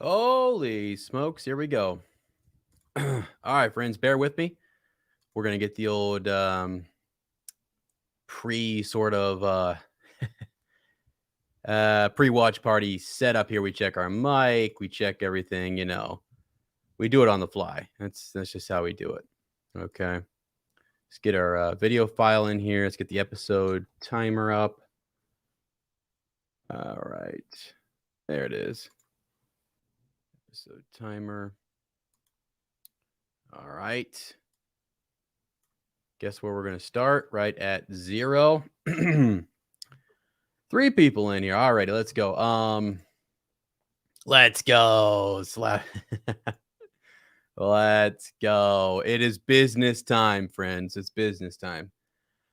Holy smokes, here we go. All right, friends, bear with me. We're going to get the old pre sort of pre-watch party set up here. We check our mic, we check everything, We do it on the fly. That's just how we do it. Okay. Let's get our video file in here. Let's get the episode timer up. All right. There it is. Episode timer. All right. Guess where we're going to start? Right at 0. 3 people in here. All righty, let's go. Let's go. Let's go. It is business time, friends. It's business time.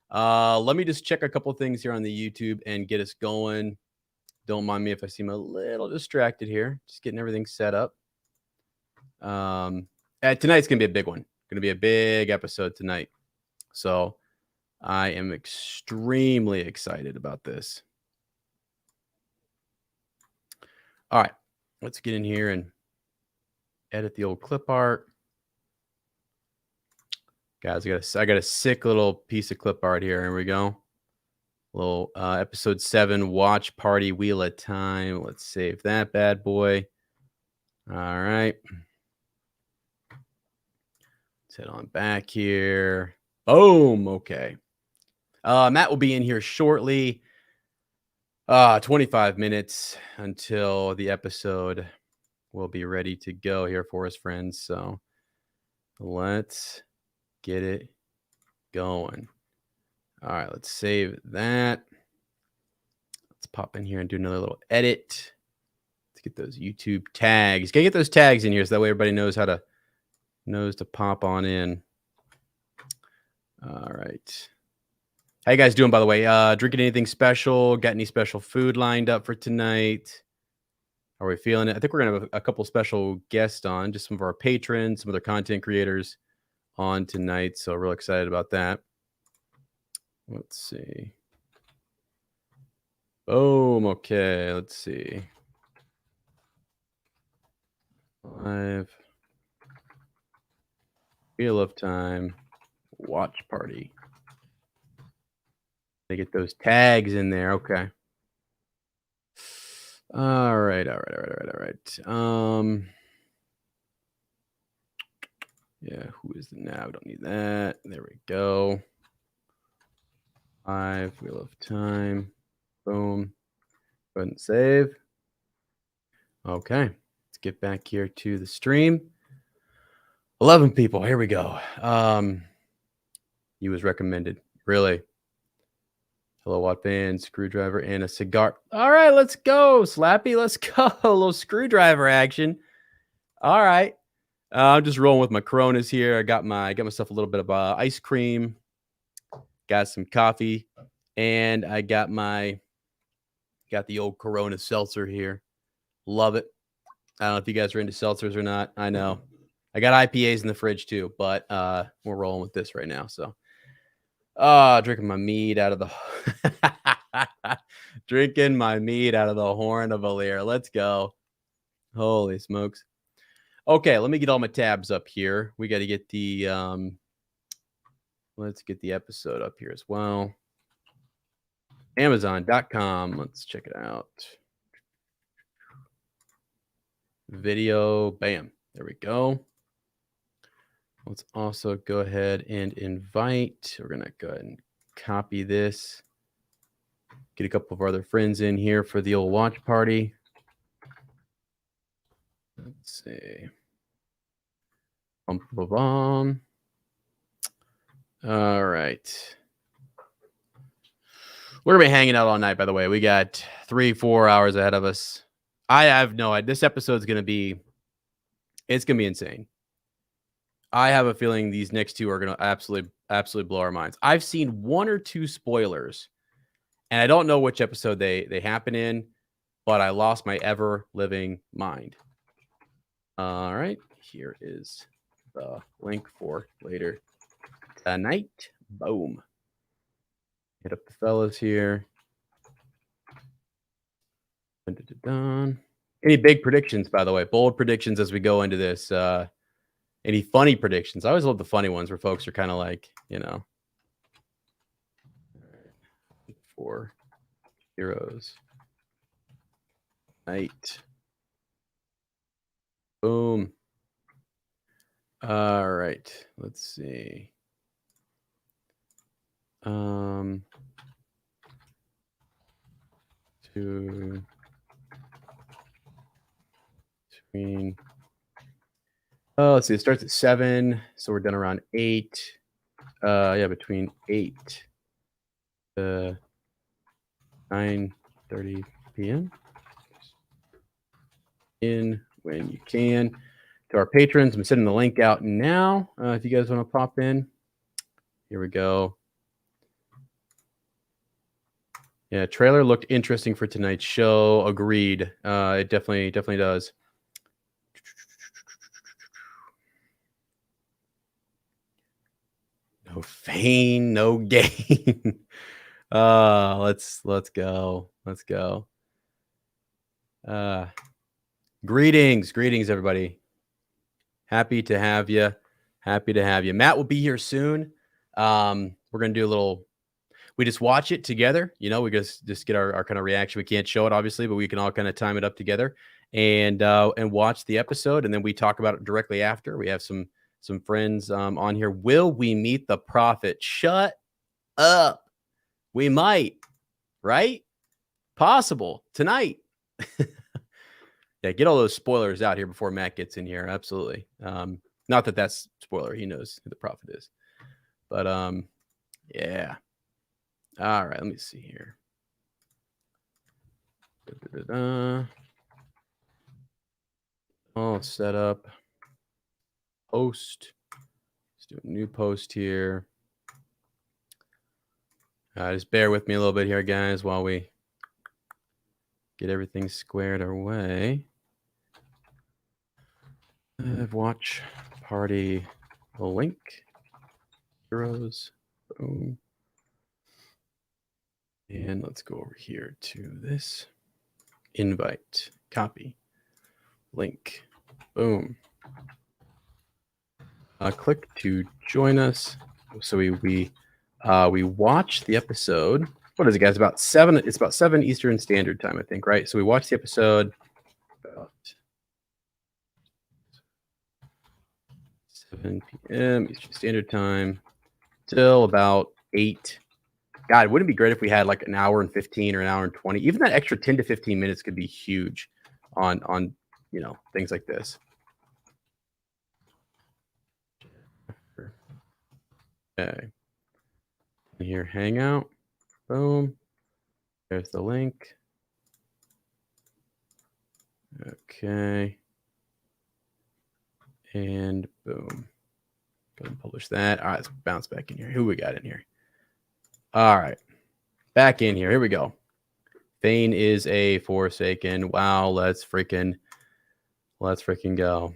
Let me just check a couple things here on the YouTube and get us going. Don't mind me if I seem a little distracted here. Just getting everything set up. Tonight's going to be a big one. Going to be a big episode tonight. So I am extremely excited about this. All right, let's get in here and edit the old clip art. Guys, I got a sick little piece of clip art here. Here we go. Little episode 7 watch party wheel of time. Let's save that bad boy. All right. Let's head on back here. Boom. Okay. Matt will be in here shortly. 25 minutes until the episode will be ready to go here for us, friends. So let's get it going. All right, let's save that. Let's pop in here and do another little edit. Let's get those YouTube tags. Gotta get those tags in here so that way everybody knows to pop on in. All right. How you guys doing, by the way? Drinking anything special? Got any special food lined up for tonight? Are we feeling it? I think we're going to have a couple special guests on, just some of our patrons, some other content creators on tonight. So real excited about that. Let's see. Boom. Okay. Let's see. Live. Wheel of Time. Watch party. They get those tags in there. Okay. All right. Yeah, who is the now? We don't need that. There we go. Live Wheel of Time. Boom. Go ahead and save. Okay. Let's get back here to the stream. 11 people. Here we go. You was recommended. Really. Hello, Watt Band, screwdriver, and a cigar. All right, let's go, Slappy. Let's go. A little screwdriver action. All right. I'm just rolling with my Coronas here. I got myself a little bit of ice cream. Got some coffee, and I got the old Corona seltzer here. Love it. I don't know if you guys are into seltzers or not. I know. I got IPAs in the fridge too, but we're rolling with this right now. So, drinking my mead out of the horn of a Lear. Let's go. Holy smokes. Okay, let me get all my tabs up here. We got to get the let's get the episode up here as well. Amazon.com. Let's check it out. Video. Bam. There we go. Let's also go ahead and invite. We're going to go ahead and copy this. Get a couple of other friends in here for the old watch party. Let's see. All right. We're going to be hanging out all night, by the way. We got 3-4 hours ahead of us. I have no idea. This episode's going to be insane. I have a feeling these next two are going to absolutely blow our minds. I've seen 1 or 2 spoilers, and I don't know which episode they happen in, but I lost my ever-living mind. All right. Here is the link for later tonight. Boom. Hit up the fellas here. Dun, dun, dun, dun. Any big predictions, by the way? Bold predictions as we go into this. Any funny predictions? I always love the funny ones where folks are kind of like, you know, 4 heroes. Night. Boom. All right. Let's see. Between. Oh, let's see. It starts at 7, so we're done around 8. Yeah, between 8 to 9:30 p.m. In when you can. To our patrons, I'm sending the link out now. If you guys want to pop in, here we go. Yeah, trailer looked interesting for tonight's show. Agreed. It definitely does. No fame, no gain. Let's go. Let's go. Greetings, everybody. Happy to have you. Matt will be here soon. We're gonna do a little. We just watch it together. You know, we just get our kind of reaction. We can't show it obviously, but we can all kind of time it up together and watch the episode, and then we talk about it directly after. We have some friends on here. Will we meet the prophet? Shut up. We might, right? Possible tonight. Yeah, get all those spoilers out here before Matt gets in here. Absolutely. Not that that's spoiler. He knows who the prophet is. But yeah. All right, let me see here. All set up. Post. Let's do a new post here. Just bear with me a little bit here, guys, while we get everything squared away. Watch party link. Heroes. Boom. And let's go over here to this. Invite. Copy. Link. Boom. Click to join us. So we watch the episode. What is it, guys? About 7. It's about 7 Eastern Standard Time, I think, right? So we watch the episode about 7 p.m. Eastern Standard Time till about 8. God, wouldn't it be great if we had like an hour and 15 or an hour and 20? Even that extra 10 to 15 minutes could be huge on you know, things like this. Okay. Here, Hangout. Boom. There's the link. Okay. And boom. Go ahead and publish that. All right, let's bounce back in here. Who we got in here? All right. Back in here. Here we go. Thane is a Forsaken. Wow, let's freaking go.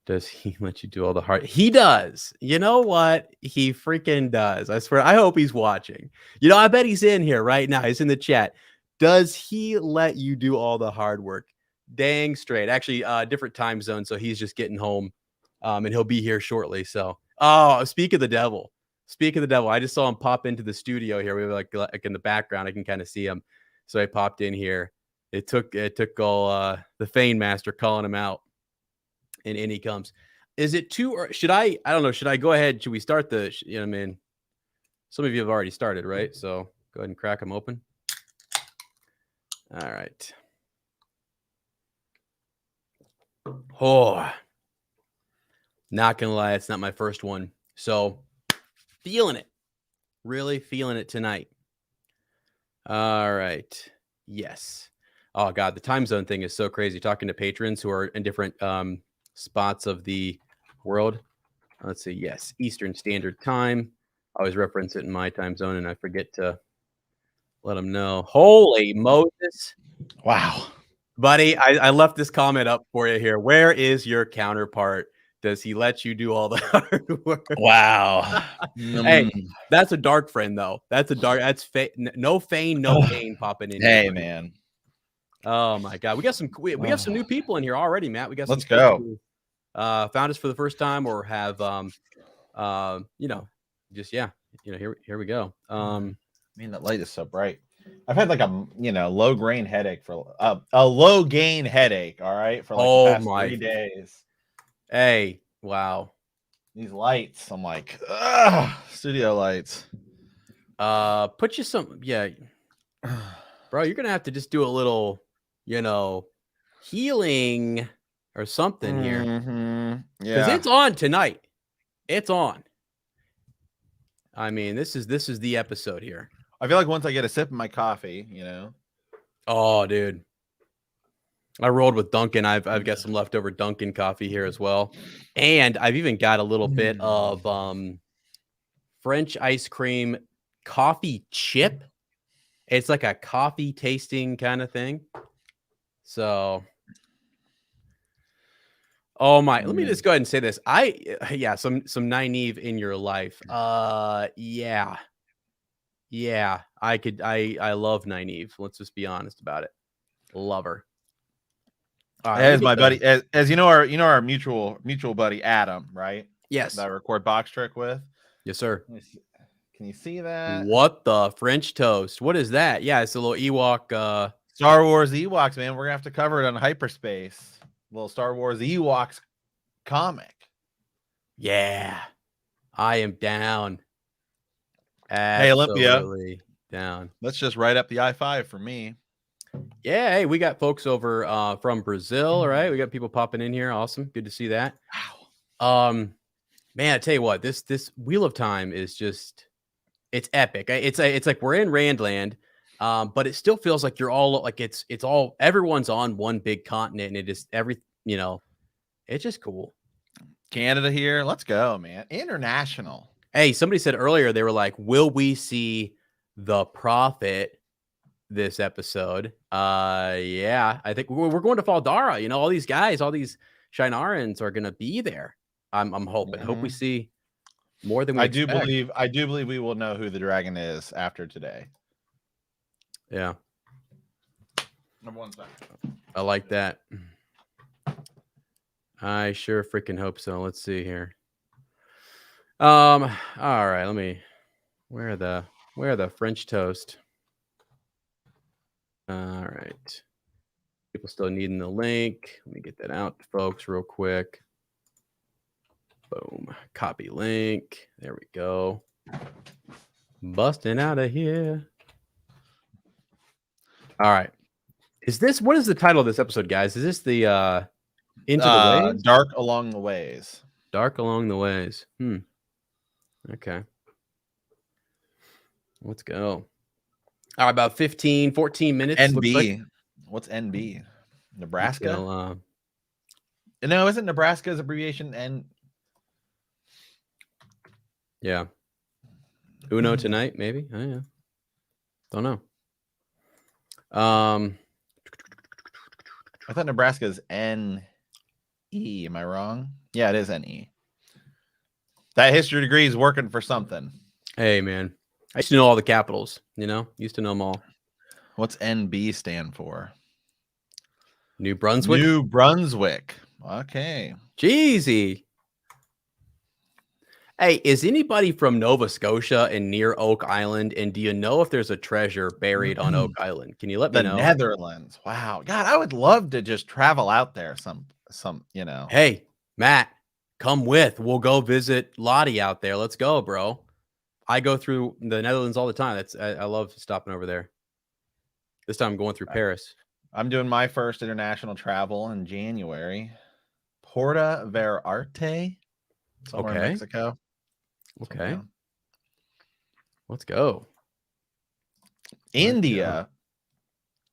Does he let you do all the hard? He does. You know what? He freaking does. I swear. I hope he's watching. You know, I bet he's in here right now. He's in the chat. Does he let you do all the hard work? Dang straight. Actually, different time zone. So he's just getting home, and he'll be here shortly. So, oh, speak of the devil. I just saw him pop into the studio here. We were like in the background. I can kind of see him. So I popped in here. It took all the Fane Master calling him out. And in he comes. Is it too, or should I don't know. Should I go ahead? Should we start the, you know what I mean? Some of you have already started, right? So go ahead and crack them open. All right. Oh, not going to lie. It's not my first one. So feeling it, really feeling it tonight. All right. Yes. Oh God, the time zone thing is so crazy. Talking to patrons who are in different, spots of the world. Let's see. Yes, Eastern Standard Time. I always reference it in my time zone, and I forget to let them know. Holy Moses! Wow, buddy, I left this comment up for you here. Where is your counterpart? Does he let you do all the hard work? Wow. Hey, that's a dark friend though. That's no Fane, no gain popping in. Hey, here, man. Oh my God, we have some new people in here already, Matt. We got some Let's go. who, found us for the first time or have just here we go. Man, that light is so bright. I've had like a low grain headache for a low gain headache. All right, for like the past 3 days. Hey, wow. These lights, I'm like, studio lights. Put you some, bro. You're gonna have to just do a little, healing or something here, because it's on tonight. It's on. I mean, this is the episode here. I feel like once I get a sip of my coffee, Oh, dude. I rolled with Dunkin'. I've got some leftover Dunkin' coffee here as well. And I've even got a little bit of French ice cream coffee chip. It's like a coffee tasting kind of thing. So, oh my, let me just go ahead and say this. Some Nynaeve in your life. Yeah, I love Nynaeve. Let's just be honest about it. Love her. As my buddy, as you know, our mutual buddy Adam, right? Yes. That I record Box Trick with. Yes, sir. Can you see that? What the French toast? What is that? Yeah, it's a little Ewok. Star Wars Ewoks, man. We're gonna have to cover it on Hyperspace. A little Star Wars Ewoks comic. Yeah, I am down. Hey, Olympia, down. Let's just write up the I-5 for me. Yeah, hey, we got folks over from Brazil. All right, we got people popping in here. Awesome, good to see that. Wow. Man, I tell you what, this Wheel of Time is just, it's epic. It's like we're in Randland, but it still feels like you're all like it's all everyone's on one big continent, and it is it's just cool. Canada here, let's go, man. International. Hey, somebody said earlier they were like, "Will we see the Prophet this episode?" Yeah, I think we're going to Faldara. All these guys, all these Shinarans are gonna be there. I'm hoping. Hope we see more than we expect. I do believe we will know who the dragon is after today. Yeah. Number 1 second. I like that. I sure freaking hope so. Let's see here. All right, let me where the French toast. All right. People still needing the link. Let me get that out to folks real quick. Boom. Copy link. There we go. Busting out of here. All right. What is the title of this episode, guys? Is this the Into the Ways? Dark Along the Ways. Dark Along the Ways. Okay. Let's go. All right, about 15, 14 minutes. NB. What's NB? Nebraska? No, isn't Nebraska's abbreviation N? Yeah. Uno tonight, maybe? Oh, yeah. Don't know. I thought Nebraska's N-E. Am I wrong? Yeah, it is N-E. That history degree is working for something. Hey, man. I used to know all the capitals, Used to know them all. What's NB stand for? New Brunswick? New Brunswick. Okay. Jeezy. Hey, is anybody from Nova Scotia and near Oak Island? And do you know if there's a treasure buried on Oak Island? Can you let me know? The Netherlands. Wow. God, I would love to just travel out there some. Hey, Matt, come with. We'll go visit Lottie out there. Let's go, bro. I go through the Netherlands all the time. I love stopping over there. This time I'm going through Paris. I'm doing my first international travel in January. Porta Vallarta, somewhere in Mexico. Okay. Let's go. India.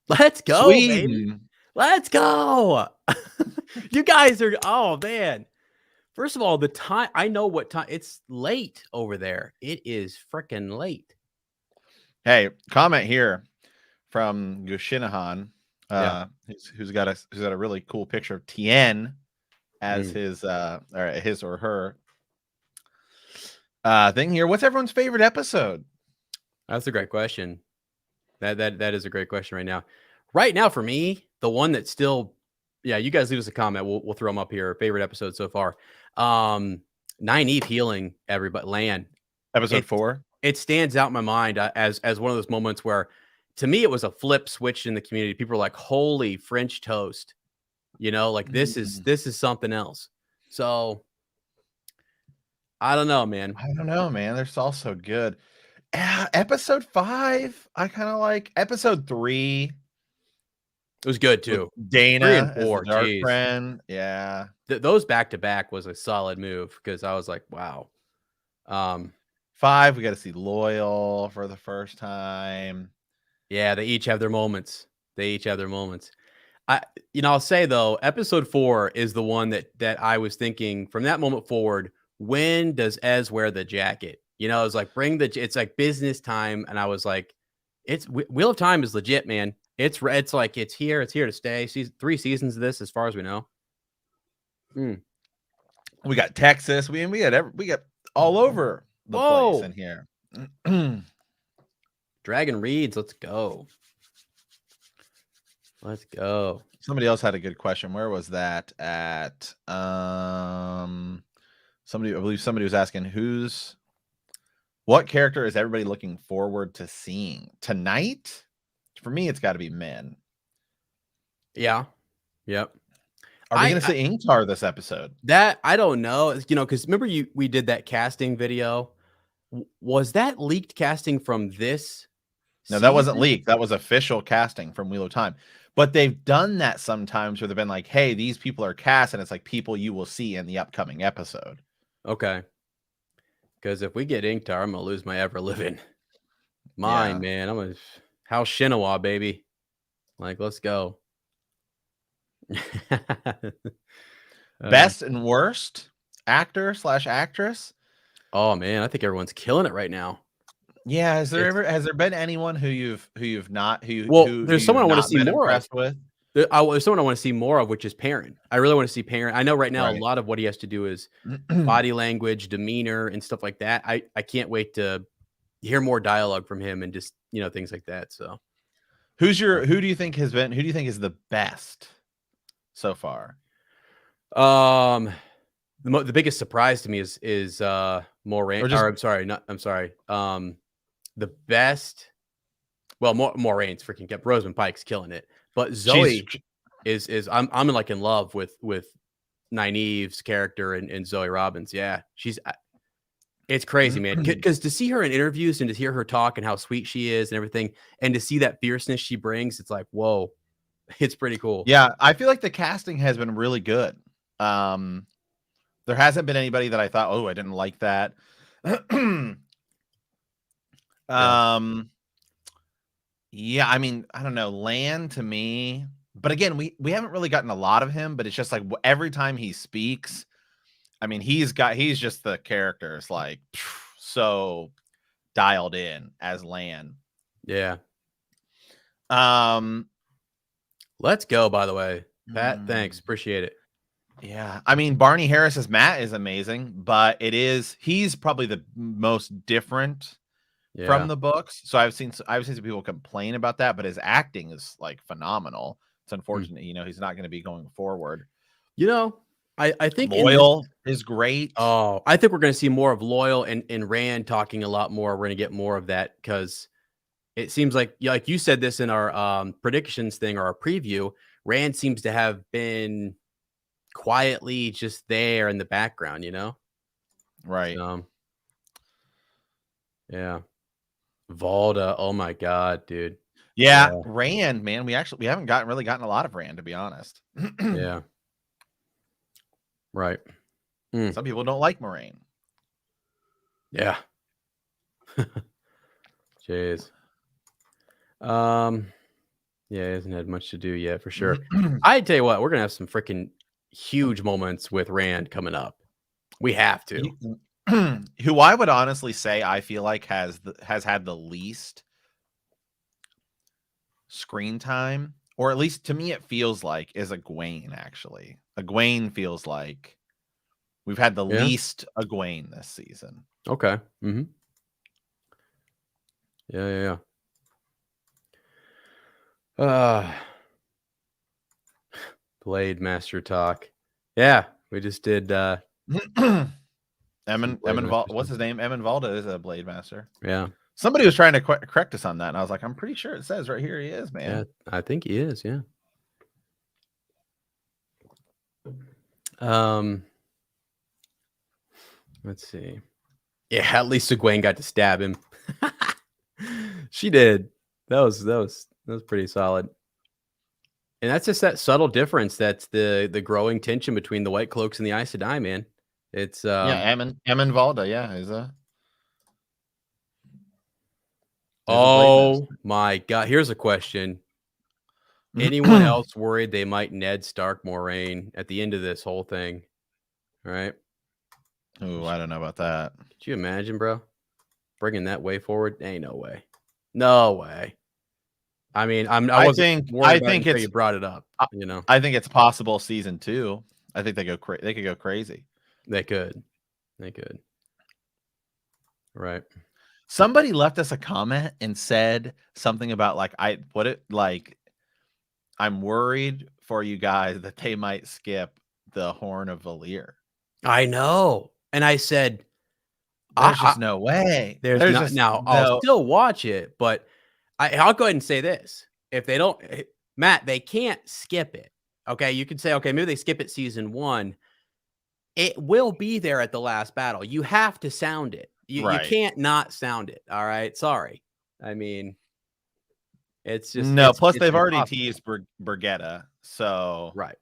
Let's go, Sweden. baby. Let's go. You guys are, oh, man. First of all, the time, I know what time. It's late over there. It is freaking late. Hey, comment here from Gushinahan, who's got a really cool picture of Tien as his or her thing here. What's everyone's favorite episode? That's a great question. That is a great question right now. right now for me, the one that's still, yeah, you guys leave us a comment. We'll throw them up here. Favorite episode so far. Nynaeve healing everybody. Lan. Episode It 4. it stands out in my mind as one of those moments where, to me, it was a flip switch in the community. People were like, "Holy French toast!" You know, like this is something else. So I don't know, man. I don't know, man. They're all so good. Episode 5, I kind of like. Episode 3 It was good with too. 3 Dana and as the 4, dark geez. friend. Yeah. Those back to back was a solid move because I was like, wow. 5, we got to see Loyal for the first time. Yeah, they each have their moments. I'll say though, episode 4 is the one that I was thinking from that moment forward. When does Ez wear the jacket? You know, it's like it's like business time, and I was like, Wheel of Time is legit, man. It's like it's here to stay. 3 seasons of this, as far as we know. We got Texas. We got all over the place in here. Dragon Reeds, let's go. Let's go. Somebody else had a good question. Where was that at? Somebody, I believe somebody was asking what character is everybody looking forward to seeing tonight? For me, it's got to be Min. Yeah. Yep. Are we going to see Ingtar this episode? That I don't know. You know, because remember we did that casting video. Was that leaked casting from this? No, that wasn't leaked. That was official casting from Wheel of Time. But they've done that sometimes where they've been like, hey, these people are cast, and it's like people you will see in the upcoming episode. Okay. Because if we get Ingtar, I'm going to lose my ever living mind, man. I'm going to House Shinawa, baby. Like, let's go. Best and worst actor/actress. Oh man, I think everyone's killing it right now. Yeah, has there been anyone who you've not there's someone I want to see more of. With? There's someone I want to see more of, which is Perrin. I really want to see Perrin. I know right now a lot of what he has to do is body language, demeanor, and stuff like that. I can't wait to hear more dialogue from him and just things like that. So, who do you think is the best so far? The biggest surprise to me is Moraine. The best. Well, Moraine's freaking kept. Rosamund Pike's killing it, but Zoe is I'm like in love with Nynaeve's character and Zoe Robbins. Yeah, it's crazy, man. Because to see her in interviews and to hear her talk and how sweet she is and everything, and to see that fierceness she brings, it's like, whoa, it's pretty cool. Yeah, I feel like the casting has been really good. There hasn't been anybody that I thought, oh, I didn't like that. Yeah, I mean, I don't know, Lan to me, but again, we haven't really gotten a lot of him, but it's just like every time he speaks, I mean, he's just the character. It's like so dialed in as Lan. Yeah. Let's go, by the way. Pat, thanks. Appreciate it. Yeah. I mean, Barney Harris as Matt is amazing, but he's probably the most different from the books. So I've seen some people complain about that, but his acting is like phenomenal. It's unfortunate, he's not going to be going forward. I think Loyal is great. Oh, I think we're going to see more of Loyal and Rand talking a lot more. We're going to get more of that because it seems like you said this in our predictions thing or our preview, Rand seems to have been quietly just there in the background, Right. Yeah. Valda, oh my god, dude. Yeah, Rand, man, we haven't really gotten a lot of Rand, to be honest. Yeah. Right. Some people don't like Moraine. Yeah. Jeez. Yeah, he hasn't had much to do yet, for sure. I tell you what, we're gonna have some freaking huge moments with Rand coming up. We have to. Who I would honestly say I feel like has had the least screen time, or at least to me it feels like, is Egwene. Actually, Egwene feels like we've had the least Egwene this season. Okay. Yeah. Blade Master talk. Yeah, we just did. Emin Blade Master what's stuff. his name? Emin Valda is a Blade Master. Yeah, Somebody was trying to correct us on that, and I was like, I'm pretty sure it says right here he is, man. yeah, I think he is. Yeah. Let's see. Yeah, at least Egwene got to stab him. She did. That was pretty solid. And that's just that subtle difference. That's the growing tension between the White Cloaks and the Aes Sedai, man. It's Yeah, Emin Valda, yeah, is a Blade oh Master. my god. Here's a question. Anyone else worried they might Ned Stark Moraine at the end of this whole thing? Right? Ooh, I don't know about that. Could you imagine, bro? Bringing that way forward? Ain't no way. No way. I mean, I wasn't worried about it until you brought it up. You know, I think it's possible season 2. I think they could go crazy. They could. Right. Somebody left us a comment and said something about like I'm worried for you guys that they might skip the Horn of Valir. I know. And I said, there's just no way. There's not just now. no. I'll still watch it, but I'll go ahead and say this. If they don't, Matt, they can't skip it. Okay. You could say, okay, maybe they skip it season 1. It will be there at the last battle. You have to sound it. You can't not sound it. All right. Sorry. I mean, it's just no. It's plus, they've impossible. already teased Brigitta, so right.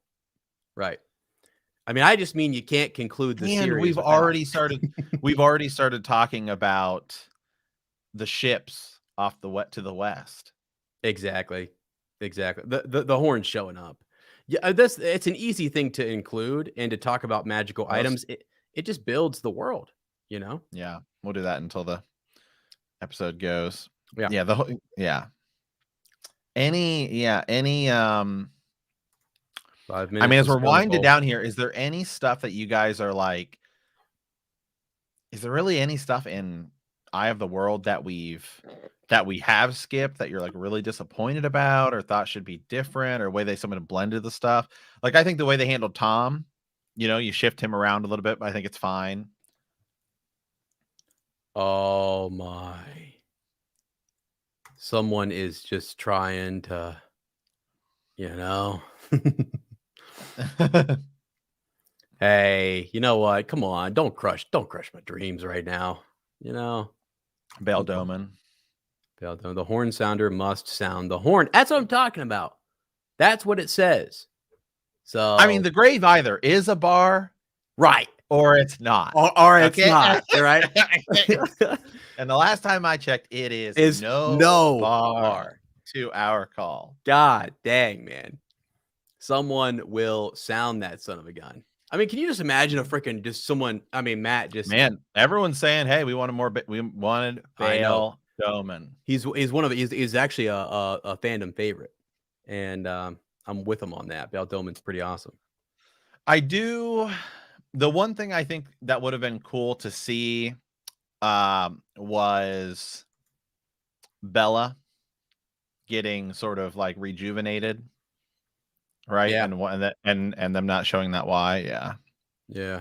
I mean, I just mean you can't conclude the series. We've already started talking about the ships off to the west. Exactly. The horns showing up. Yeah, it's an easy thing to include and to talk about magical items. It just builds the world, you know? Yeah, we'll do that until the episode goes. Yeah. Any 5 minutes. I mean, as we're winding down here, is there any stuff that you guys are like? Is there really any stuff in Eye of the World that we have skipped that you're like really disappointed about or thought should be different, or way they someone blended the stuff? Like, I think the way they handled Tom, you shift him around a little bit, but I think it's fine. Oh my. Someone is just trying to, Hey, you know what? Come on. Don't crush my dreams right now. Bail Doman. The horn sounder must sound the horn. That's what I'm talking about. That's what it says. So I mean, the grave either is a bar, right, or it's not, or it's not, right? And the last time I checked, it is no bar to our call. God dang, man! Someone will sound that son of a gun. I mean, can you just imagine a freaking just someone? I mean, Matt just everyone's saying, "Hey, we wanted Bail Doman." He's actually a fandom favorite, and I'm with him on that. Bail Doman's pretty awesome. I do. The one thing I think that would have been cool to see was Bella getting sort of like rejuvenated, right? Yeah. And them not showing that why. Yeah.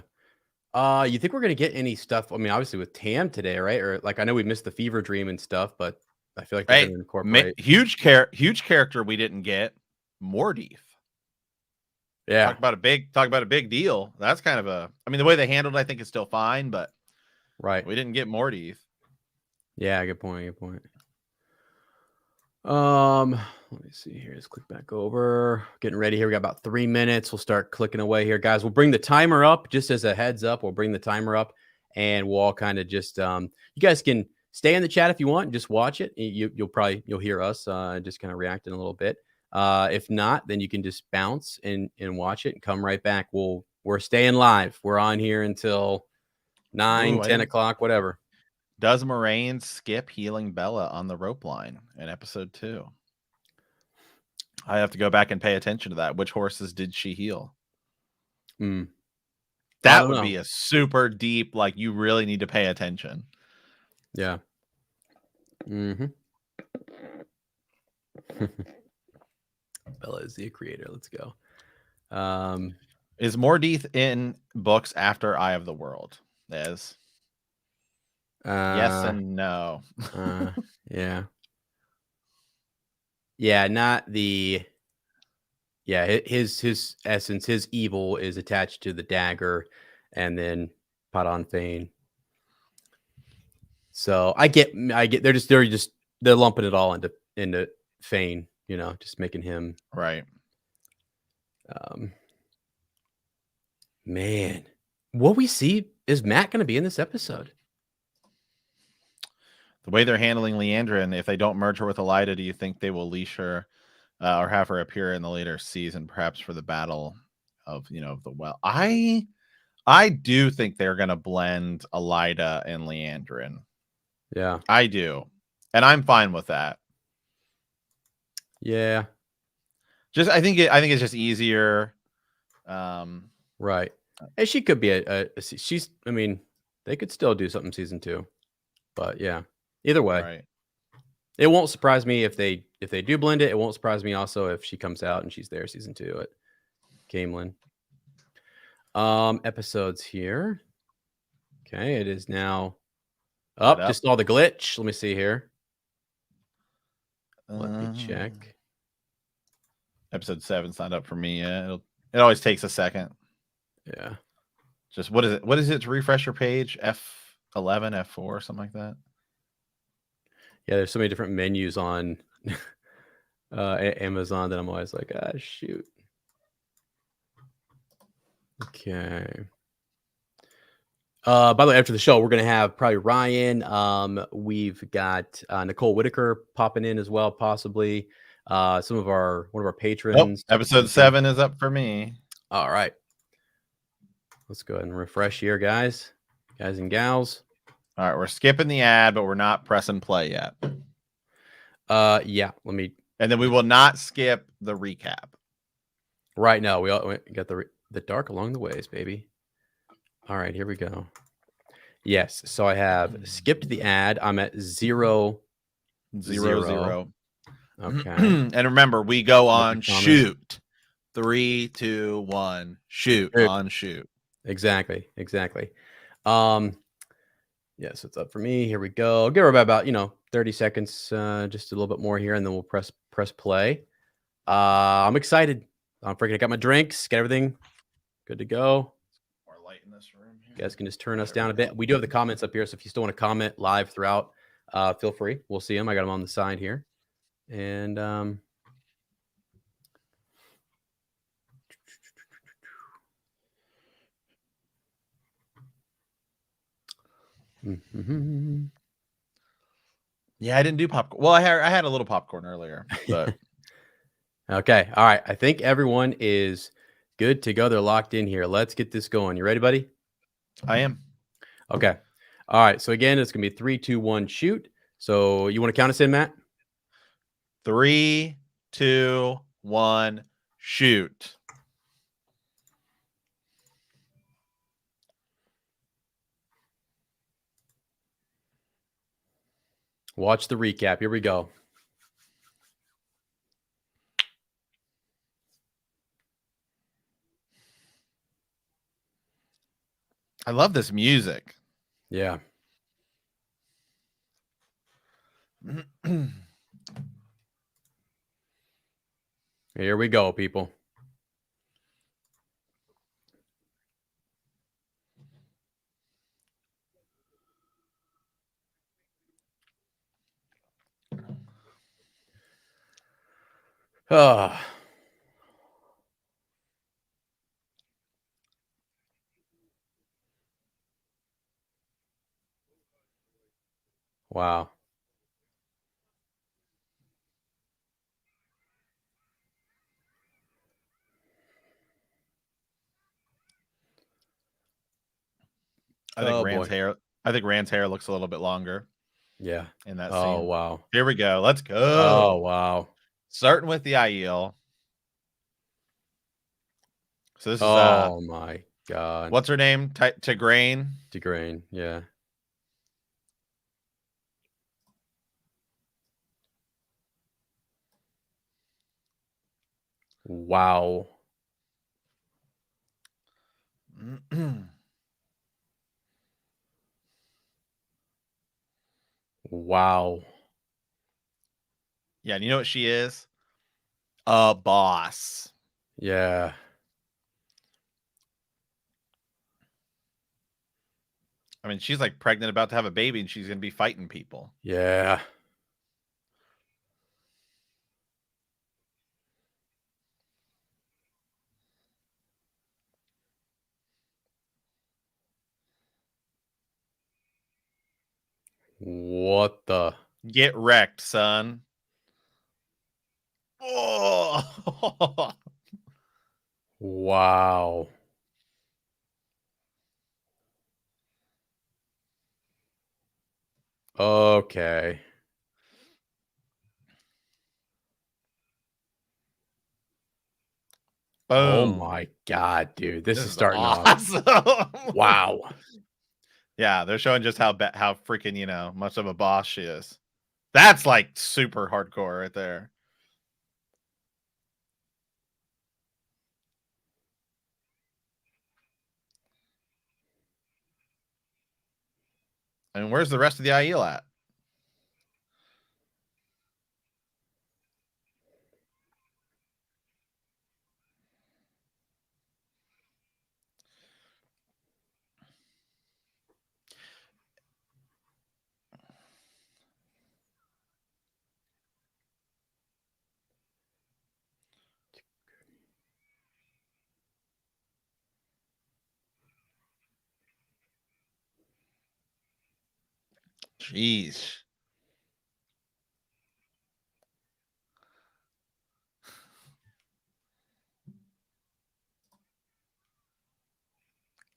You think we're gonna get any stuff? I mean, obviously with Tam today, right? Or like I know we missed the fever dream and stuff, but I feel like they're gonna incorporate huge character we didn't get, Mordeef. Yeah. Talk about a big deal. That's kind of the way they handled it, I think is still fine, but right. We didn't get Mordeef. Yeah, good point. Let me see here. Let's click back over. Getting ready here. We got about 3 minutes. We'll start clicking away here, guys. We'll bring the timer up just as a heads up. We'll bring the timer up and we'll all kind of just you guys can stay in the chat if you want and just watch it. You'll hear us just kind of reacting a little bit. If not, then you can just bounce and watch it and come right back. We're staying live. We're on here until 10 o'clock, whatever. Does Moraine skip healing Bella on the rope line in episode 2? I have to go back and pay attention to that. Which horses did she heal? That would be a super deep, like you really need to pay attention. Yeah. Bella is the creator. Let's go. Is Mordeeth in books after Eye of the World? Yes. Yes and no. Yeah. Yeah, not the. Yeah, his essence, his evil is attached to the dagger, and then Padon Fane. So I get. They're lumping it all into Fane. Just making him. Right. Man, what we see is Matt going to be in this episode? The way they're handling Leandrin, if they don't merge her with Elida, do you think they will leash her or have her appear in the later season, perhaps for the battle of the well? I do think they're going to blend Elida and Leandrin. Yeah, I do, and I'm fine with that. Yeah. I think it's just easier. Right. And she could be she's. I mean, they could still do something season 2, but yeah. Either way, Right. it won't surprise me if they do blend it. It won't surprise me also if she comes out and she's there season 2 at Camelin. Episodes here. Okay, it is now up. Just all the glitch. Let me see here. Let me check. Episode 7's not up for me yet. It always takes a second. Yeah. Just what is it? What is it to refresh your page? F11, F4, something like that. Yeah, there's so many different menus on Amazon that I'm always like, shoot. Okay. By the way, after the show, we're gonna have probably Ryan. We've got Nicole Whitaker popping in as well, possibly. One of our patrons. Nope. Episode 7 is up for me. All right. Let's go ahead and refresh here, guys and gals. All right, we're skipping the ad, but we're not pressing play yet. Yeah. Let me. And then we will not skip the recap. Right now, we got the dark along the ways, baby. All right, here we go. Yes, so I have skipped the ad. I'm at 0. Okay. And remember, we go on shoot. 3, 2, 1, shoot. On shoot. Exactly. Yes, it's up for me. Here we go. I'll give her about 30 seconds, just a little bit more here, and then we'll press play. I'm excited. I got my drinks, got everything good to go. More light in this room here. You guys can just turn us down a bit. We do have the comments up here, so if you still want to comment live throughout, feel free. We'll see them. I got them on the side here. And yeah, I didn't do popcorn. Well, I had a little popcorn earlier, but okay. All right. I think everyone is good to go. They're locked in here. Let's get this going. You ready, buddy? I am. Okay. All right. So again, it's gonna be 3, 2, 1, shoot. So you want to count us in, Matt? 3, 2, 1, shoot. Watch the recap. Here we go. I love this music. Yeah. Here we go, people. Oh. Wow. I think Rand's hair looks a little bit longer. Yeah. In that scene. Oh, wow. Here we go. Let's go. Oh, wow. Starting with the Aiel. So this is oh my god. What's her name? Tigraine? Tigraine, yeah. Wow. Wow. Yeah, and you know what she is? A boss. Yeah. I mean, she's like pregnant, about to have a baby, and she's gonna be fighting people. Yeah. What the? Get wrecked, son. Oh, Wow. Okay. Oh boom. my God, dude. This This is is starting off. awesome. Wow. Yeah, they're showing just how freaking, much of a boss she is. That's like super hardcore right there. And where's the rest of the IEL at? Jeez.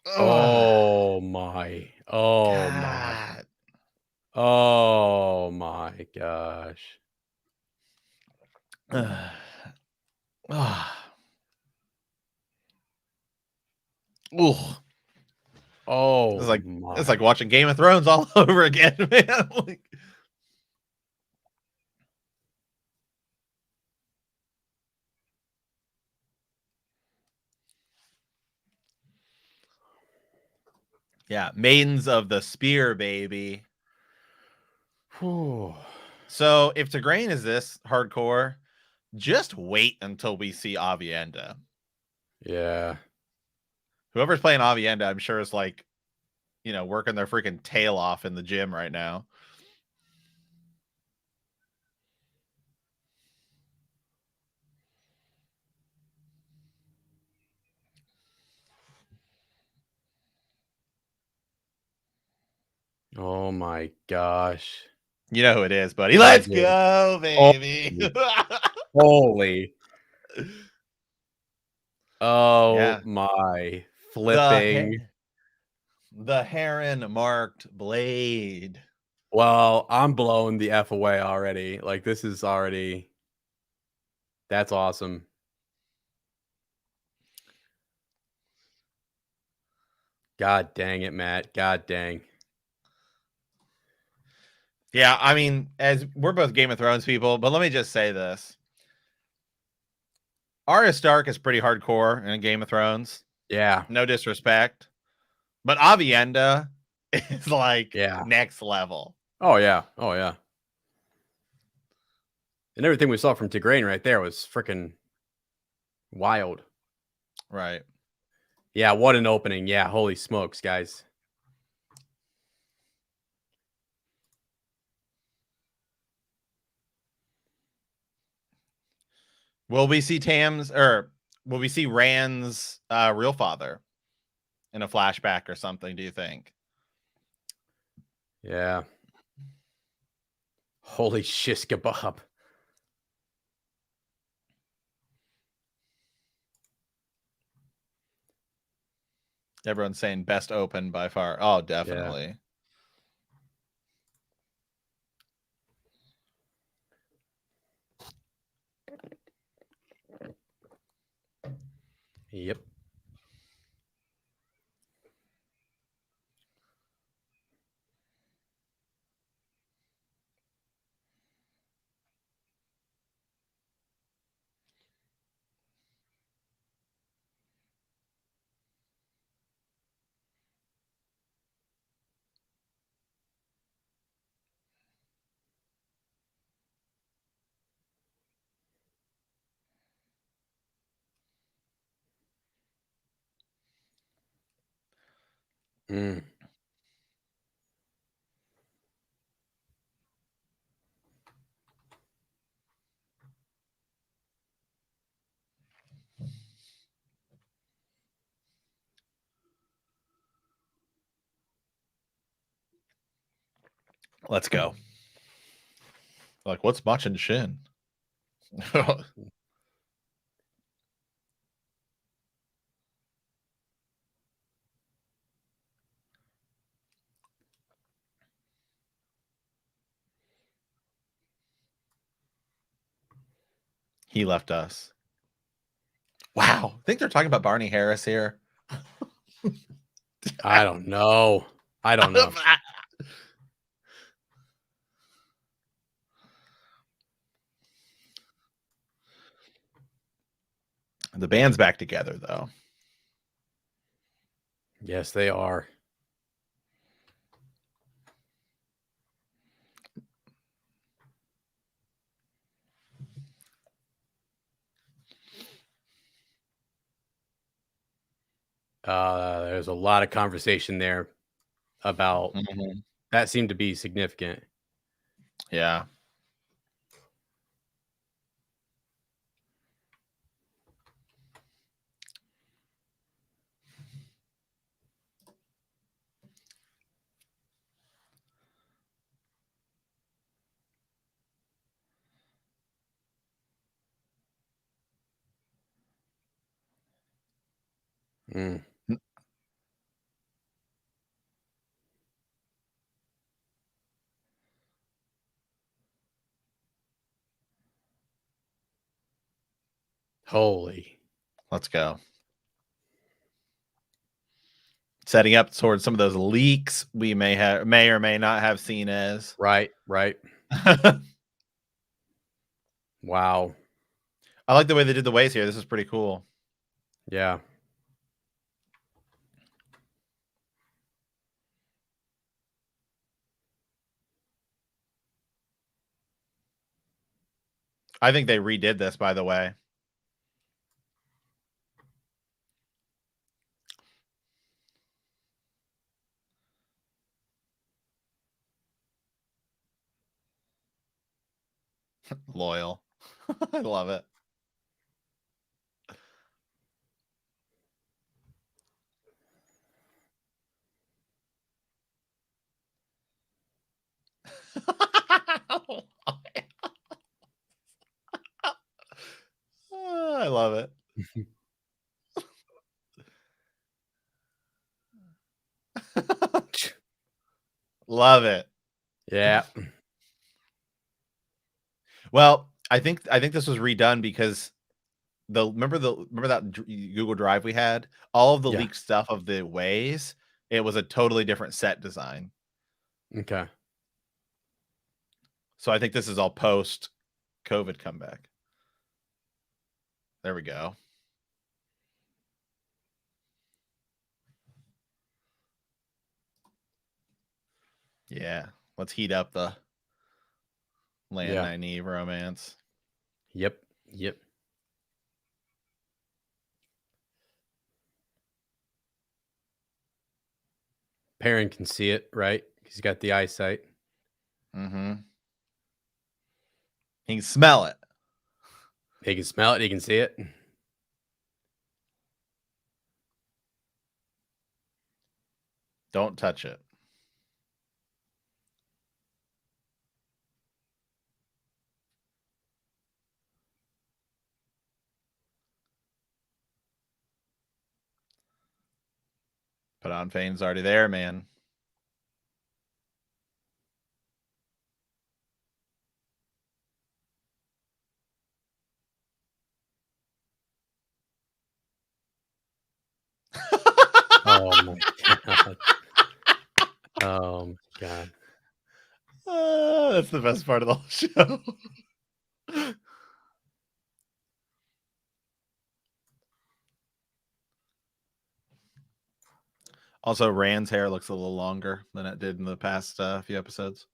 Oh my. Oh my. God. Oh my gosh. Ooh. Oh It's like my. watching Game of Thrones all over again, man. Like, yeah, Maidens of the Spear, baby. Whew. So if Tigraine is this hardcore, just wait until we see Avienda. Yeah. Whoever's playing Avienda, I'm sure is like, working their freaking tail off in the gym right now. Oh my gosh. You know who it is, buddy. I Let's do. go, baby. Holy. Holy. Oh Yeah. my The flipping. the heron marked blade. Well, I'm blown the F away already. Like this is already that's awesome. God dang it, Matt. God dang. Yeah, I mean, as we're both Game of Thrones people, but let me just say this. Arya Stark is pretty hardcore in Game of Thrones. Yeah. No disrespect. But Avienda is like Yeah. next level. Oh yeah. Oh yeah. And everything we saw from Tigraine right there was freaking wild. Right. Yeah, what an opening. Yeah, holy smokes, guys. Will we see will we see Rand's real father in a flashback or something, do you think? Yeah. Holy shish kebab. Everyone's saying best open by far. Oh, Yeah. definitely. Yep. Mm. Let's go. Like, what's Machin Shin? He left us. Wow. I think they're talking about Barney Harris here. I don't know. I don't know. The band's back together, though. Yes, they are. There's a lot of conversation there about that seemed to be significant. Yeah. Mm. Holy. Let's go. Setting up towards some of those leaks we may or may not have seen as. Right. Wow. I like the way they did the waves here. This is pretty cool. Yeah. I think they redid this, by the way. Loyal. I love it. I love it. Love it. Yeah. Well, I think this was redone because remember that Google Drive we had? All of the Yeah. leaked stuff of the ways, it was a totally different set design. Okay. So I think this is all post COVID comeback. There we go. Yeah. Let's heat up the Land Nynaeve romance. Yep. Perrin can see it, right? He's got the eyesight. Mm-hmm. He can smell it. He can smell it. He can see it. Don't touch it. Put on Fane's already there, man. Oh my god. Oh my god. That's the best part of the whole show. Also, Rand's hair looks a little longer than it did in the past few episodes.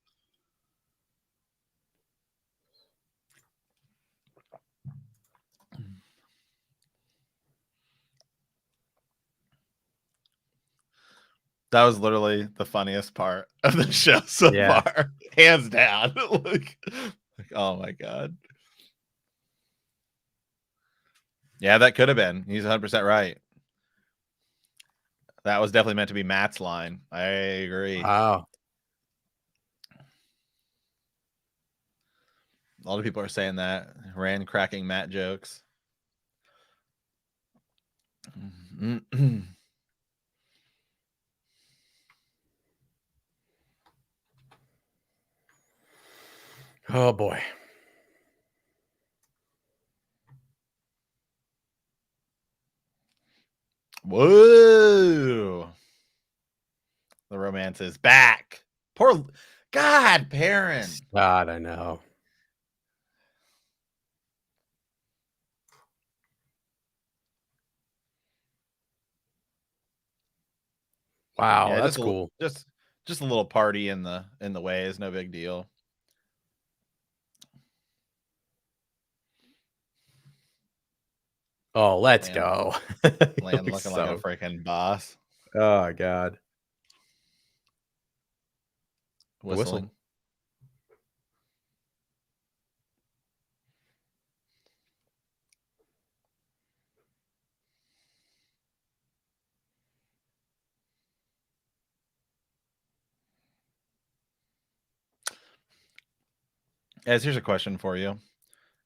That was literally the funniest part of the show so far, hands down. like, oh my god. Yeah, that could have been. He's 100% right. That was definitely meant to be Matt's line. I agree. Wow. A lot of people are saying that. Rand cracking Matt jokes. Oh boy. Whoa. The romance is back. Poor God, Perrin. God, I know. Wow, Yeah, that's cool. Just a little party in the way is no big deal. Oh, let's go. Land looking like a freaking boss. Oh god. Whistling. As here's a question for you.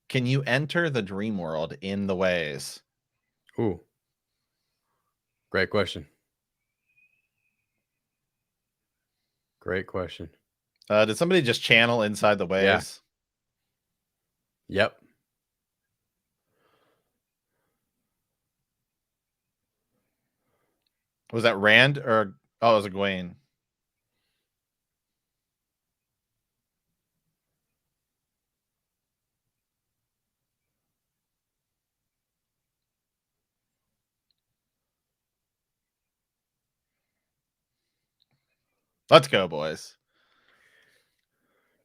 Can you enter the dream world in the ways? Ooh. Great question. Great question. Did somebody just channel inside the ways? Yeah. Yep. Was that Rand or it was Egwene? Let's go, boys.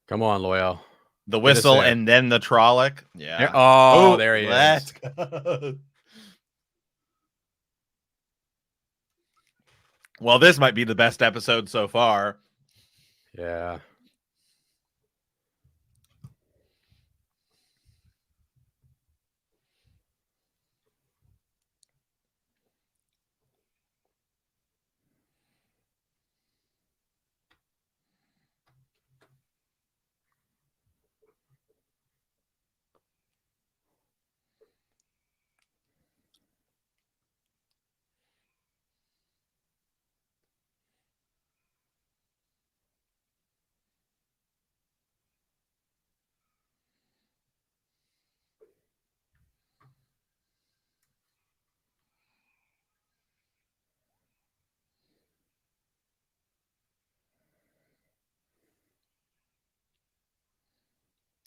Come on, Loyal. The whistle and then the Trolloc. Yeah. Oh, there he is. Let's go. Well, this might be the best episode so far. Yeah.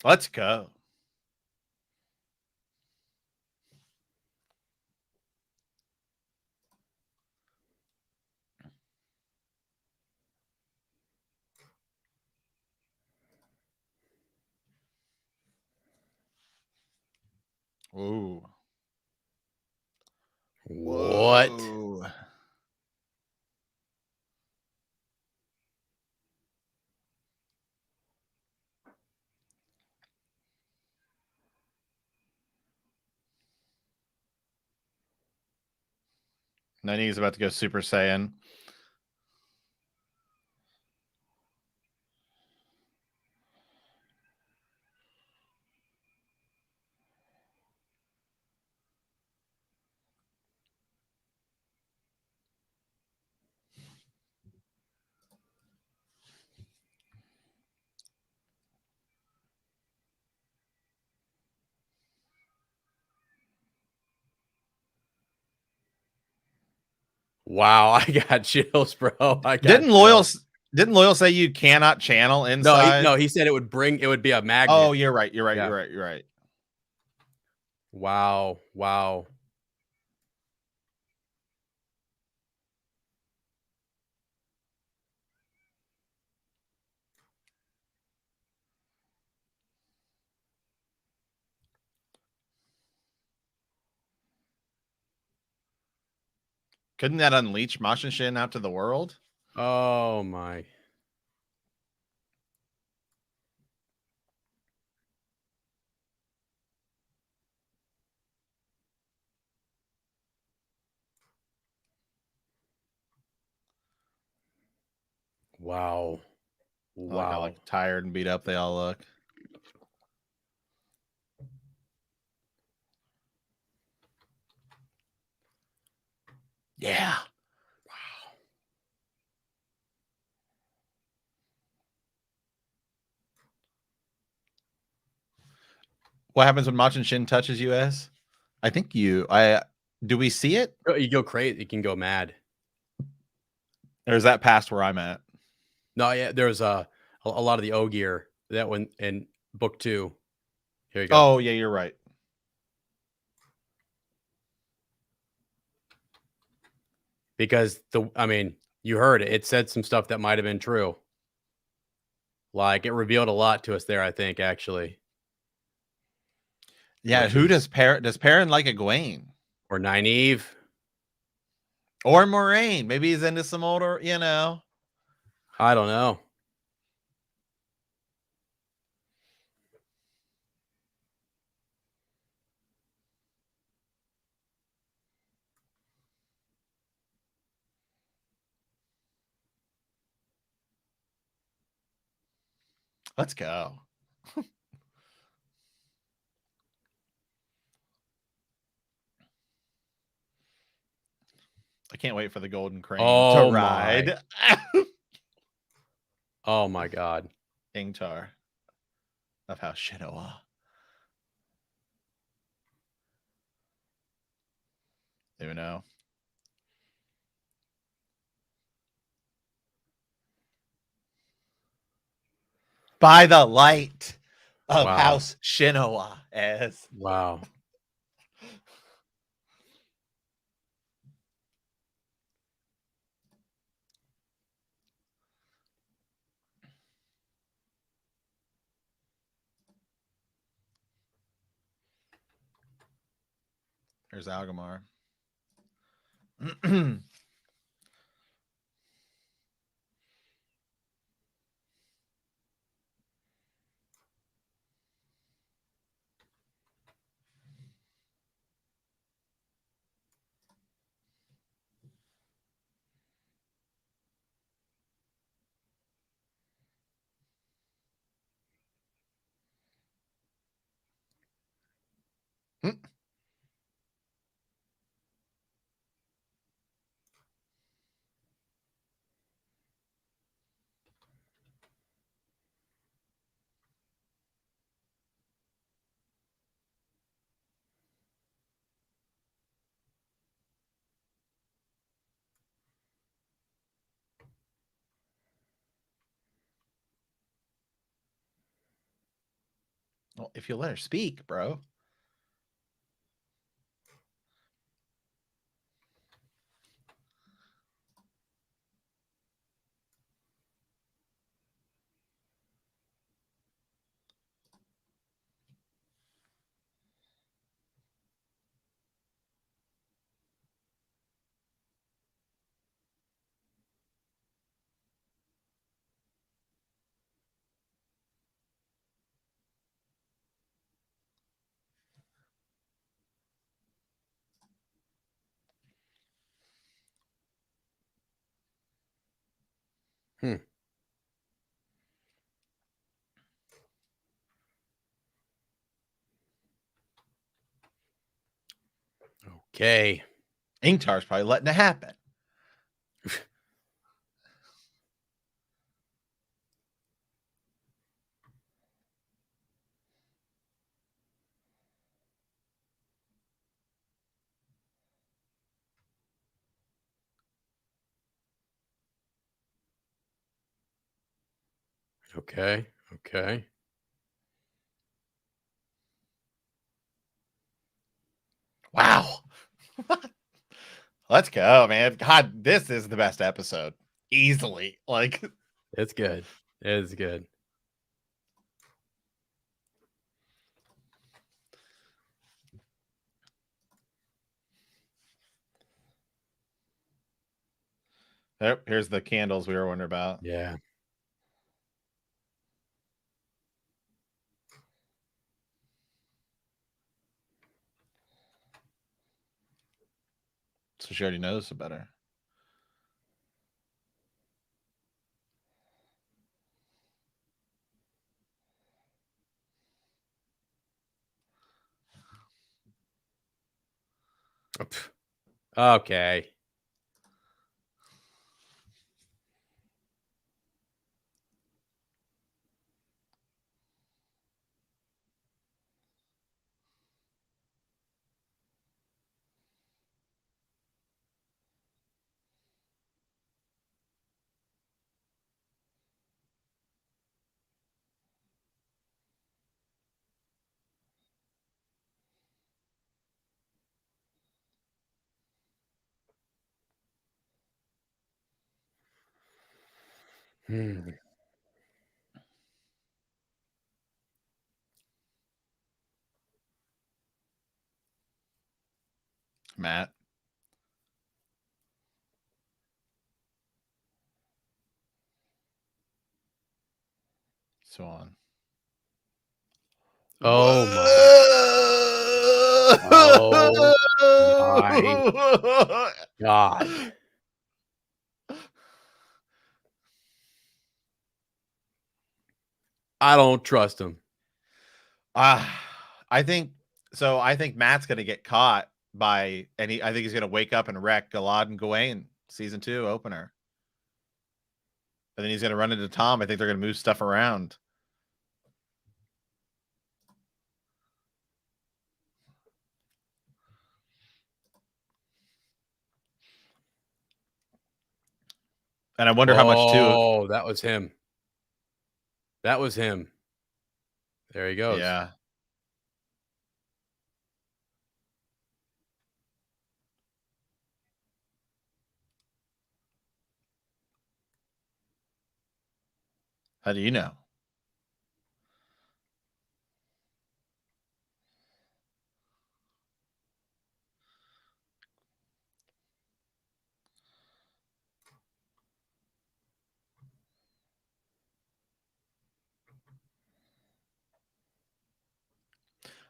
Let's go. Ooh. What? Whoa. Nynaeve's about to go Super Saiyan. Wow, I got chills, bro. Didn't Loyal say you cannot channel inside? No, he said it would be a magnet. Oh, you're right. You're right. Wow. Wow. Couldn't that unleash Mashin out to the world? Oh my. Wow. I like how Wow. like tired and beat up they all look. Yeah. What happens when Machin Shin touches US? I think do we see it? You go crazy. You can go mad. Or is that past where I'm at? No, yeah, there's a lot of the Ogier that one in book 2. Here you go. Oh, yeah, you're right. Because you heard it. It said some stuff that might have been true. Like it revealed a lot to us there, I think, actually. Yeah, who does Perrin like Egwene? Or Nynaeve? Or Moraine? Maybe he's into some older, I don't know. Let's go. I can't wait for the Golden Crane to ride. Oh my god. Ingtar of House Shinoa. Uno. By the light of House Shinoa as. Wow. There's Agamar. Well, if you let her speak, bro. Okay. Ingtar's probably letting it happen. Okay. Okay. Wow. Let's go, man. God, this is the best episode. Easily. Like, It's good. It's good. Yep, here's the candles we were wondering about. Yeah. So she already knows better. Okay. Hmm. Matt. So on. Oh my. Oh my God. I don't trust him. I think so. I think Matt's gonna get caught by I think he's gonna wake up and wreck Galad and Gawain season 2 opener. And then he's gonna run into Tom. I think they're gonna move stuff around. And I wonder how much too. Oh, that was him. That was him. There he goes. Yeah. How do you know?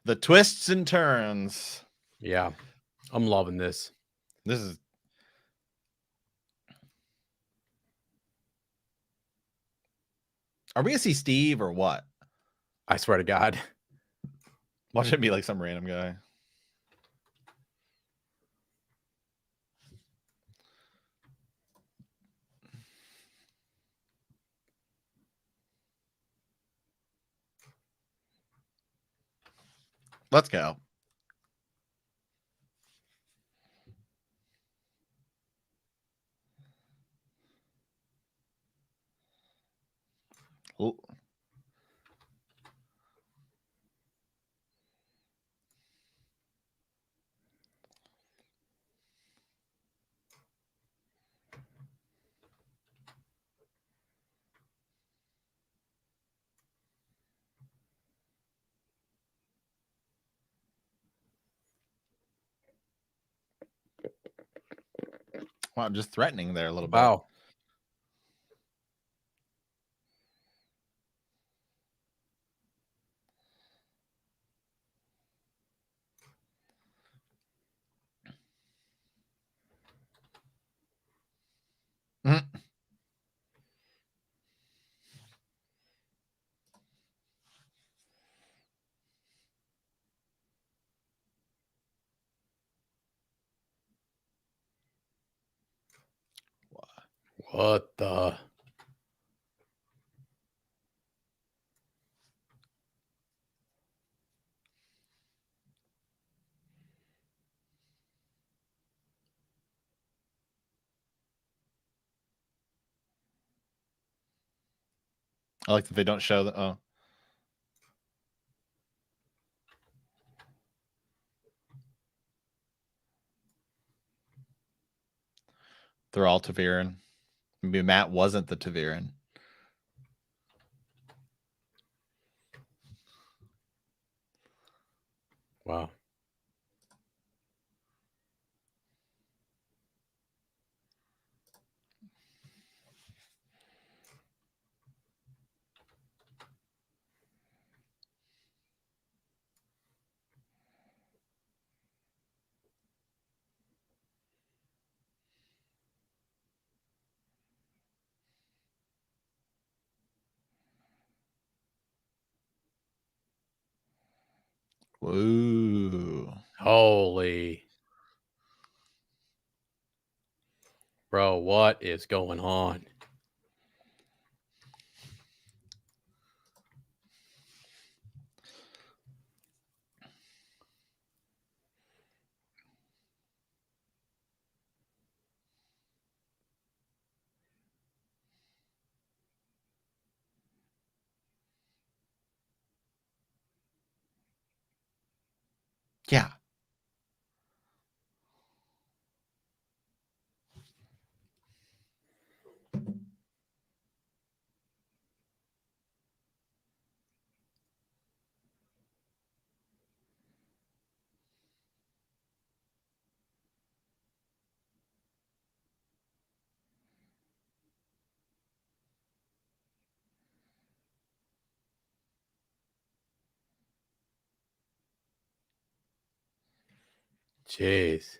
The twists and turns. Yeah. I'm loving this. This is. Are we gonna see Steve or what? I swear to God. Watch it be like some random guy. Let's go. Ooh. Wow, I'm just threatening there a little bit. Wow. Mm-hmm. What the? I like that they don't show the. Oh. They're all Taviran. Maybe Matt wasn't the Taviran. Wow. Ooh. Holy. Bro, what is going on? Yeah. Jeez.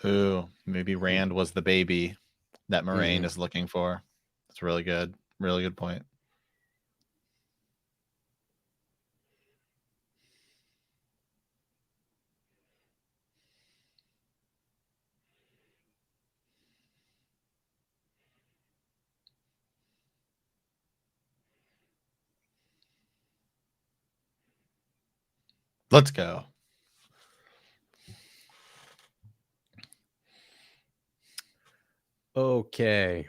Ooh, maybe Rand was the baby that Moraine Mhm. is looking for. That's really good. Really good point. Let's go. Okay.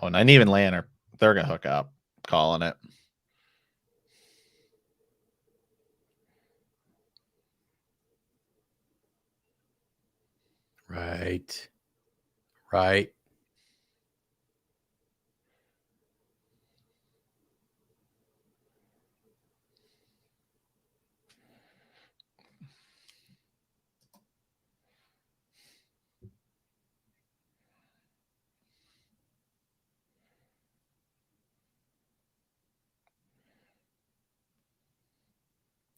Oh, and even Lan they're gonna hook up. Calling it. Right. Right.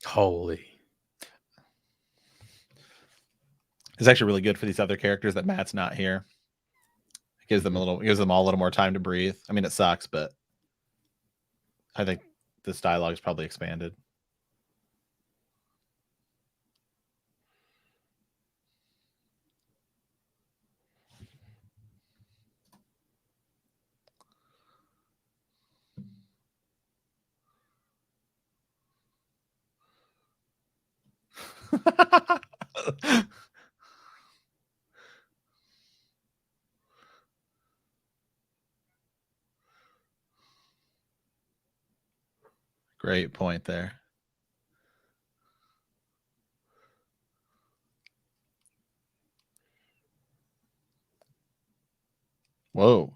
Holy. It's actually really good for these other characters that Matt's not here. It gives them all a little more time to breathe. I mean, it sucks, but I think this dialogue is probably expanded. Great point there. Whoa.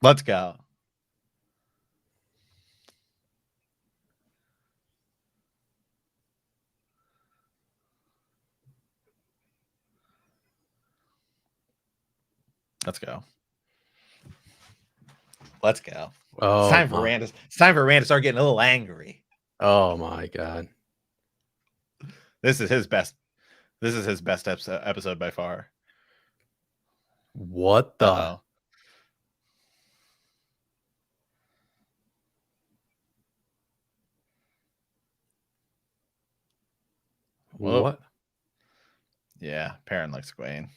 Let's go. Let's go. Let's go. Oh, it's time for Rand. It's time for Rand to start getting a little angry. Oh my God. This is his best. This is his best episode by far. What the? Uh-oh. What? Yeah, Perrin likes Egwene.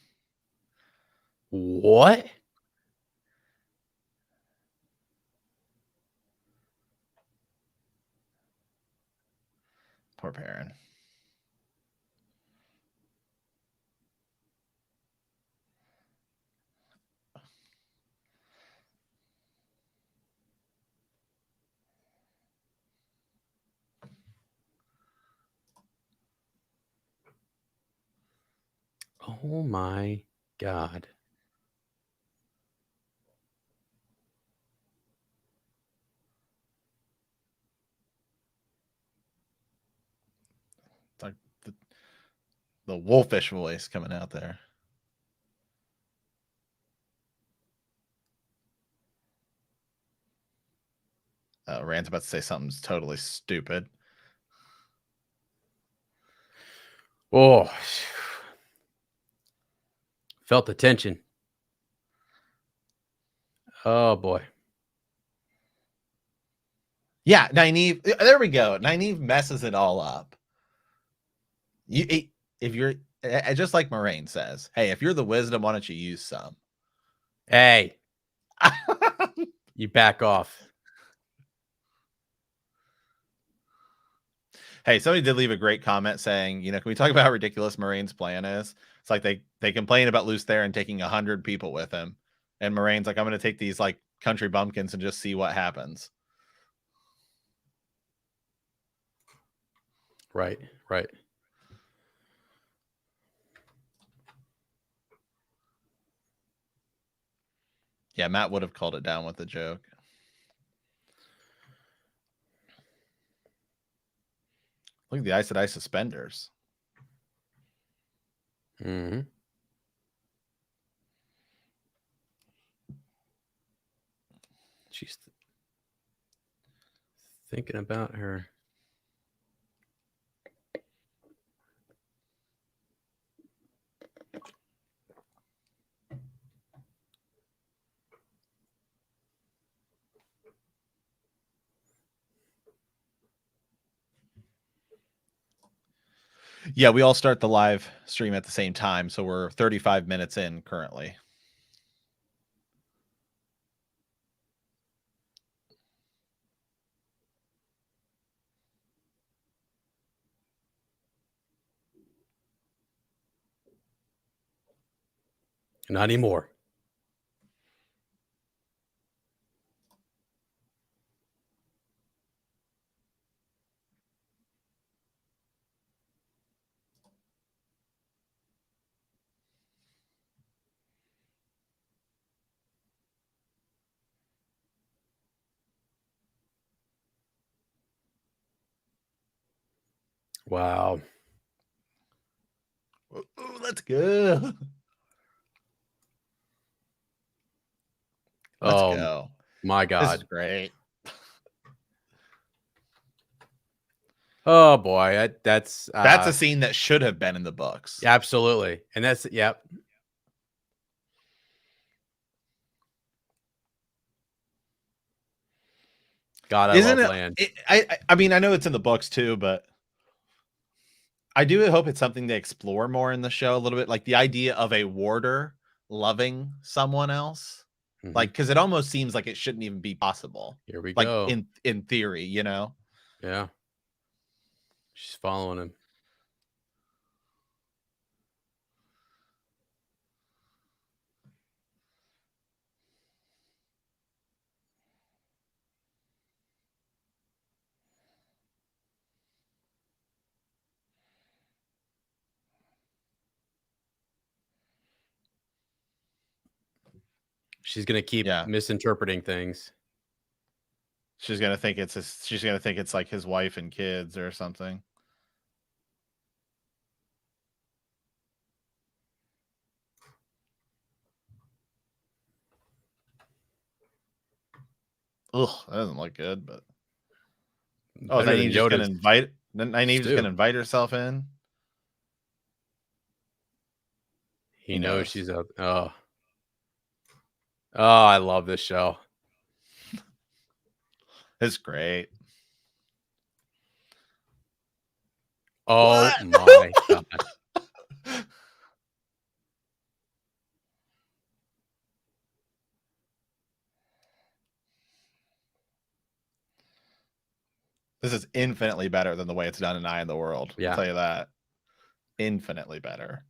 What? Poor Perrin. Oh my God. It's like the wolfish voice coming out there. Rand's about to say something's totally stupid. Oh, felt the tension. Oh boy. Yeah, Nynaeve. There we go. Nynaeve messes it all up. If you're just like Moraine says, hey, if you're the wisdom, why don't you use some? Hey, you back off. Hey, somebody did leave a great comment saying, can we talk about how ridiculous Moraine's plan is? It's like they complain about Lews Therin taking 100 people with him, and Moraine's like, I'm going to take these like country bumpkins and just see what happens. Right. Yeah, Matt would have called it down with the joke. Look at the Ice Ice suspenders. Mm-hmm. She's thinking about her. Yeah, we all start the live stream at the same time, so we're 35 minutes in currently. Not anymore. Wow. Ooh, let's go. Let's go. My God. This is great. Oh boy, that's a scene that should have been in the books. Absolutely. And that's yep. God, I love land. I mean, I know it's in the books too, but I do hope it's something they explore more in the show a little bit, like the idea of a warder loving someone else. Mm-hmm. Like, because it almost seems like it shouldn't even be possible. Here we like, go. In theory, Yeah. She's following him. She's gonna keep misinterpreting things. She's gonna think it's like his wife and kids or something. Ugh, that doesn't look good. But oh, is Better than Nynaeve just gonna Yoda's invite? Nynaeve just stew. gonna invite herself in? He He knows knows. she's up. Oh, I love this show. It's great. Oh What? my god. This is infinitely better than the way it's done in Eye of the World. Yeah. I'll tell you that. Infinitely better.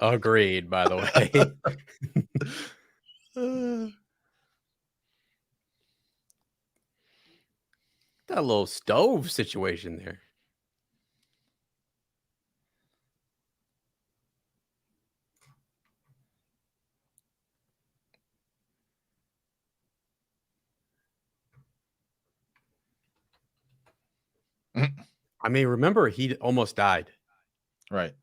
Agreed, by the way. That little stove situation there. I mean, remember, he almost died. Right.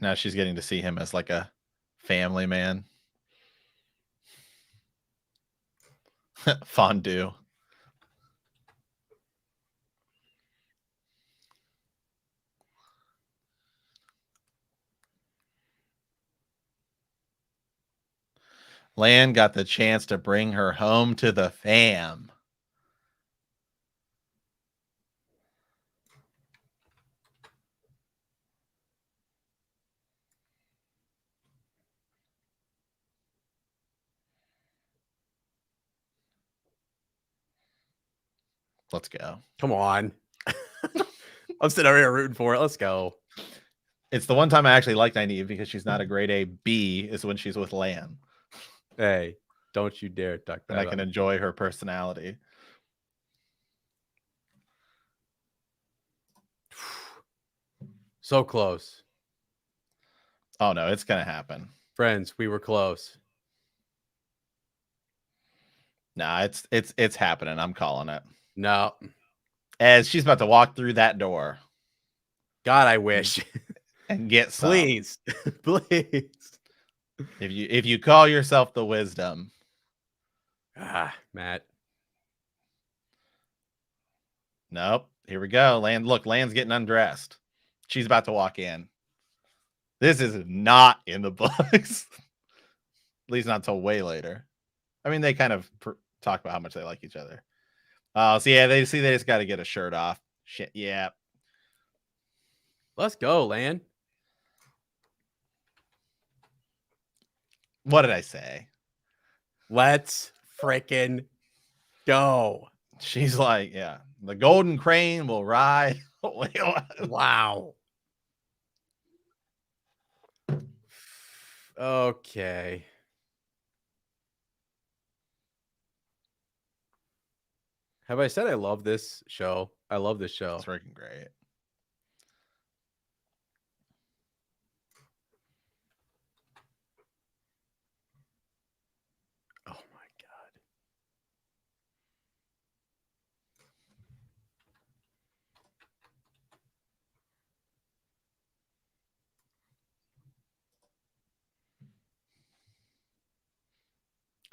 Now she's getting to see him as like a family man. Fondue. Lan got the chance to bring her home to the fam. Let's go. Come on. I'm sitting over here rooting for it. Let's go. It's the one time I actually like Nynaeve because she's not a grade A. B is when she's with Lan. Hey, don't you dare talk And bad I about can me. enjoy her personality. So close. Oh no, it's gonna happen. Friends, we were close. Nah, it's happening. I'm calling it. No. As she's about to walk through that door God, I wish. and get some. Please. Please. If you call yourself the wisdom. Ah, Matt. Nope. Here we go. Look, Lan's getting undressed. She's about to walk in. This is not in the books. At least not until way later. I mean, they kind of talk about how much they like each other. So yeah, they just got to get a shirt off. Shit, yeah. Let's go, Lan. What did I say? Let's freaking go. She's like, yeah, the golden crane will ride. Wow. Okay. Have I said I love this show? I love this show. It's freaking great. Oh my god.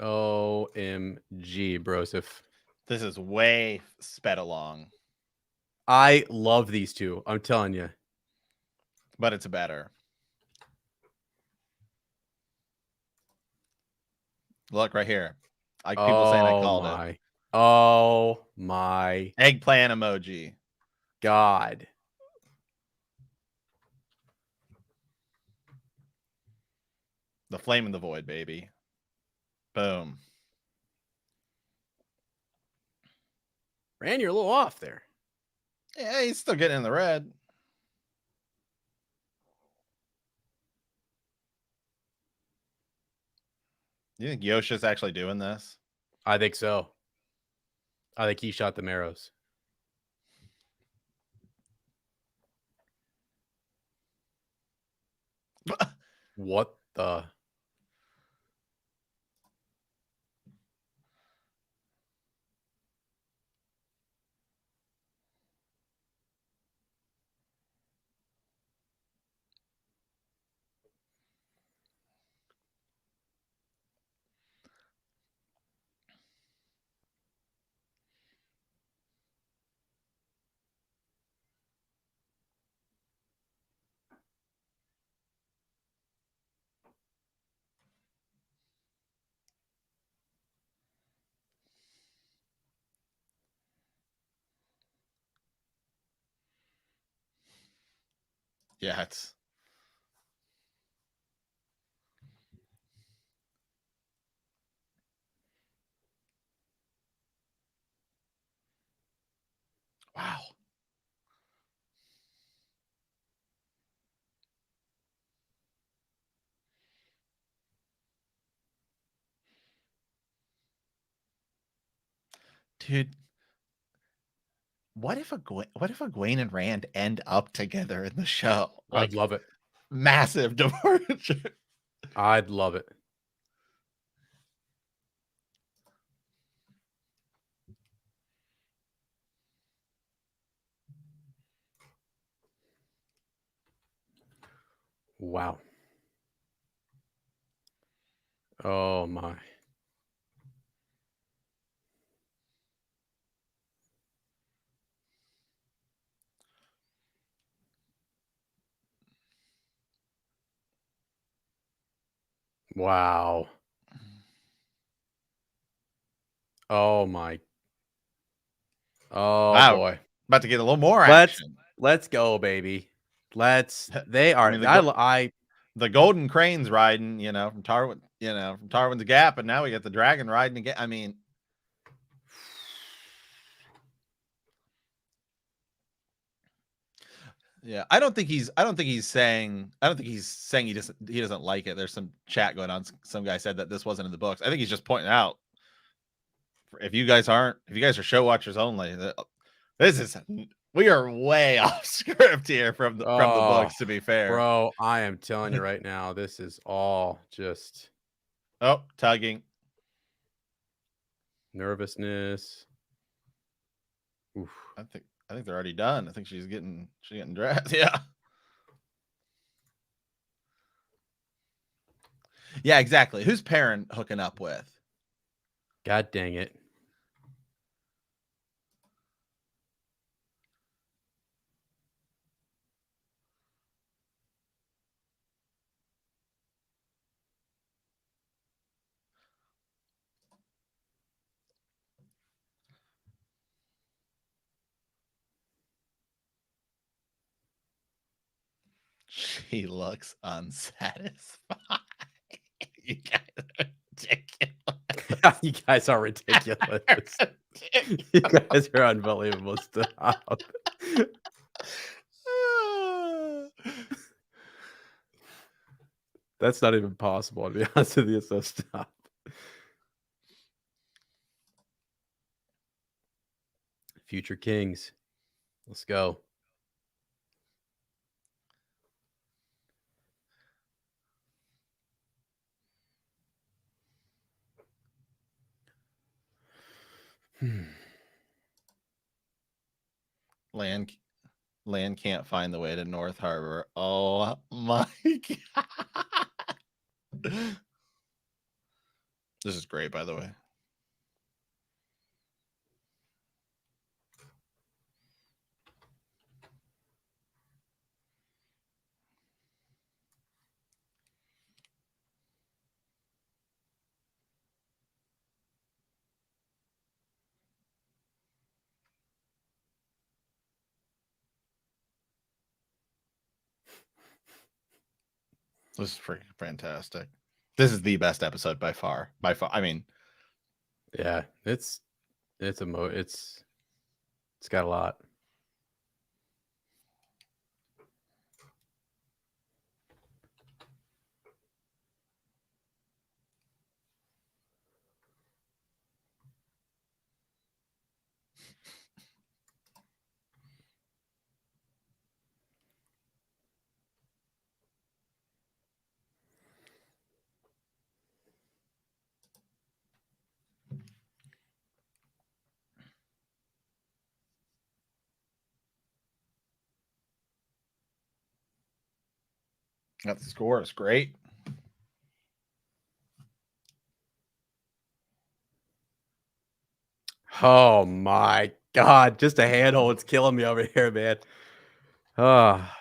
OMG, Broseph. This is way sped along. I love these two. I'm telling you. But it's better. Look right here. Like people saying I called it. Oh my Eggplant emoji. god. The flame in the void, baby. Boom. Rand, you're a little off there. Yeah, he's still getting in the red. You think Yosha's actually doing this? I think so. I think he shot the arrows. What the? Yeah, it's wow. Dude, what if Egwene and Rand end up together in the show? I'd love it. Massive departure. I'd love it. Wow. Oh my. Wow. Oh my. Oh Wow. boy. About to get a little more action. Let's go, baby. They I are mean, I the Golden Crane's riding, from Tarwin, from Tarwin's Gap, and now we get the Dragon riding again. I mean, yeah, I don't think he's saying he doesn't like it. There's some chat going on. Some guy said that this wasn't in the books. I think he's just pointing out, if you guys are show watchers only, we are way off script here from the books, to be fair. Bro, I am telling you right now, this is all just tugging. Nervousness. Oof. I think they're already done. I think she's getting dressed. Yeah. Yeah, exactly. Who's Perrin hooking up with? God dang it. She looks unsatisfied. You guys are ridiculous. You guys are ridiculous. You guys are unbelievable. Stop. That's not even possible, to be honest with you, so stop. Future Kings. Let's go. Land can't find the way to North Harbor. Oh my god. This is great, by the way. This is freaking fantastic. This is the best episode by far. By far. I mean, yeah, it's got a lot. that score is great. Oh my God, just a handhold. It's killing me over here, man. Ah,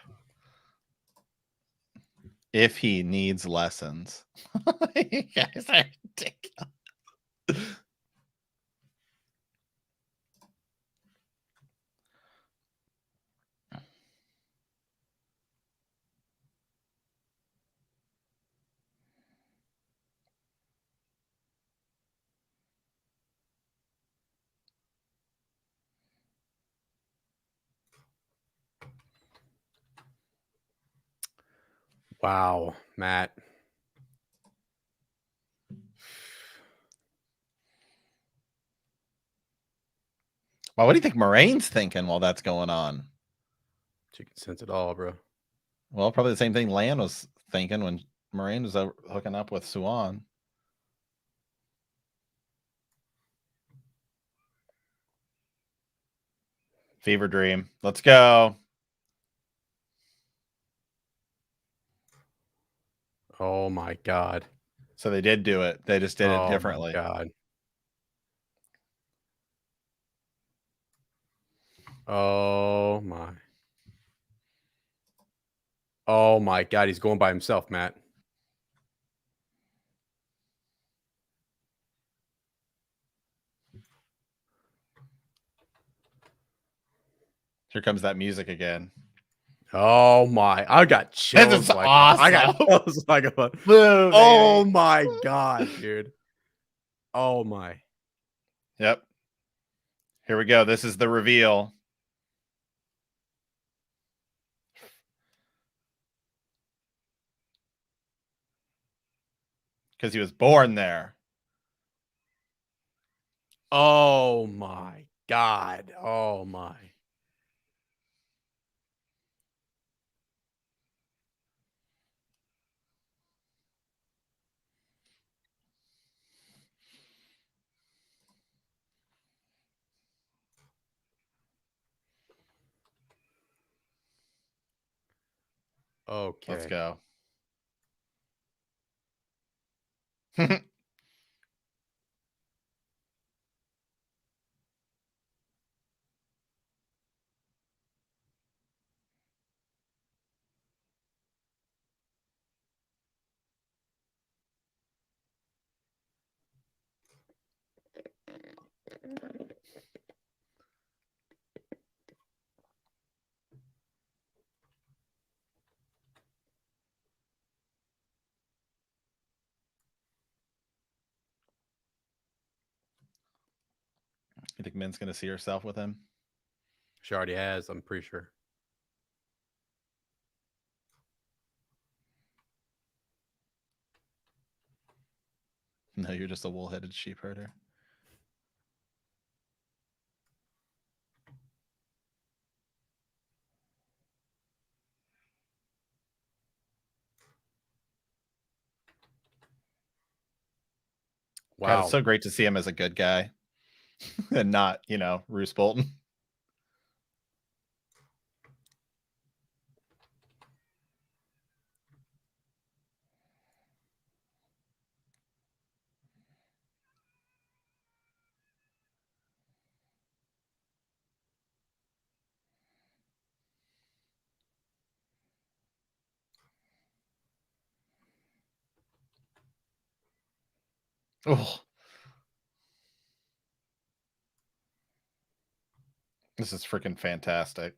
If he needs lessons. You guys are ridiculous. wow, Matt. Well, what do you think Moraine's thinking while that's going on? She can sense it all, bro. Well, probably the same thing Lan was thinking when Moraine was hooking up with Suan. Fever dream. Let's go. Oh my God. So they did do it. They just did it Oh differently. my God. Oh my. Oh my God. He's going by himself, Matt. Here comes that music again. Oh my. I got chills. This is awesome. I got chills like a Blue, oh baby. my God, dude. Oh my. Yep. Here we go. This is the reveal. Because he was born there. Oh my God. Oh my. Okay. Let's go. You think Min's going to see herself with him? She already has, I'm pretty sure. No, you're just a wool-headed sheep herder. Wow. God, it's so great to see him as a good guy and not, Roose Bolton. Oh, this is freaking fantastic.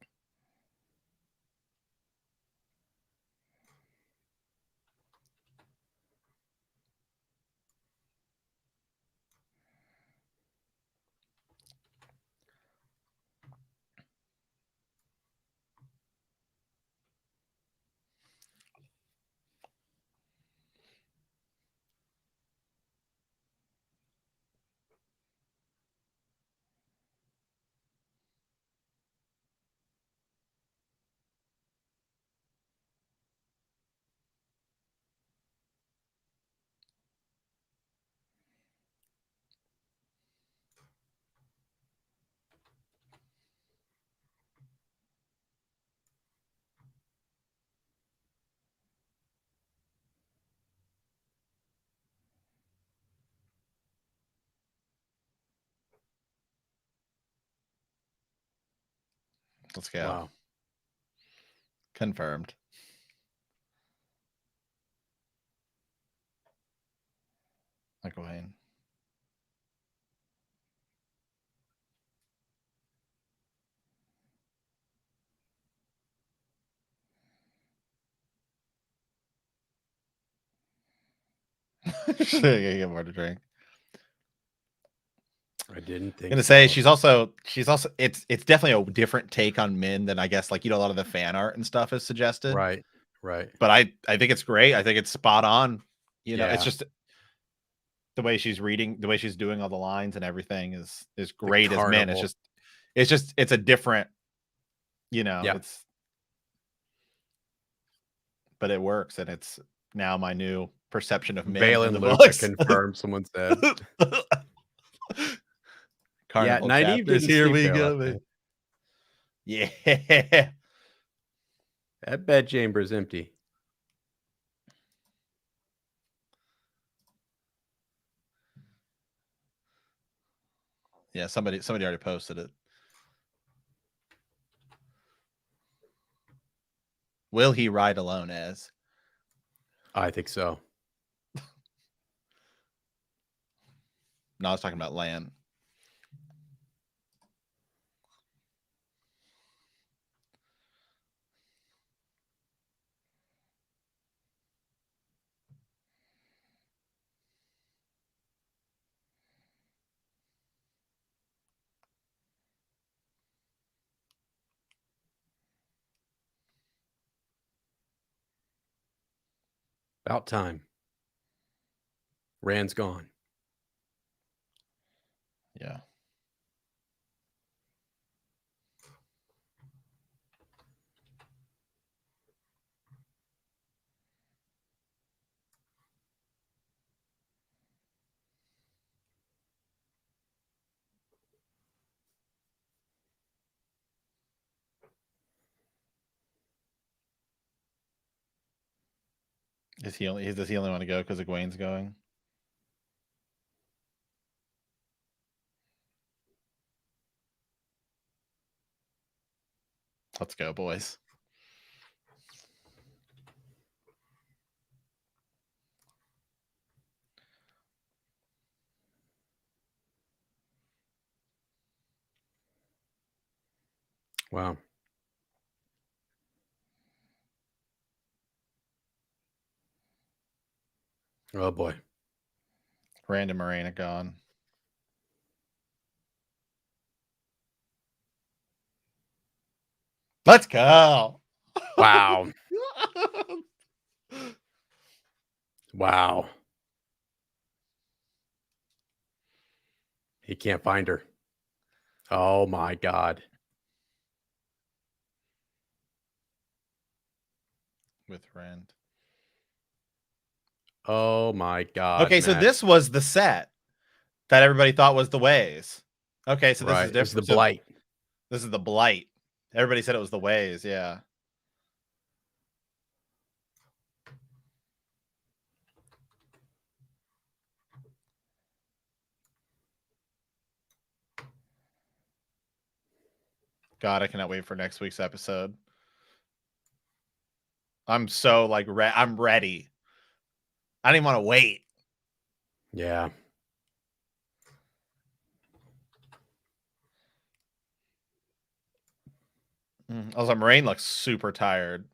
Let's go. Wow. Confirmed. Michael Wayne. Should I get more to drink? I didn't think. I'm gonna say she's also it's definitely a different take on Min than I guess like a lot of the fan art and stuff is suggested. Right. But I think it's great. I think it's spot on. It's Yeah. just the way she's reading, the way she's doing all the lines and everything is great as Min. It's a different, it's but it works, and it's now my new perception of Min in the books. Confirmed, someone said. Carnival chapters, here we go. Yeah. That bedchamber is empty. Yeah, somebody already posted it. Will he ride alone as? I think so. No, I was talking about Lan. About time. Rand's gone. Yeah. Does he only want to go because Egwene's going? Let's go, boys. Wow. Oh boy. Rand and Marina gone. Let's go. Wow. Wow. He can't find her. Oh my God. With Rand. Oh my God. Okay, so this was the set that everybody thought was the Ways. Okay, so this is different. This is the Blight. This is the Blight. Everybody said it was the Ways, yeah. God, I cannot wait for next week's episode. I'm so like I'm ready. I don't even want to wait. Yeah. Also, Moraine looks super tired.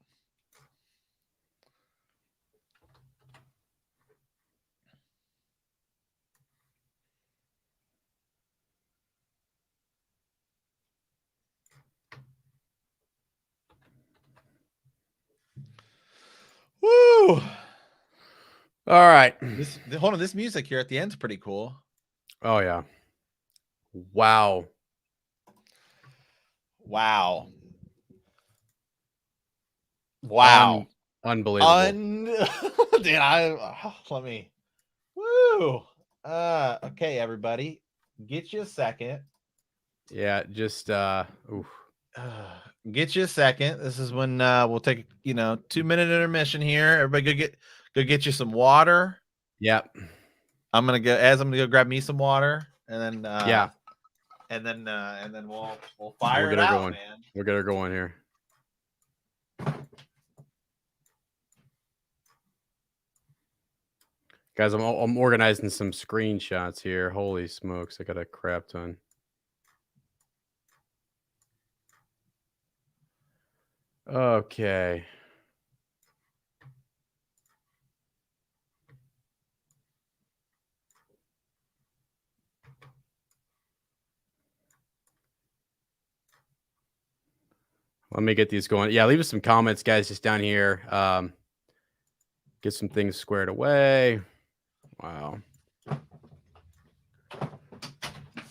Woo! All right. Hold on, this music here at the end's pretty cool. Oh yeah. Wow. Wow. Wow. Unbelievable. Dude, let me. Woo. Okay, everybody. Get you a second. Yeah, just oof. Get you a second. This is when we'll take 2-minute intermission here. Everybody go get you some water. Yep. I'm gonna go grab me some water, and then yeah. and then we'll fire get it her out, going. man. We'll get her going here. Guys, I'm organizing some screenshots here. Holy smokes, I got a crap ton. Okay. Let me get these going. Yeah, leave us some comments, guys, just down here. Get some things squared away. Wow.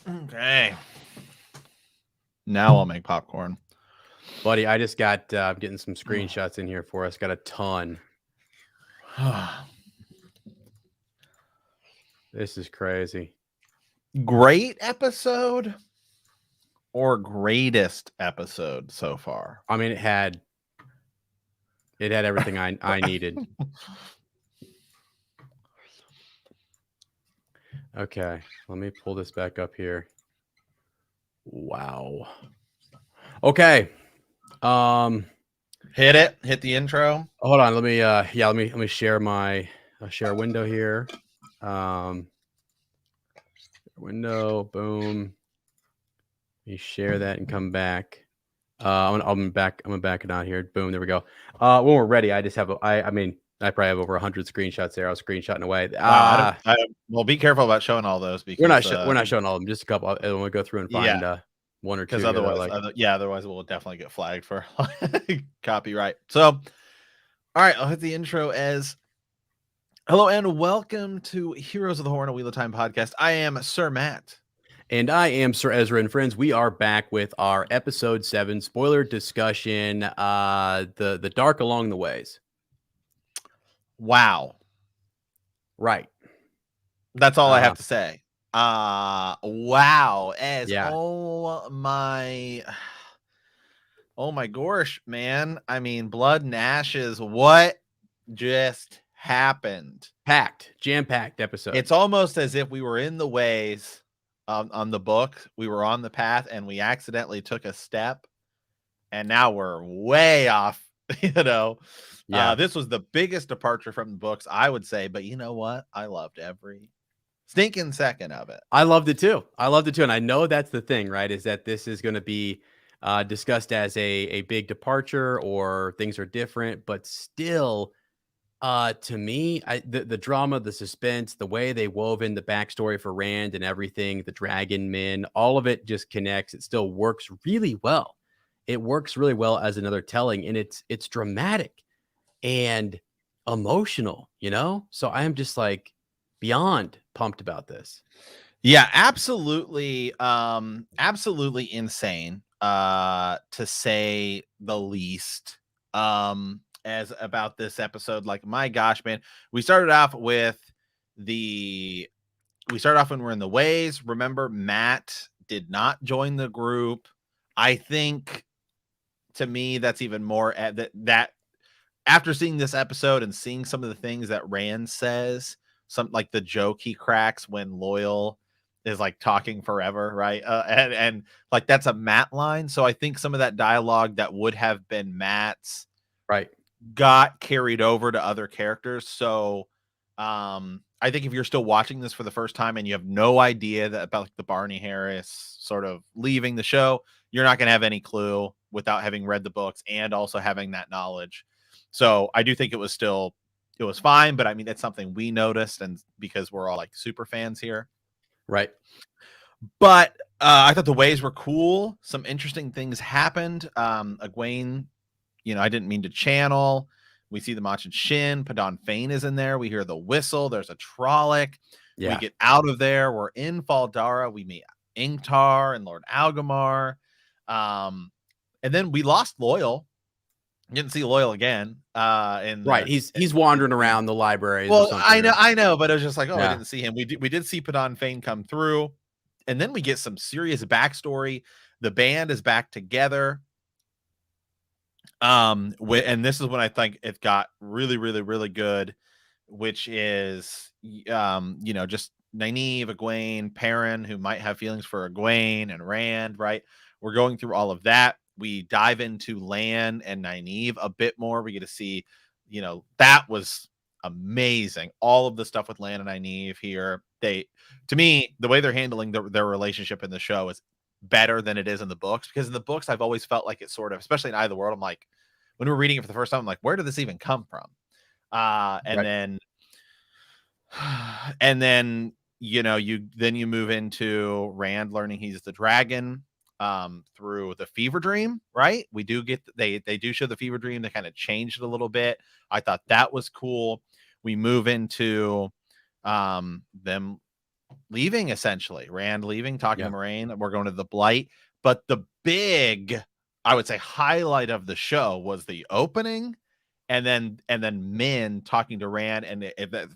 Okay. Now I'll make popcorn. Buddy, I just got getting some screenshots in here for us. Got a ton. This is crazy. Great episode or greatest episode so far? I mean, it had everything I needed. Okay, let me pull this back up here. Wow. Okay. Hit the intro. Hold on. Let me share my share a window here. Window, boom. Let me share that and come back. I'm back it out here. Boom, there we go. When we're ready, I just have I mean, I probably have over 100 screenshots there. I was screenshotting away. Well, be careful about showing all those because we're not showing all of them. Just a couple. I want to go through and find one or two. Because otherwise we'll definitely get flagged for copyright. So, all right, I'll hit the intro as hello and welcome to Heroes of the Horn, a Wheel of Time podcast. I am Sir Matt. And I am Sir Ezra, and friends, we are back with our episode 7 spoiler discussion, the Dark Along the Ways. Wow. Right. That's all I have to say. Wow. Oh my gosh, man. I mean, blood and ashes. What just happened? Jam-packed episode. It's almost as if we were in the ways on the book. We were on the path and we accidentally took a step and now we're way off, This was the biggest departure from the books, I would say, but you know what? I loved every stinking second of it. I loved it too. And I know that's the thing, right? Is that this is going to be discussed as a big departure or things are different, but still, to me, the drama, the suspense, the way they wove in the backstory for Rand and everything, the dragon men, all of it just connects. It still works really well. It works really well as another telling, and it's dramatic and emotional, So I am just like beyond pumped about this. Yeah, absolutely. Absolutely insane, to say the least. As about this episode, like, my gosh, man, we started off when we're in the ways. Remember, Matt did not join the group. I think, to me, that's even more that after seeing this episode and seeing some of the things that Rand says, some like the joke he cracks when Loyal is like talking forever, right? And like that's a Matt line. So I think some of that dialogue that would have been Matt's right got carried over to other characters. So I think if you're still watching this for the first time and you have no idea about like the Barney Harris sort of leaving the show, you're not going to have any clue without having read the books and also having that knowledge. So I do think it was fine, but I mean, it's something we noticed, and because we're all like super fans here. Right. But I thought the ways were cool. Some interesting things happened. Egwene, I didn't mean to channel. We see the Machin Shin. Padan Fain is in there. We hear the whistle. There's a Trolloc. Yeah. We get out of there. We're in Faldara. We meet Ingtar and Lord Agamar. And then we lost Loyal. Didn't see Loyal again. He's wandering around the library. Well, I know, but it was just like, I didn't see him. We did see Padan Fain come through, and then we get some serious backstory. The band is back together. And this is when I think it got really, really, really good, which is, just Nynaeve, Egwene, Perrin, who might have feelings for Egwene, and Rand, right? We're going through all of that. We dive into Lan and Nynaeve a bit more. We get to see, that was amazing. All of the stuff with Lan and Nynaeve here. To me, the way they're handling their relationship in the show is better than it is in the books, because in the books, I've always felt like it's sort of, especially in Eye of the World, I'm like, when we're reading it for the first time, I'm like, where did this even come from? And Right. then and then you move into Rand learning he's the dragon through the fever dream, right? We do get they do show the fever dream. They kind of changed it a little bit. I thought that was cool. We move into them leaving, essentially Rand leaving, talking Yeah. to Moraine, we're going to the Blight. But the big, I would say, highlight of the show was the opening, and then Min talking to Rand, and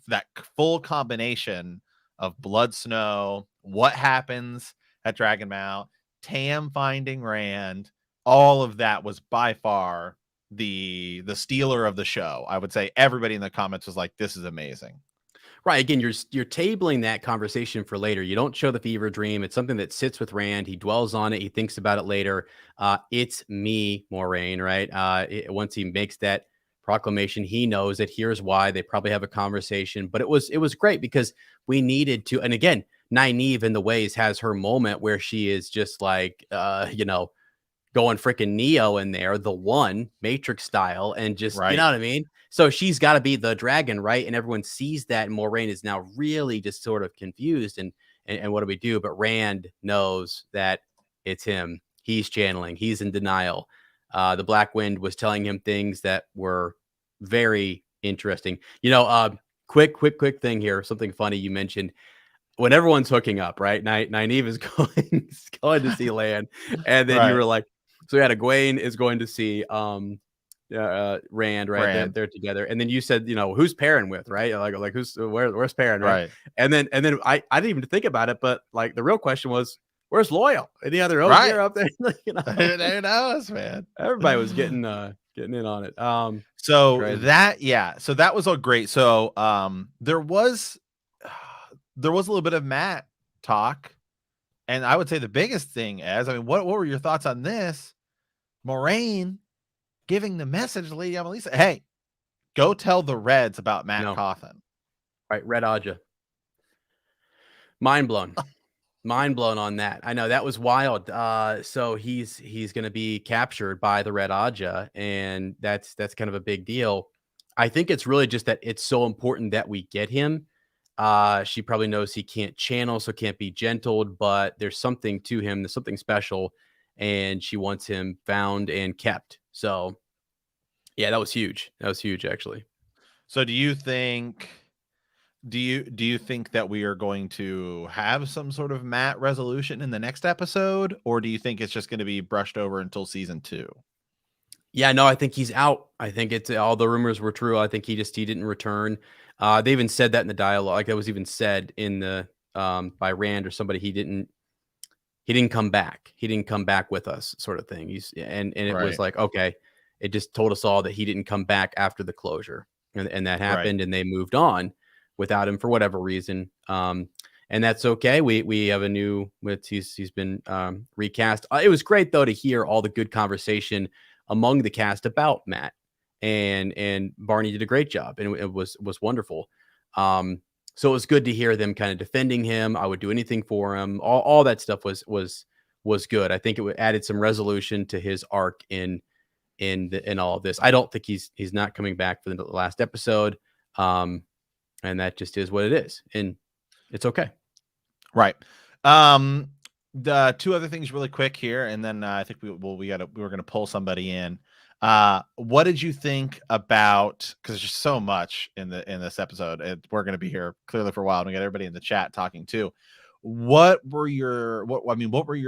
that full combination of Blood Snow, what happens at Dragonmount, Tam finding Rand, all of that was by far the stealer of the show. I would say everybody in the comments was like, this is amazing. Right. Again, you're tabling that conversation for later. You don't show the fever dream. It's something that sits with Rand. He dwells on it. He thinks about it later. It's me, Moraine, right? Once he makes that proclamation, he knows that here's why. They probably have a conversation. But it was great because we needed to. And again, Nynaeve in the ways has her moment where she is just like, going freaking Neo in there, the one Matrix style, and just, you Right. know what I mean? So she's got to be the dragon, right? And everyone sees that. And Moraine is now really just sort of confused. And what do we do? But Rand knows that it's him. He's channeling. He's in denial. The Black Wind was telling him things that were very interesting. Quick thing here. Something funny you mentioned. When everyone's hooking up, right? Nynaeve is going to see Lan, and then you Right. were like, so we had Egwene is going to see Rand, right? Rand. They're together, and then you said, who's Perrin with, right? Like where's Perrin, right? Right. And then I didn't even think about it, but like the real question was, where's Loyal? Any other Right. Ogier up there? Who knows, man? Everybody was getting in on it. So Crazy. that was all great. So there was a little bit of Matt talk, and I would say the biggest thing what were your thoughts on this? Moraine giving the message to Lady Amelisa, hey, go tell the Reds about Matt Cawthon. Right, Red Aja. Mind blown on that. I know that was wild. So he's going to be captured by the Red Aja, and that's kind of a big deal. I think it's really just that it's so important that we get him. She probably knows he can't channel, so can't be gentled, but there's something to him. There's something special, and she wants him found and kept. So yeah, that was huge. That was huge, actually. So do you think that we are going to have some sort of Matt resolution in the next episode, or do you think it's just going to be brushed over until season 2? Yeah, no, I think he's out. I think it's all the rumors were true. I think he didn't return. They even said that in the dialogue. Like that was even said in the by Rand or somebody. He didn't come back. He didn't come back with us, sort of thing. And it was like, okay, it just told us all that he didn't come back after the closure, and that happened, and they moved on without him for whatever reason. And that's okay. We have a new he's been recast. It was great though to hear all the good conversation among the cast about Matt, and Barney did a great job, and it was wonderful. So it was good to hear them kind of defending him. I would do anything for him. All that stuff was good. I think it added some resolution to his arc in all of this. I don't think he's not coming back for the last episode. And that just is what it is, and it's okay. Right. The two other things really quick here, and then I think we were going to pull somebody in. What did you think about, because there's just so much in this episode, and we're going to be here clearly for a while, and we got everybody in the chat talking too. What were your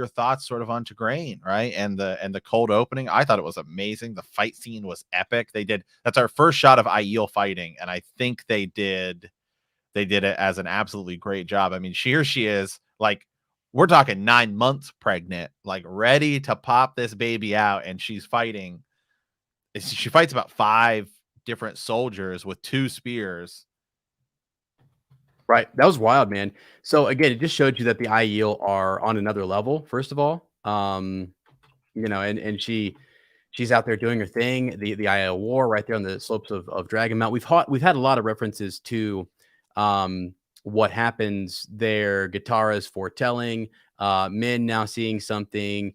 thoughts sort of on Tigraine, right? And the cold opening? I thought it was amazing. The fight scene was epic. That's our first shot of Aiel fighting, and I think they did it as an absolutely great job. I mean, here she is, like, we're talking 9 months pregnant, like ready to pop this baby out, and she's fighting. She fights about 5 different soldiers with 2 spears. Right. That was wild, man. So again, it just showed you that the Aiel are on another level, first of all. And she's out there doing her thing. The Aiel War right there on the slopes of Dragon Mount. We've had a lot of references to what happens there. Guitara's foretelling, Min now seeing something,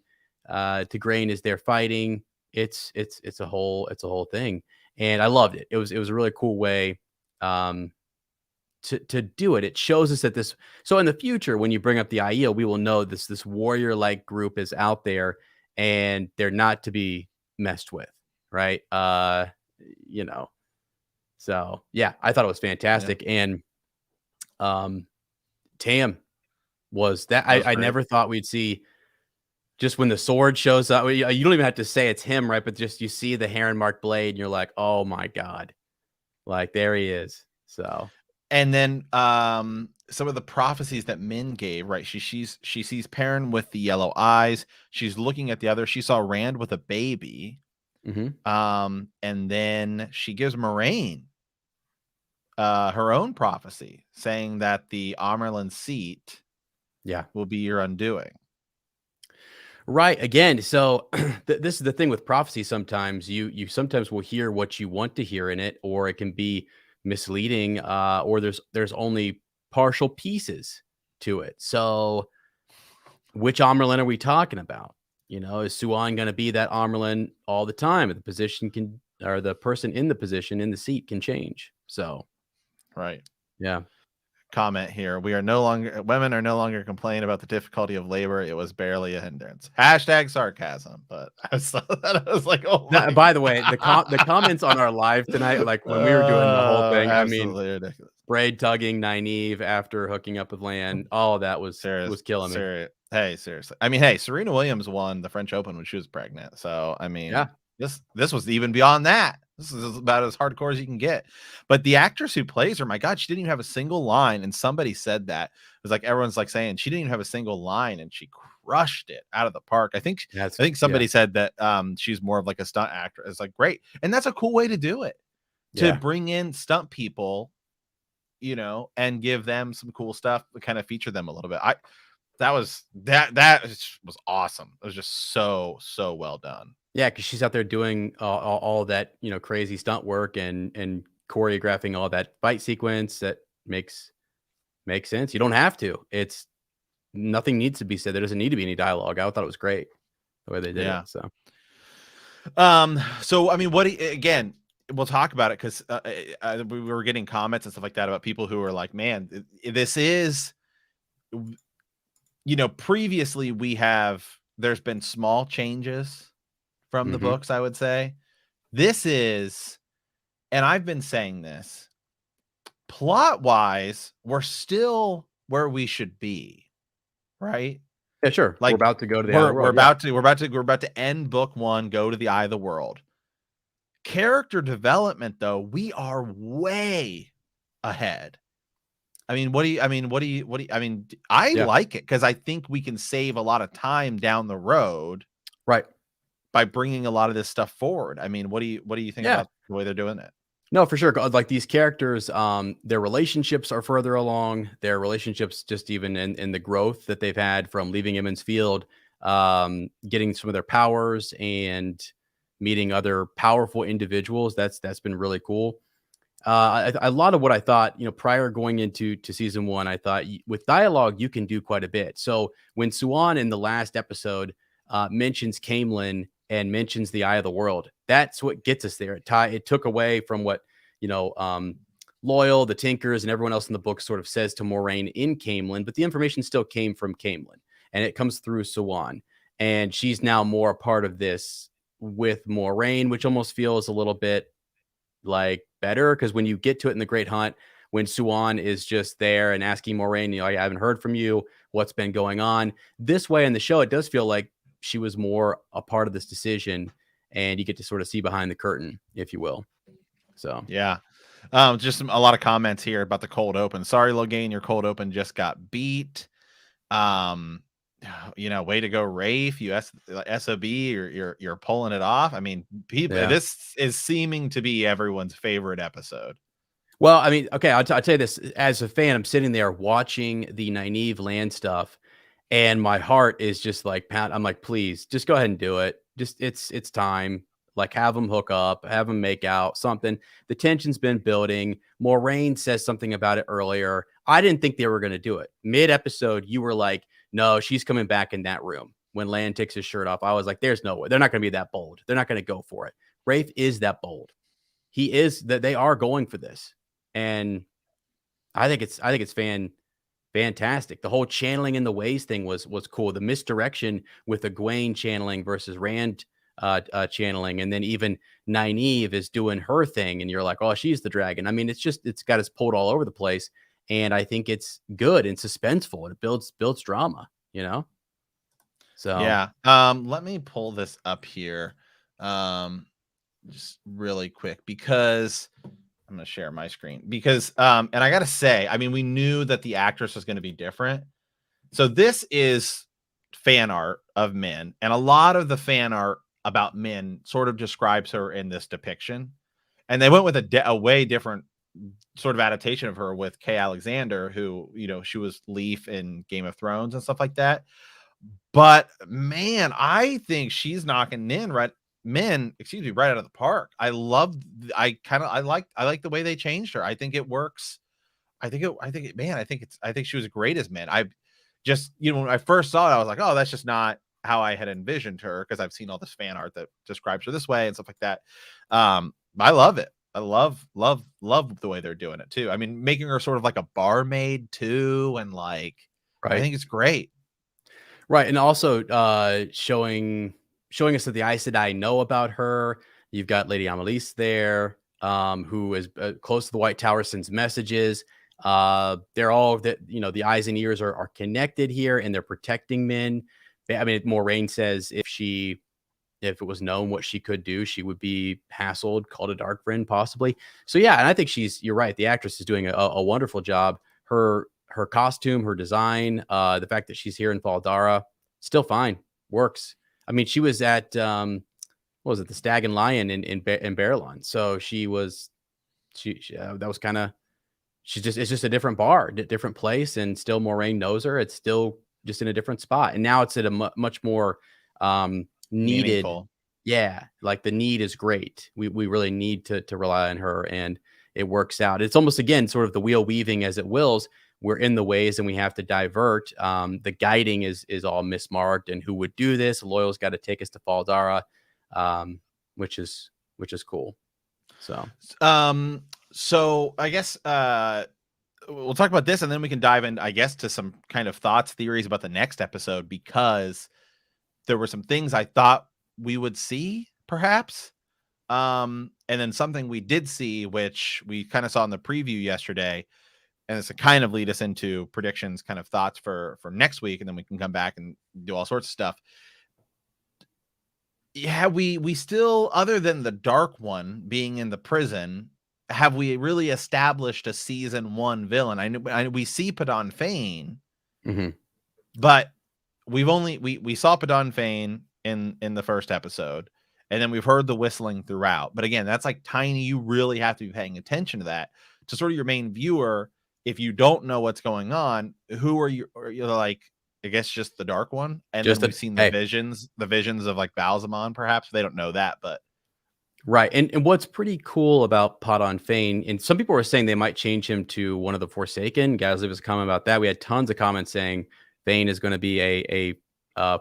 Tigraine is there fighting. It's a whole thing. And I loved it. It was a really cool way. To do it. It shows us that this. So in the future, when you bring up the Aiel, we will know this warrior like group is out there, and they're not to be messed with, right? You know. So yeah, I thought it was fantastic, and Tam was that. That was I great. never thought we'd see. Just when the sword shows up, you don't even have to say it's him, right? But just you see the heron marked blade, and you're like, oh my god, like there he is. So. And then some of the prophecies that Min gave, right? She sees Perrin with the yellow eyes. She's looking at the other. She saw Rand with a baby. And then she gives Moraine her own prophecy, saying that the Amerlin seat will be your undoing. Right. Again, so this is the thing with prophecy. Sometimes you sometimes will hear what you want to hear in it, or it can be misleading, or there's only partial pieces to it. So which Amerlin are we talking about? Is Suan going to be that Amerlin all the time? The position can, or the person in the position in the seat can change. So, right. Yeah. Comment here. Women are no longer complaining about the difficulty of labor. It was barely a hindrance. Hashtag sarcasm. But I was like, oh my by the way, the comments on our live tonight, like when we were doing the whole thing, I mean, ridiculous. braid tugging Nynaeve after hooking up with Lan, all of that was killing me. Hey, seriously. I mean, hey, Serena Williams won the French Open when she was pregnant. So I mean, this was even beyond that. This is about as hardcore as you can get. But the actress who plays her, my God, she didn't even have a single line. And somebody said that. It was like everyone's like saying she didn't even have a single line, and she crushed it out of the park. I think somebody said that she's more of like a stunt actor. It's like great. And that's a cool way to do it. To bring in stunt people, and give them some cool stuff, to kind of feature them a little bit. That was awesome. It was just so well done. Yeah, because she's out there doing all that crazy stunt work and choreographing all that fight sequence that makes sense. You don't have to. It's nothing needs to be said. There doesn't need to be any dialogue. I thought it was great the way they did it. So, so I mean, again? We'll talk about it because we were getting comments and stuff like that about people who are like, man, this is, previously there's been small changes from the books, I would say. This is, and I've been saying this, plot wise, we're still where we should be, right? Yeah, sure. Like, we're about to go to the Eye of the World. We're about to end book 1, go to the Eye of the World. Character development, though, we are way ahead. I mean, I like it because I think we can save a lot of time down the road, right, by bringing a lot of this stuff forward. I mean, what do you think about the way they're doing it? No, for sure. Like these characters, their relationships are further along. Their relationships, just even in the growth that they've had from leaving Emmons Field, getting some of their powers and meeting other powerful individuals. That's been really cool. A lot of what I thought, prior going into season 1, I thought with dialogue, you can do quite a bit. So when Suan in the last episode mentions Caemlyn and mentions the Eye of the World, that's what gets us there. It took away from what, Loyal, the Tinkers, and everyone else in the book sort of says to Moraine in Caemlyn, but the information still came from Caemlyn, and it comes through Suan. And she's now more a part of this with Moraine, which almost feels a little bit like better, because when you get to it in the Great Hunt, when Suan is just there and asking Moraine, I haven't heard from you, what's been going on. This way in the show, it does feel like she was more a part of this decision, and you get to sort of see behind the curtain, if you will. So yeah, just a lot of comments here about the cold open. Sorry, Logain, your cold open just got beat. Way to go, Rafe. You SOB, you're pulling it off. I mean, people, this is seeming to be everyone's favorite episode. Well, I mean, okay, I'll tell you this. As a fan, I'm sitting there watching the Nynaeve land stuff, and my heart is just like pound. I'm like, please, just go ahead and do it. Just it's time. Like, have them hook up, have them make out, something. The tension's been building. Moraine says something about it earlier. I didn't think they were going to do it. Mid episode, you were like, no, she's coming back in that room. When Lan takes his shirt off, I was like, there's no way. They're not going to be that bold. They're not going to go for it. Rafe is that bold. He is that they are going for this. And I think it's fantastic. The whole channeling in the ways thing was cool. The misdirection with Egwene channeling versus Rand channeling, and then even Nynaeve is doing her thing, and you're like, oh, she's the dragon. I mean, it's got us pulled all over the place, and I think it's good and suspenseful, and it builds drama, you know. So Yeah. Let me pull this up here, just really quick because I'm going to share my screen because, and I got to say, I mean, we knew that the actress was going to be different. So this is fan art of Min, and a lot of the fan art about Min sort of describes her in this depiction. And they went with a way different sort of adaptation of her with Kay Alexander, who, you know, she was Leaf in Game of Thrones and stuff like that. But man, I think she's knocking Min, excuse me, right out of the park. I like the way they changed her. I think it works. I think she was great as Min. I just, you know, when I first saw it, I was like, oh, that's just not how I had envisioned her, because I've seen all this fan art that describes her this way and stuff like that. I love it. I love the way they're doing it too. I mean, making her sort of like a barmaid too, and like, I right. think it's great. Right, and also, showing us that the Aes Sedai know about her. You've got Lady Amelise there, who is, close to the White Tower, sends messages. They're all that, you know, the eyes and ears are connected here, and they're protecting Min. I mean, Moraine says if it was known what she could do, she would be hassled, called a dark friend, possibly. So yeah, and I think you're right. The actress is doing a wonderful job. Her costume, her design, the fact that she's here in Fall Dara, still fine, works. I mean, she was at what was it, the Stag and Lion in Barelon. So she that was kind of it's just a different bar, different place, and still Moraine knows her. It's still just in a different spot, and now it's at a much more needed. Meaningful. Yeah, like the need is great. We really need to rely on her, and it works out. It's almost, again, sort of the wheel weaving as it wills. We're in the ways and we have to divert. The guiding is all mismarked, and who would do this? Loyal's got to take us to Fall Dara, which is cool. So I guess we'll talk about this, and then we can dive in, I guess, to some kind of thoughts, theories about the next episode, because there were some things I thought we would see, perhaps. And then something we did see, which we kind of saw in the preview yesterday, and it's to kind of lead us into predictions, kind of thoughts for next week, and then we can come back and do all sorts of stuff. Yeah, we still, other than the Dark One being in the prison, have we really established a season 1 villain? We see Padan Fain, but we saw Padan Fain in the first episode, and then we've heard the whistling throughout. But again, that's like tiny. You really have to be paying attention to that to sort of your main viewer. If you don't know what's going on, who are you? Are you like, I guess, just the Dark One? And just then we've seen the visions of like Balsamon, perhaps. They don't know that, but right. And what's pretty cool about Padan Fain, and some people were saying they might change him to one of the Forsaken. Guys, leave us a comment about that. We had tons of comments saying Fain is going to be a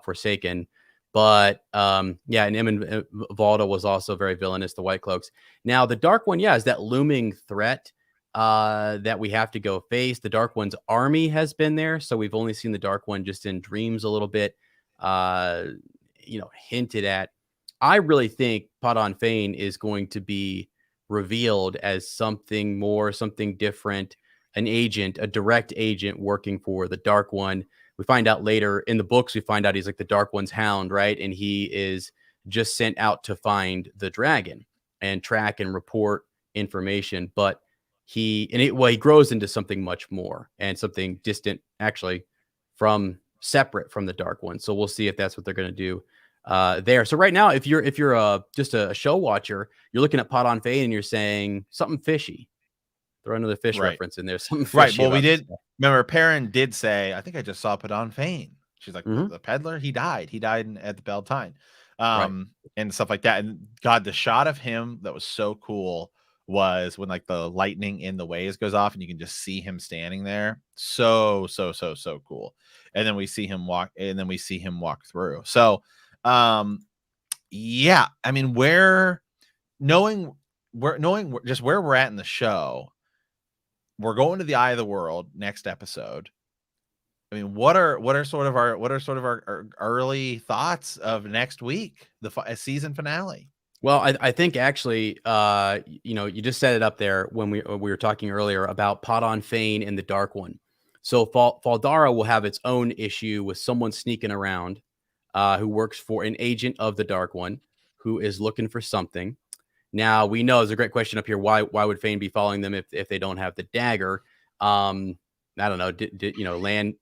Forsaken. But yeah, and Emin Valda was also very villainous, the White Cloaks. Now, the Dark One, yeah, is that looming threat that we have to go face. The Dark One's army has been there, so we've only seen the Dark One just in dreams a little bit, hinted at. I really think Padan Fain is going to be revealed as something more, something different, an agent, a direct agent working for the Dark One. We find out later in the books, we find out he's like the Dark One's hound, right? And he is just sent out to find the dragon and track and report information. But he grows into something much more, and something distant, actually, separate from the Dark One. So we'll see if that's what they're going to do there. So right now, if you're just a show watcher, you're looking at Padan Fain and you're saying something fishy. Throw another fish Right. reference in there. Something Right. fishy Well, we about this did guy. remember Perrin did say, I think I just saw Padon Fane. She's like, Mhm. the peddler, he died. He died at the Beltane. Right. And stuff like that. And God, the shot of him that was so cool was when like the lightning in the waves goes off and you can just see him standing there. So cool. And then we see him walk through. So yeah, I mean, knowing just where we're at in the show, we're going to the Eye of the World next episode. I mean, what are sort of our early thoughts of next week, the season finale? Well, I think actually, you just set it up there when we were talking earlier about Podon Fane and the Dark One. So Faldara will have its own issue with someone sneaking around, who works for an agent of the Dark One, who is looking for something. Now we know there's a great question up here. Why would Fane be following them if they don't have the dagger? I don't know. Did Lan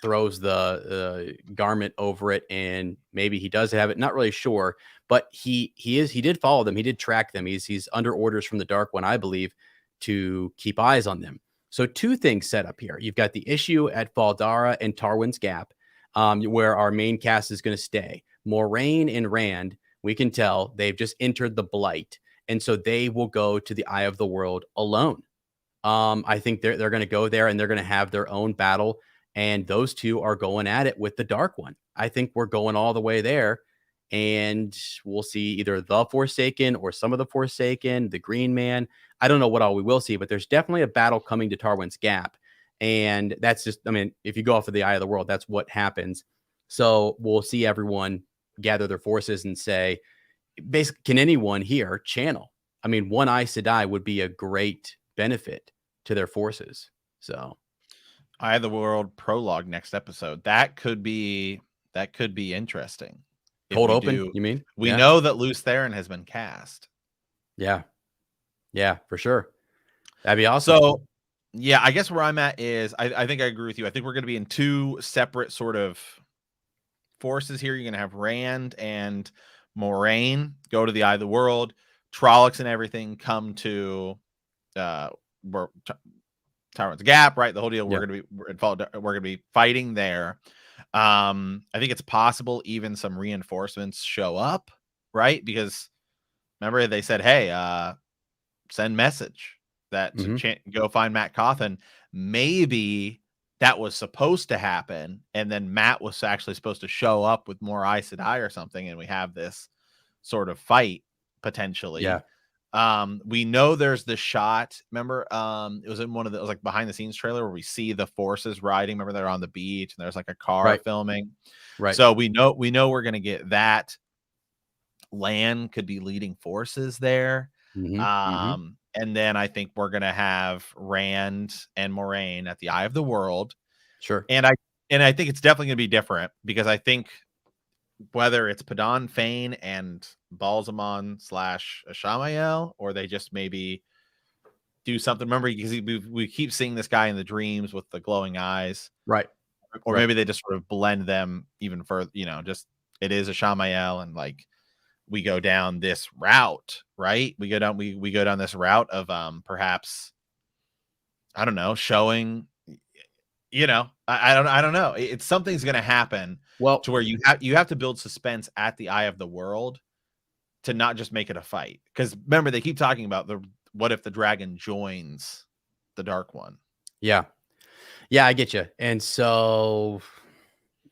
throws the garment over it, and maybe he does have it. Not really sure, but he did follow them. He did track them. He's under orders from the Dark One, I believe, to keep eyes on them. So two things set up here. You've got the issue at Faldara and Tarwin's Gap, where our main cast is going to stay. Moraine and Rand, we can tell they've just entered the Blight, and so they will go to the Eye of the World alone. I think they're going to go there and they're going to have their own battle. And those two are going at it with the Dark One. I think we're going all the way there. And we'll see either the Forsaken or some of the Forsaken, the Green Man. I don't know what all we will see, but there's definitely a battle coming to Tarwin's Gap. And that's just, I mean, if you go off of the Eye of the World, that's what happens. So we'll see everyone gather their forces and say, basically, can anyone here channel? I mean, one Aes Sedai would be a great benefit to their forces. So Eye of the World prologue next episode. That could be interesting. If cold we open, do, you mean? we Yeah. know that Luce Theron has been cast. Yeah. Yeah, for sure. That'd be awesome. So yeah, I guess where I'm at is I think I agree with you. I think we're going to be in two separate sort of forces here. You're going to have Rand and Moraine go to the Eye of the World. Trollocs and everything come to Tyrant's Gap, right? The whole deal. Yeah. We're going to be fighting there. I think it's possible even some reinforcements show up, right? Because remember they said, "Hey, send message that to go find Matt Cawthon." Maybe that was supposed to happen, and then Matt was actually supposed to show up with more Aes Sedai or something, and we have this sort of fight potentially. Yeah. We know there's the shot. Remember, it was in one of the, it was like behind the scenes trailer where we see the forces riding. Remember, they're on the beach and there's like a car filming. Right. So we know we're gonna get that. Lan could be leading forces there. And then I think we're gonna have Rand and Moraine at the Eye of the World. Sure. And I think it's definitely gonna be different because I think whether it's Padon Fane and Balsamon / Ashamael, or they just maybe do something. Remember, because we keep seeing this guy in the dreams with the glowing eyes. Right. Or maybe they just sort of blend them even further, just it is Ashamael and like we go down this route, right? We go down this route of perhaps, I don't know, showing, I don't know. It's something's going to happen to where you have to build suspense at the Eye of the World to not just make it a fight. Because remember, they keep talking about what if the dragon joins the Dark One? Yeah. Yeah, I get you. And so,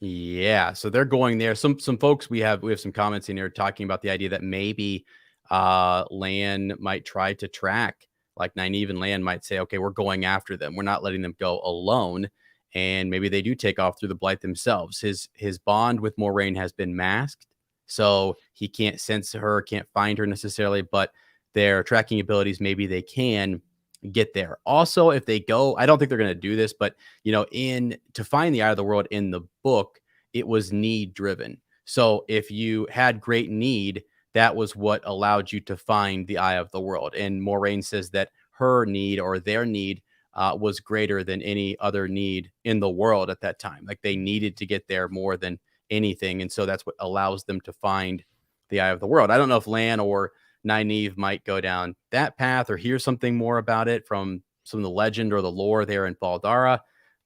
yeah, so they're going there. Some folks we have some comments in here talking about the idea that maybe Lan might try to track, like Nynaeve and Lan might say, okay, we're going after them. We're not letting them go alone. And maybe they do take off through the Blight themselves. His bond with Moraine has been masked, so he can't sense her, can't find her necessarily, but their tracking abilities, maybe they can get there. Also, if they go, I don't think they're going to do this, but to find the Eye of the World in the book, it was need driven. So if you had great need, that was what allowed you to find the Eye of the World. And Moraine says that her need or their need was greater than any other need in the world at that time. Like they needed to get there more than anything. And so that's what allows them to find the Eye of the World. I don't know if Lan or Nynaeve might go down that path or hear something more about it from some of the legend or the lore there in Baldara.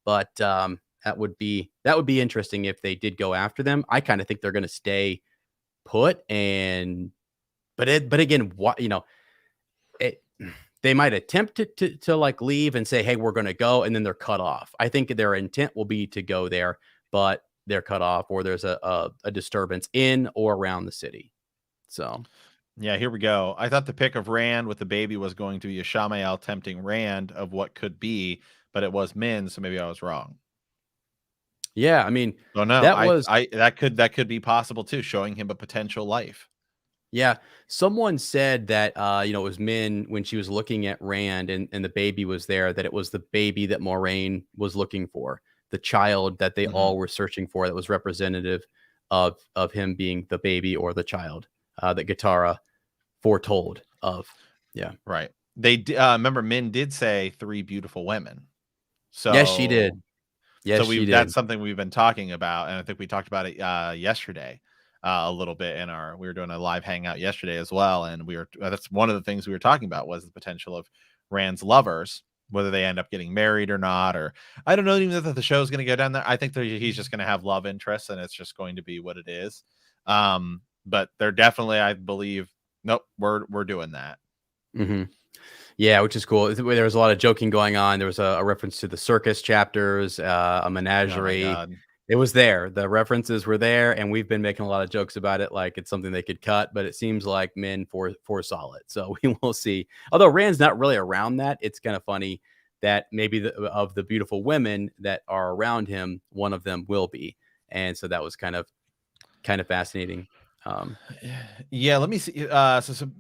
But that would be interesting if they did go after them. I kind of think they're going to stay put, but again, what it, they might attempt to like leave and say, hey, we're going to go, and then they're cut off. I think their intent will be to go there, but they're cut off, or there's a disturbance in or around the city. So yeah, here we go. I thought the pick of Rand with the baby was going to be a Shamael tempting Rand of what could be, but it was Min, so maybe I was wrong. yeah, I mean, Oh no, that could be possible too, showing him a potential life. Yeah. Someone said that, it was Min when she was looking at Rand and the baby was there, that it was the baby that Moraine was looking for, the child that they all were searching for, that was representative of him being the baby or the child that Katara foretold of. Yeah. Right. They remember Min did say 3 beautiful women. So Yes, she did. Yes, she did. That's something we've been talking about, and I think we talked about it yesterday a little bit we were doing a live hangout yesterday as well, and that's one of the things we were talking about was the potential of Rand's lovers, whether they end up getting married or not, or I don't know even that the show's going to go down there. I think he's just going to have love interests, and it's just going to be what it is. But they're definitely, I believe, nope, we're doing that. Mm-hmm. Yeah, which is cool. There was a lot of joking going on. There was a reference to the circus chapters, a menagerie. Oh it was there. The references were there, and we've been making a lot of jokes about it, like it's something they could cut. But it seems like Min foresaw it, so we will see. Although Rand's not really around that, it's kind of funny that maybe of the beautiful women that are around him, one of them will be, and so that was kind of fascinating. Yeah, let me see. So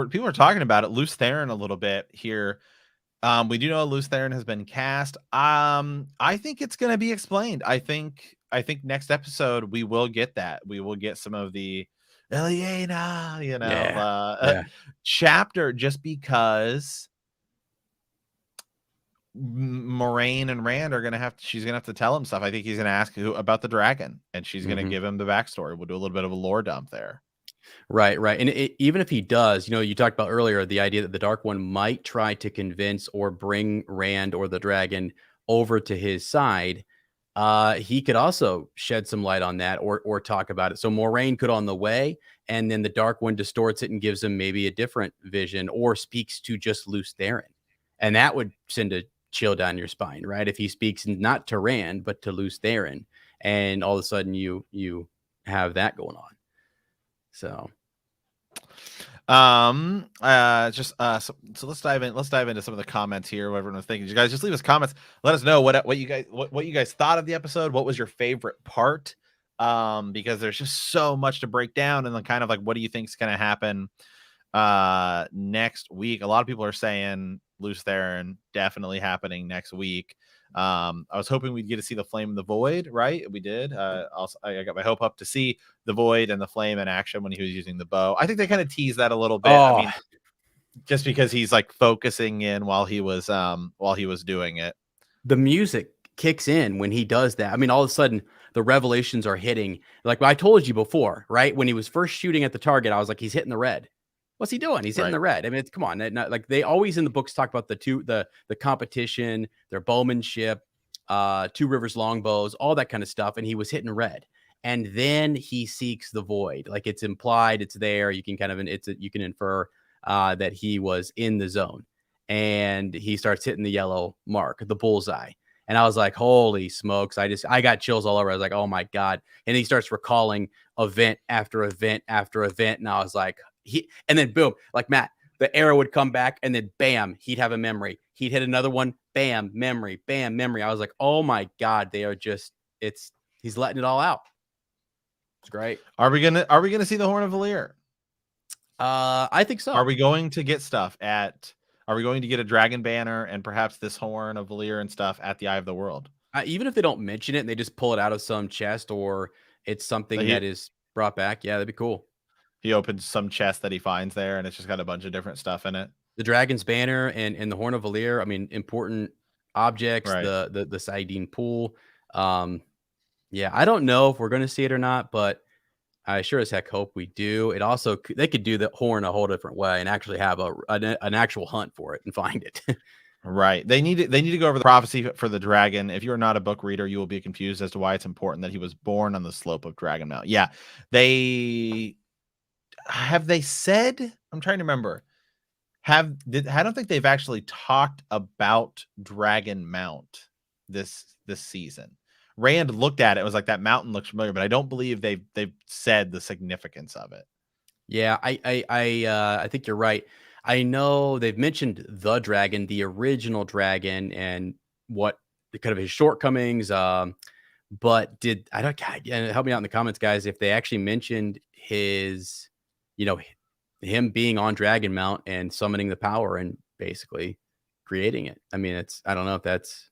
people are talking about it. Lews Therin a little bit here. We do know Lews Therin has been cast. I think it's going to be explained. I think next episode we will get that. We will get some of the Eliana, chapter, just because Moraine and Rand are she's gonna have to tell him stuff. I think he's gonna ask about the dragon, and she's gonna give him the backstory. We'll do a little bit of a lore dump there. Right. And even if he does, you talked about earlier the idea that the Dark One might try to convince or bring Rand or the dragon over to his side. He could also shed some light on that or talk about it. So Moraine could on the way, and then the Dark One distorts it and gives him maybe a different vision, or speaks to just Lews Therin, and that would send a chill down your spine, right? If he speaks not to Rand but to Lews Therin, and all of a sudden you have that going on. So so let's dive into some of the comments here, what everyone was thinking. You guys just leave us comments, let us know what you guys thought of the episode. What was your favorite part? Because there's just so much to break down, and then kind of like, what do you think is going to happen next week? A lot of people are saying Lews Therin definitely happening next week. I was hoping we'd get to see the Flame and the Void, right? We did. Also, I got my hope up to see the Void and the Flame in action when he was using the bow. I think they kind of teased that a little bit. I mean, just because he's like focusing in while he was doing it. The music kicks in when he does that. I mean, all of a sudden the revelations are hitting. Like I told you before, right? When he was first shooting at the target, I was like, he's hitting the red. What's he doing? He's hitting the red. I mean, come on. Like they always in the books talk about the competition, their bowmanship, Two Rivers longbows, all that kind of stuff. And he was hitting red. And then he seeks the void. Like it's implied, it's there. You can you can infer that he was in the zone. And he starts hitting the yellow mark, the bullseye. And I was like, holy smokes. I got chills all over. I was like, oh my God. And he starts recalling event after event after event. And I was like, and then boom, like Matt, the arrow would come back, and then bam, he'd have a memory. He'd hit another one, bam, memory, bam, memory. I was like, oh my God, they are just, he's letting it all out. It's great. Are we gonna see the Horn of Valyr? I think so. Are we going to get stuff are we going to get a dragon banner and perhaps this Horn of Valyr and stuff at the Eye of the World? Even if they don't mention it and they just pull it out of some chest, or it's something that is brought back, yeah, that'd be cool. He opens some chest that he finds there, and it's just got a bunch of different stuff in it. The dragon's banner and the Horn of Valyr. I mean, important objects. Right. The Saidine pool. Yeah, I don't know if we're going to see it or not, but I sure as heck hope we do. It also, they could do the horn a whole different way and actually have an actual hunt for it and find it. Right. They need to go over the prophecy for the dragon. If you're not a book reader, you will be confused as to why it's important that he was born on the slope of Dragon Mount. Yeah. They said, I'm trying to remember. I don't think they've actually talked about Dragon Mount this season. Rand looked at it, was like, that mountain looks familiar, but I don't believe they've said the significance of it. Yeah, I think you're right. I know they've mentioned the dragon, the original dragon, and what the kind of his shortcomings. But did I don't God, yeah, help me out in the comments, guys, if they actually mentioned his, you know, him being on Dragon Mount and summoning the power and basically creating it. I mean, I don't know if that's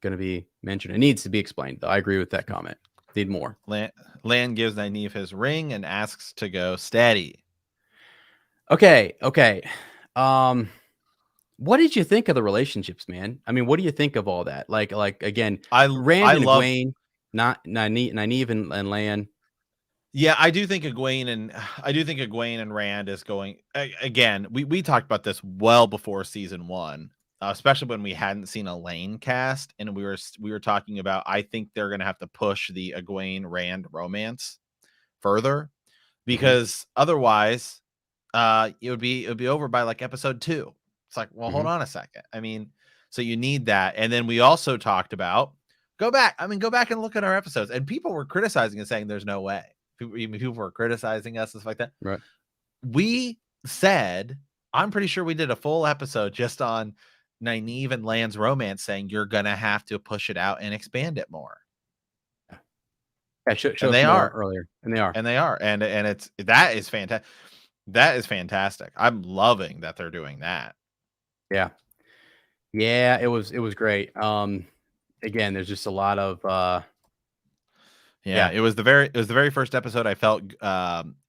going to be mentioned. It needs to be explained, though. I agree with that comment. Need more. Lan gives Nynaeve his ring and asks to go steady. Okay. What did you think of the relationships, man? I mean, what do you think of all that? Like again, Rand I and love Egwene, not Nynaeve and Lan. Yeah, I do think Egwene and Rand is going again. We talked about this well before season 1, especially when we hadn't seen Elaine cast, and we were talking about. I think they're going to have to push the Egwene Rand romance further because otherwise, it would be over by like episode 2. It's like, well, hold on a second. I mean, so you need that, and then we also talked about go back and look at our episodes, and people were criticizing and saying there's no way. People were criticizing us and stuff like that. Right. We said, I'm pretty sure we did a full episode just on Nynaeve and Lan's romance, saying you're gonna have to push it out and expand it more. Yeah, show And us they more are. earlier, and they are. And that is fantastic. That is fantastic. I'm loving that they're doing that. Yeah. Yeah, it was great. Again, there's just a lot of Yeah, it was the very first episode I felt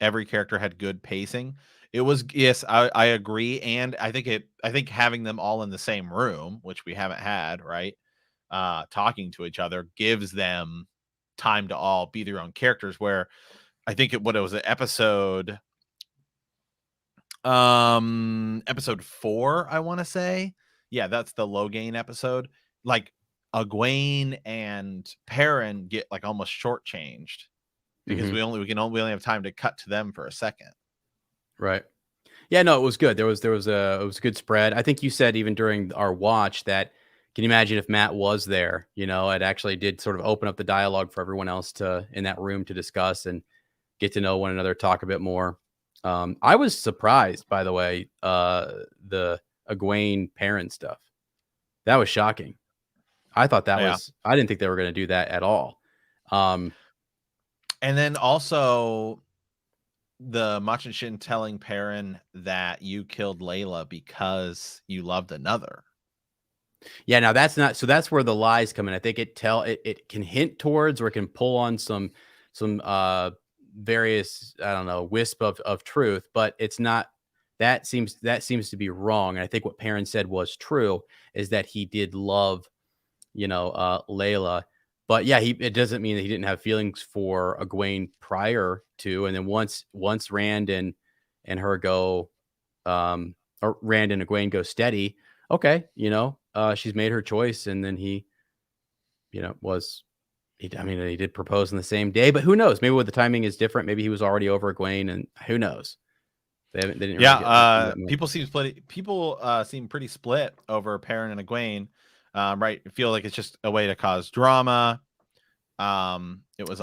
every character had good pacing. It was, yes, I agree, and I think having them all in the same room, which we haven't had, right? Talking to each other gives them time to all be their own characters, where I think it was an episode 4, I want to say. Yeah, that's the Logain episode. Like Egwene and Perrin get like almost shortchanged because we only have time to cut to them for a second. Right. Yeah, no, it was good. It was a good spread. I think you said even during our watch that, can you imagine if Matt was there? You know, it actually did sort of open up the dialogue for everyone else in that room to discuss and get to know one another, talk a bit more. I was surprised, by the way, the Egwene Perrin stuff. That was shocking. I thought I didn't think they were going to do that at all. And then also the Machin telling Perrin that you killed Layla because you loved another. Yeah, now that's where the lies come in. I think it can hint towards, or it can pull on some various, I don't know, wisp of truth, but it's not. That seems to be wrong. And I think what Perrin said was true, is that he did love, Layla. But yeah, it doesn't mean that he didn't have feelings for Egwene prior to, and then once Rand and her go, or Rand and Egwene go steady. Okay, she's made her choice, and then he did propose on the same day, but who knows? Maybe the timing is different. Maybe he was already over Egwene, and who knows? They didn't. Yeah, really people seem pretty split over Perrin and Egwene. Right, feel like it's just a way to cause drama. It was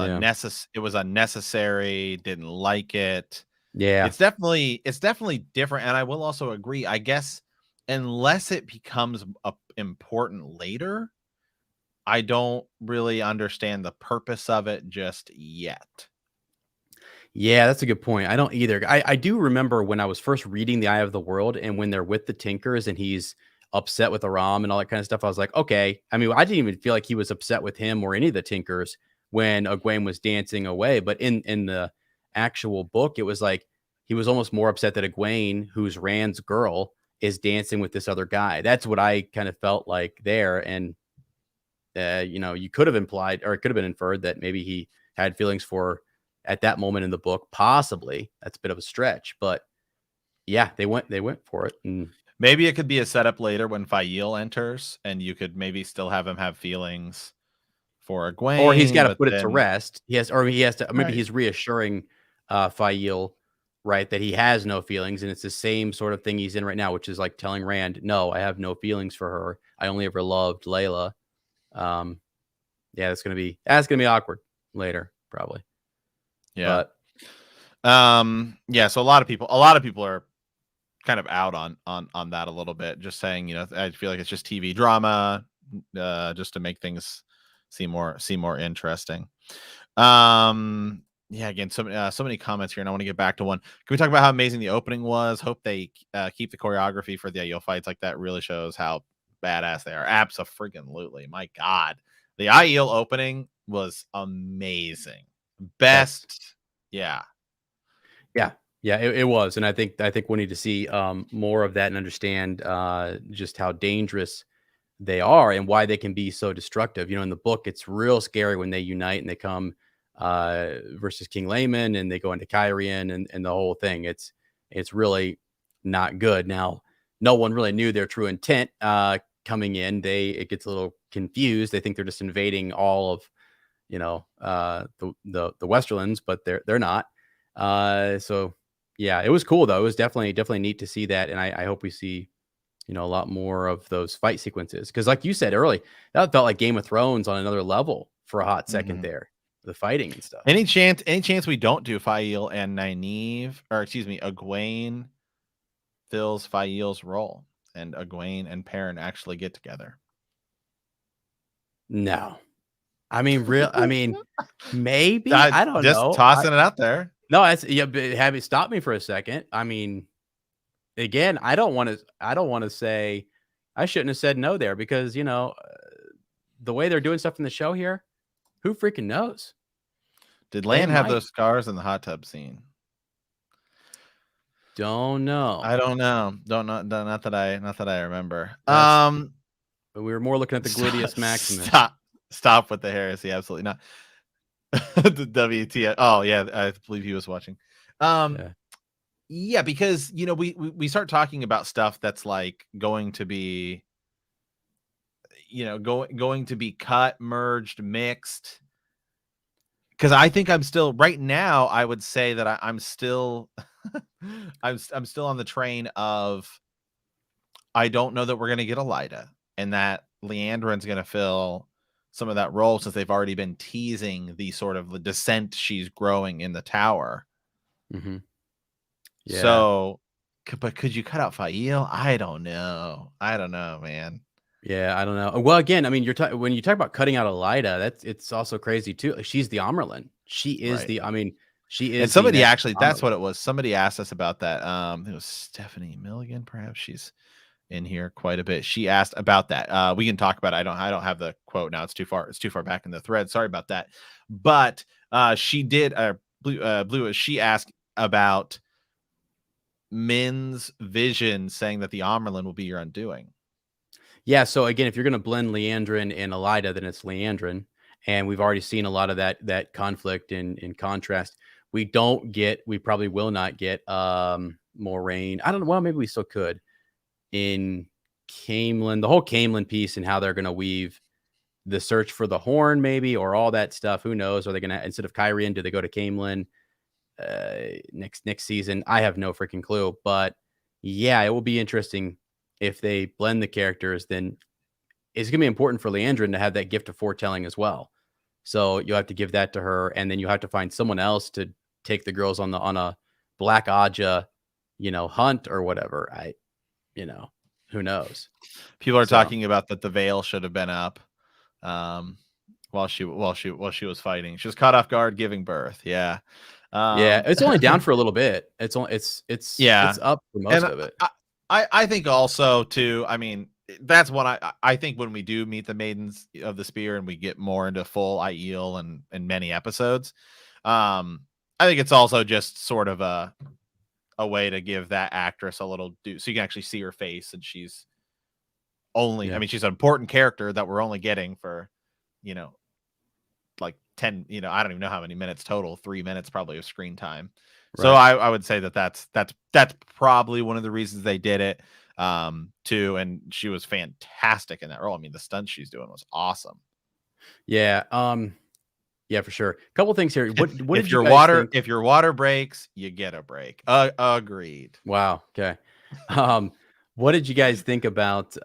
unnecessary. Didn't like it. Yeah, it's definitely different. And I will also agree, I guess, unless it becomes important later, I don't really understand the purpose of it just yet. Yeah, that's a good point. I don't either. I do remember when I was first reading The Eye of the World, and when they're with the Tinkers and he's upset with Aram and all that kind of stuff, I was like, okay. I mean, I didn't even feel like he was upset with him or any of the Tinkers when Egwene was dancing away. But in the actual book, it was like he was almost more upset that Egwene, who's Rand's girl, is dancing with this other guy. That's what I kind of felt like there. And, you could have implied, or it could have been inferred, that maybe he had feelings for at that moment in the book. Possibly. That's a bit of a stretch, but yeah, they went for it. And Maybe it could be a setup later when Fael enters, and you could maybe still have him have feelings for or he's Egwene, got to but put it to then rest. He has to, maybe right. he's reassuring Fael, right, that he has no feelings, and it's the same sort of thing he's in right now, which is like telling Rand, "No, I have no feelings for her. I only ever loved Layla." Um, yeah, that's gonna be awkward later, probably. Yeah. But Yeah, so a lot of people are kind of out on that a little bit, just saying, I feel like it's just TV drama, just to make things seem more interesting. Yeah, again, so many comments here, and I want to get back to one. Can we talk about how amazing the opening was? Hope they keep the choreography for the Aiel fights like that. Really shows how badass they are. Abso-freaking-lutely. My God, the Aiel opening was amazing. that's Best, yeah. yeah, yeah, it was, and I think we need to see more of that and understand just how dangerous they are and why they can be so destructive. In the book, it's real scary when they unite and they come versus King Layman and they go into Kyrian and the whole thing. It's really not good. Now, no one really knew their true intent coming in. It gets a little confused. They think they're just invading all of the Westerlands, but they're not. So yeah, it was cool though. It was definitely neat to see that, and I hope we see a lot more of those fight sequences. Because like you said early, that felt like Game of Thrones on another level for a hot second Mhm. there, the fighting and stuff. Any chance we don't do Fael and Nynaeve, or excuse me, Egwene fills Fael's role, and Egwene and Perrin actually get together? No, I mean, maybe, I I don't just know. tossing it out there. No, that's yeah, but have you stop me for a second. I mean, again, I don't want to say I shouldn't have said no there because the way they're doing stuff in the show here, who freaking knows? Did They Lan have might. those scars in the hot tub scene? Don't know. I don't know. Don't know. Not that I remember. That's But we were more looking at the Stop, gluteus maximus. stop with the heresy. Absolutely not. The WTF. Oh yeah, I believe he was watching. Um, Yeah. yeah, because we start talking about stuff that's like going to be going to be cut, merged, mixed. Because I think I'm still right now. I would say that I'm still, I'm still on the train of I don't know that we're gonna get a Lyda, and that Leandrin's gonna fill some of that role since they've already been teasing the sort of the descent she's growing in the tower. Mhm. Yeah. So, but could you cut out Fael? I don't know. I don't know, man. Yeah, I don't know. Well, again, I mean, when you talk about cutting out a Lida, it's also crazy too. Like, she's the Amerlin. Right. She And is the somebody next actually, that's Amerlin. what it was. Somebody asked us about that. It was Stephanie Milligan, perhaps. She's in here quite a bit. She asked about that. We can talk about it. I don't have the quote now. It's too far back in the thread. Sorry about that. But she did Blue she asked about Min's vision saying that the Amerlin will be your undoing. Yeah, so again, if you're gonna blend Leandrin and Elida, then it's Leandrin, and we've already seen a lot of that conflict in contrast. We probably will not get Moraine. I don't know. Well, maybe we still could in Camelin, the whole Camelin piece and how they're gonna weave the search for the horn, maybe, or all that stuff. Who knows? Are they gonna instead of Kyrian, do they go to Camelin next season? I have no freaking clue. But yeah, it will be interesting if they blend the characters, then it's going to be important for Leandrin to have that gift of foretelling as well. So you have to give that to her, and then you have to find someone else to take the girls on a Black Aja, hunt or whatever. You know, who knows? People are So talking about that the veil should have been up um while she was fighting. She was caught off guard giving birth. Yeah. yeah, Um it's only down for a little bit. It's yeah. up for most And of it. I think also too, I mean, that's what I think when we do meet the Maidens of the Spear and we get more into full Aiel and many episodes, I think it's also just sort of a way to give that actress a little so you can actually see her face, and she's only, I Yeah, mean, she's an important character that we're only getting for, you know, like 10, I don't even know how many minutes total, 3 minutes probably of screen time. So Right. I would say that that's probably one of the reasons they did it, too. And she was fantastic in that role. I mean, the stunt she's doing was awesome. Yeah. Yeah, for sure. Couple things here. What If did you your guys water think? if your water breaks, you get a break. Agreed. Wow. Okay. Um, what did you guys think about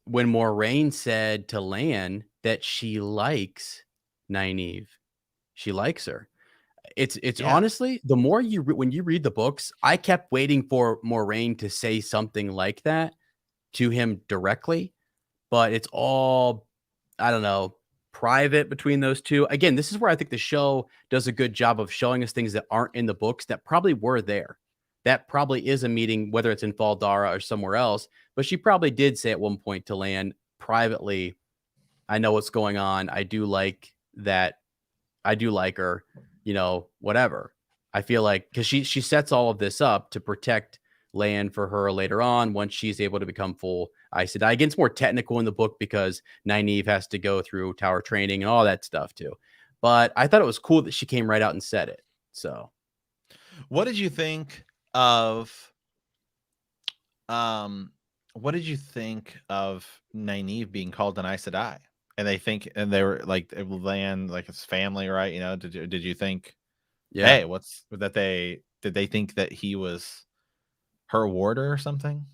when Moraine said to Lan that she likes Nynaeve? She likes her. It's Yeah. honestly, the more when you read the books, I kept waiting for Moraine to say something like that to him directly, but it's all, I don't know, private between those two. Again, this is where I think the show does a good job of showing us things that aren't in the books that probably were there. That probably is a meeting, whether it's in Faldara or somewhere else. But she probably did say at one point to Lan privately, I know what's going on. I do like that. I do like her, whatever. I feel like because she sets all of this up to protect land for her later on once she's able to become full Aes Sedai. Again, it's more technical in the book because Nynaeve has to go through tower training and all that stuff too. But I thought it was cool that she came right out and said it. So What did you think of um what did you think of Nynaeve being called an Aes Sedai? And they were like it will land like his family, right? Did you think, yeah. hey, what's that did they think that he was her warder or something?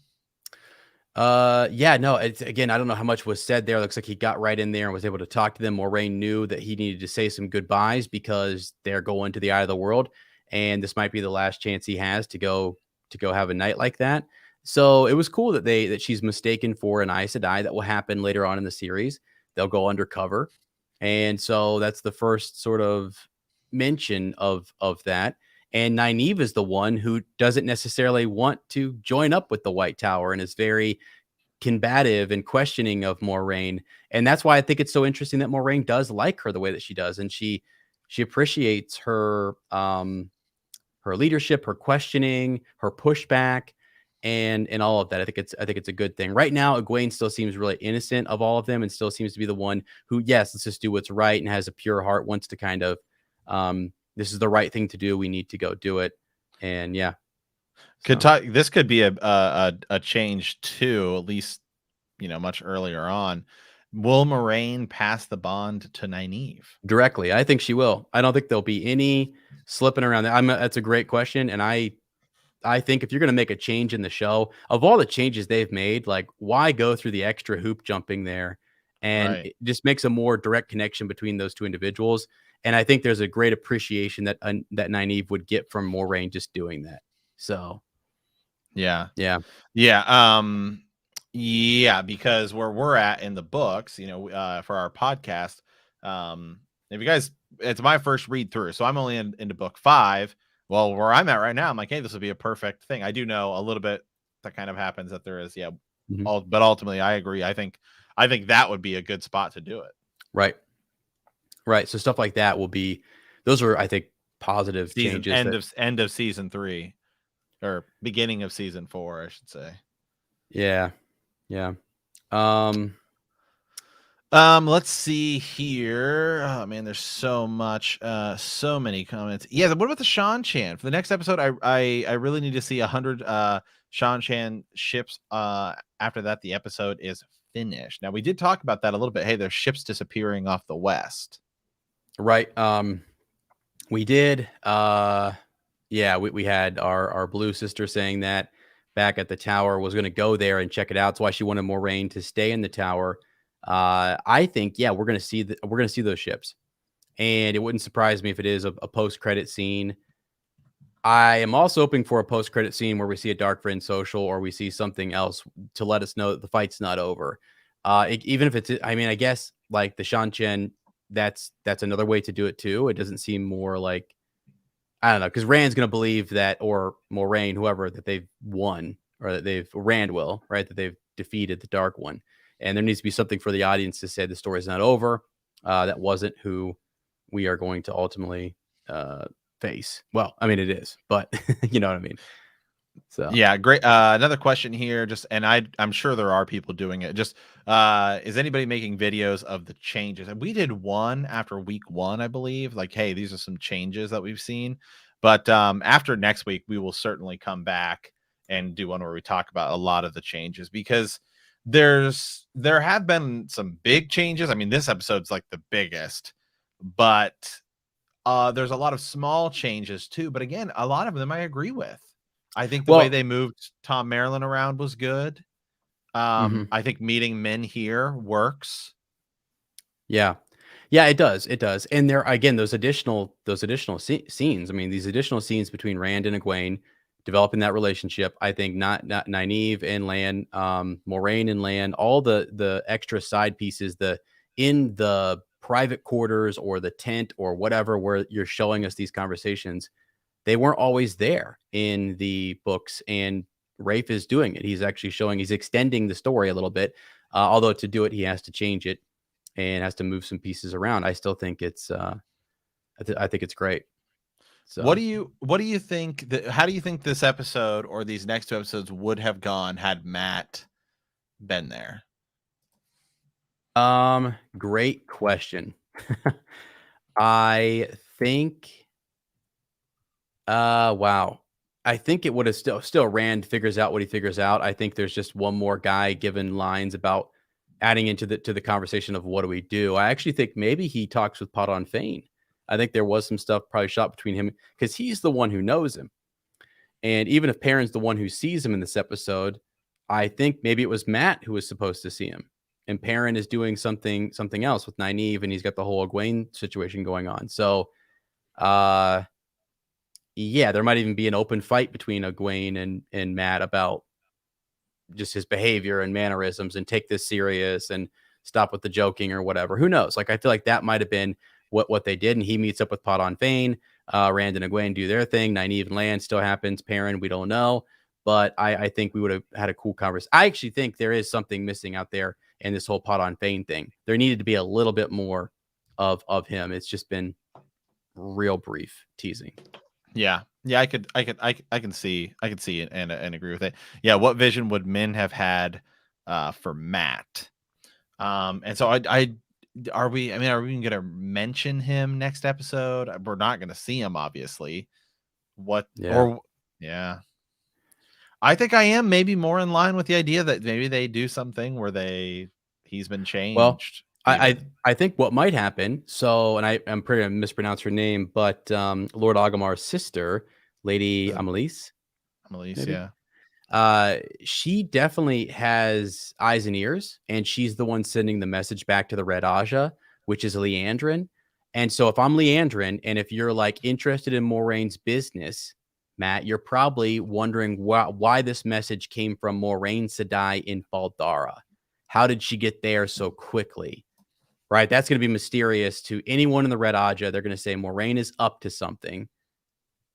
Yeah, no, it's again, I don't know how much was said there. Looks like he got right in there and was able to talk to them. Moraine knew that he needed to say some goodbyes because they're going to the eye of the world, and this might be the last chance he has to go have a night like that. So it was cool that she's mistaken for an Aes Sedai. That will happen later on in the series. They'll go undercover, and so that's the first sort of mention of that. And Nynaeve is the one who doesn't necessarily want to join up with the White Tower and is very combative and questioning of Moraine. And that's why I think it's so interesting that Moraine does like her the way that she does. And she appreciates her leadership, her questioning, her pushback, and all of that. I think it's a good thing. Right now, Egwene still seems really innocent of all of them and still seems to be the one who, yes, let's just do what's right and has a pure heart, wants to kind of this is the right thing to do. We need to go do it. And yeah. So This could be a change too, at least much earlier on. Will Moraine pass the bond to Nynaeve? directly, I think she will. I don't think there'll be any slipping around that. That's a great question. And I think if you're going to make a change in the show, of all the changes they've made, like why go through the extra hoop jumping there? And Right. it just makes a more direct connection between those two individuals. And I think there's a great appreciation that Nynaeve would get from Moraine just doing that. So Yeah. yeah. Yeah. Yeah, because where we're at in the books, for our podcast, if you guys, it's my first read through, so I'm only into book 5. Well, where I'm at right now, I'm like, hey, this would be a perfect thing. I do know a little bit that kind of happens that there is, yeah, Mhm. but ultimately, I agree. I think that would be a good spot to do it. Right. Right. So stuff like that will be, those are, I think, positive Season changes that, end of season 3 or beginning of season 4, I should say. yeah. Yeah. Um, Let's see here. Oh man, there's so much, so many comments. Yeah, what about the Shan Chan for the next episode? I really need to see 100 Shan Chan ships. After that, the episode is finished. Now we did talk about that a little bit. Hey, there's ships disappearing off the west. right. We did. Yeah, we had our blue sister saying that back at the tower was going to go there and check it out. That's why she wanted Moraine to stay in the tower. I think, yeah, we're going to see those ships, and it wouldn't surprise me if it is a post credit scene. I am also hoping for a post credit scene where we see a Dark Friend social or we see something else to let us know that the fight's not over. Even if it's, I mean, I guess like the Shan Chen, that's another way to do it too. It doesn't seem more like, I don't know, because Rand's going to believe that, or Moraine, whoever, that they've won, or that Rand will, right, that they've defeated the Dark One. And there needs to be something for the audience to say the story's not over. That wasn't who we are going to ultimately face. Well, I mean, it is, but you know what I mean? So, Yeah, great. Another question here, just and I'm sure there are people doing it. Just is anybody making videos of the changes? And we did one after week 1, I believe. Like, hey, these are some changes that we've seen. But after next week, we will certainly come back and do one where we talk about a lot of the changes, because there have been some big changes. I mean, this episode's like the biggest, but there's a lot of small changes too. But again, a lot of them I agree with. I think the way Well, they moved Tom Maryland around was good. mhm. I think meeting Min here works. Yeah. Yeah, it does, it does, and there again, those additional scenes, I mean, these additional scenes between Rand and Egwene, developing that relationship, I think not Nynaeve and Lan, Moraine and Lan, all the extra side pieces, the in the private quarters or the tent or whatever where you're showing us these conversations, they weren't always there in the books, and Rafe is doing it. He's actually he's extending the story a little bit, although to do it, he has to change it and has to move some pieces around. I still think it's I think it's great. What So do you think that, how do you think this episode or these next two episodes would have gone had Matt been there? great question. I think wow. I think it would have still Rand figures out what he figures out. I think there's just one more guy given lines about adding into the conversation of what do we do. I actually think maybe he talks with Pot on Fane. I think there was some stuff probably shot between him because he's the one who knows him. And even if Perrin's the one who sees him in this episode, I think maybe it was Matt who was supposed to see him. And Perrin is doing something else with Nynaeve, and he's got the whole Egwene situation going on. So uh yeah, there might even be an open fight between Egwene and Matt about just his behavior and mannerisms and take this serious and stop with the joking or whatever. Who knows? Like I feel like that might have been what they did. And he meets up with Pot on Fane. Rand and Egwene do their thing. Nynaeve and Land still happens. Perrin, we don't know. But I think we would have had a cool conversation. I actually think there is something missing out there in this whole Pot on Fane thing. There needed to be a little bit more of him. It's just been real brief teasing. Yeah. Yeah, I can see it and agree with it. Yeah, what vision would Min have had for Matt? And so are we even gonna mention him next episode? We're not gonna see him, obviously. Yeah. Yeah. I think I am maybe more in line with the idea that maybe they do something where he's been Well, changed. I Even. I think what might happen, so and I'm pretty gonna mispronounce her name, but, Lord Agamar's sister, Lady Amelise, Elise, maybe? yeah. She definitely has eyes and ears, and she's the one sending the message back to the Red Aja, which is Leandrin. And so if I'm Leandrin, and if you're, like, interested in Moraine's business, Matt, you're probably wondering why this message came from Moraine Sedai in Baldara. How did she get there so quickly? Right? That's gonna be mysterious to anyone in the Red Aja. They're gonna say Moraine is up to something.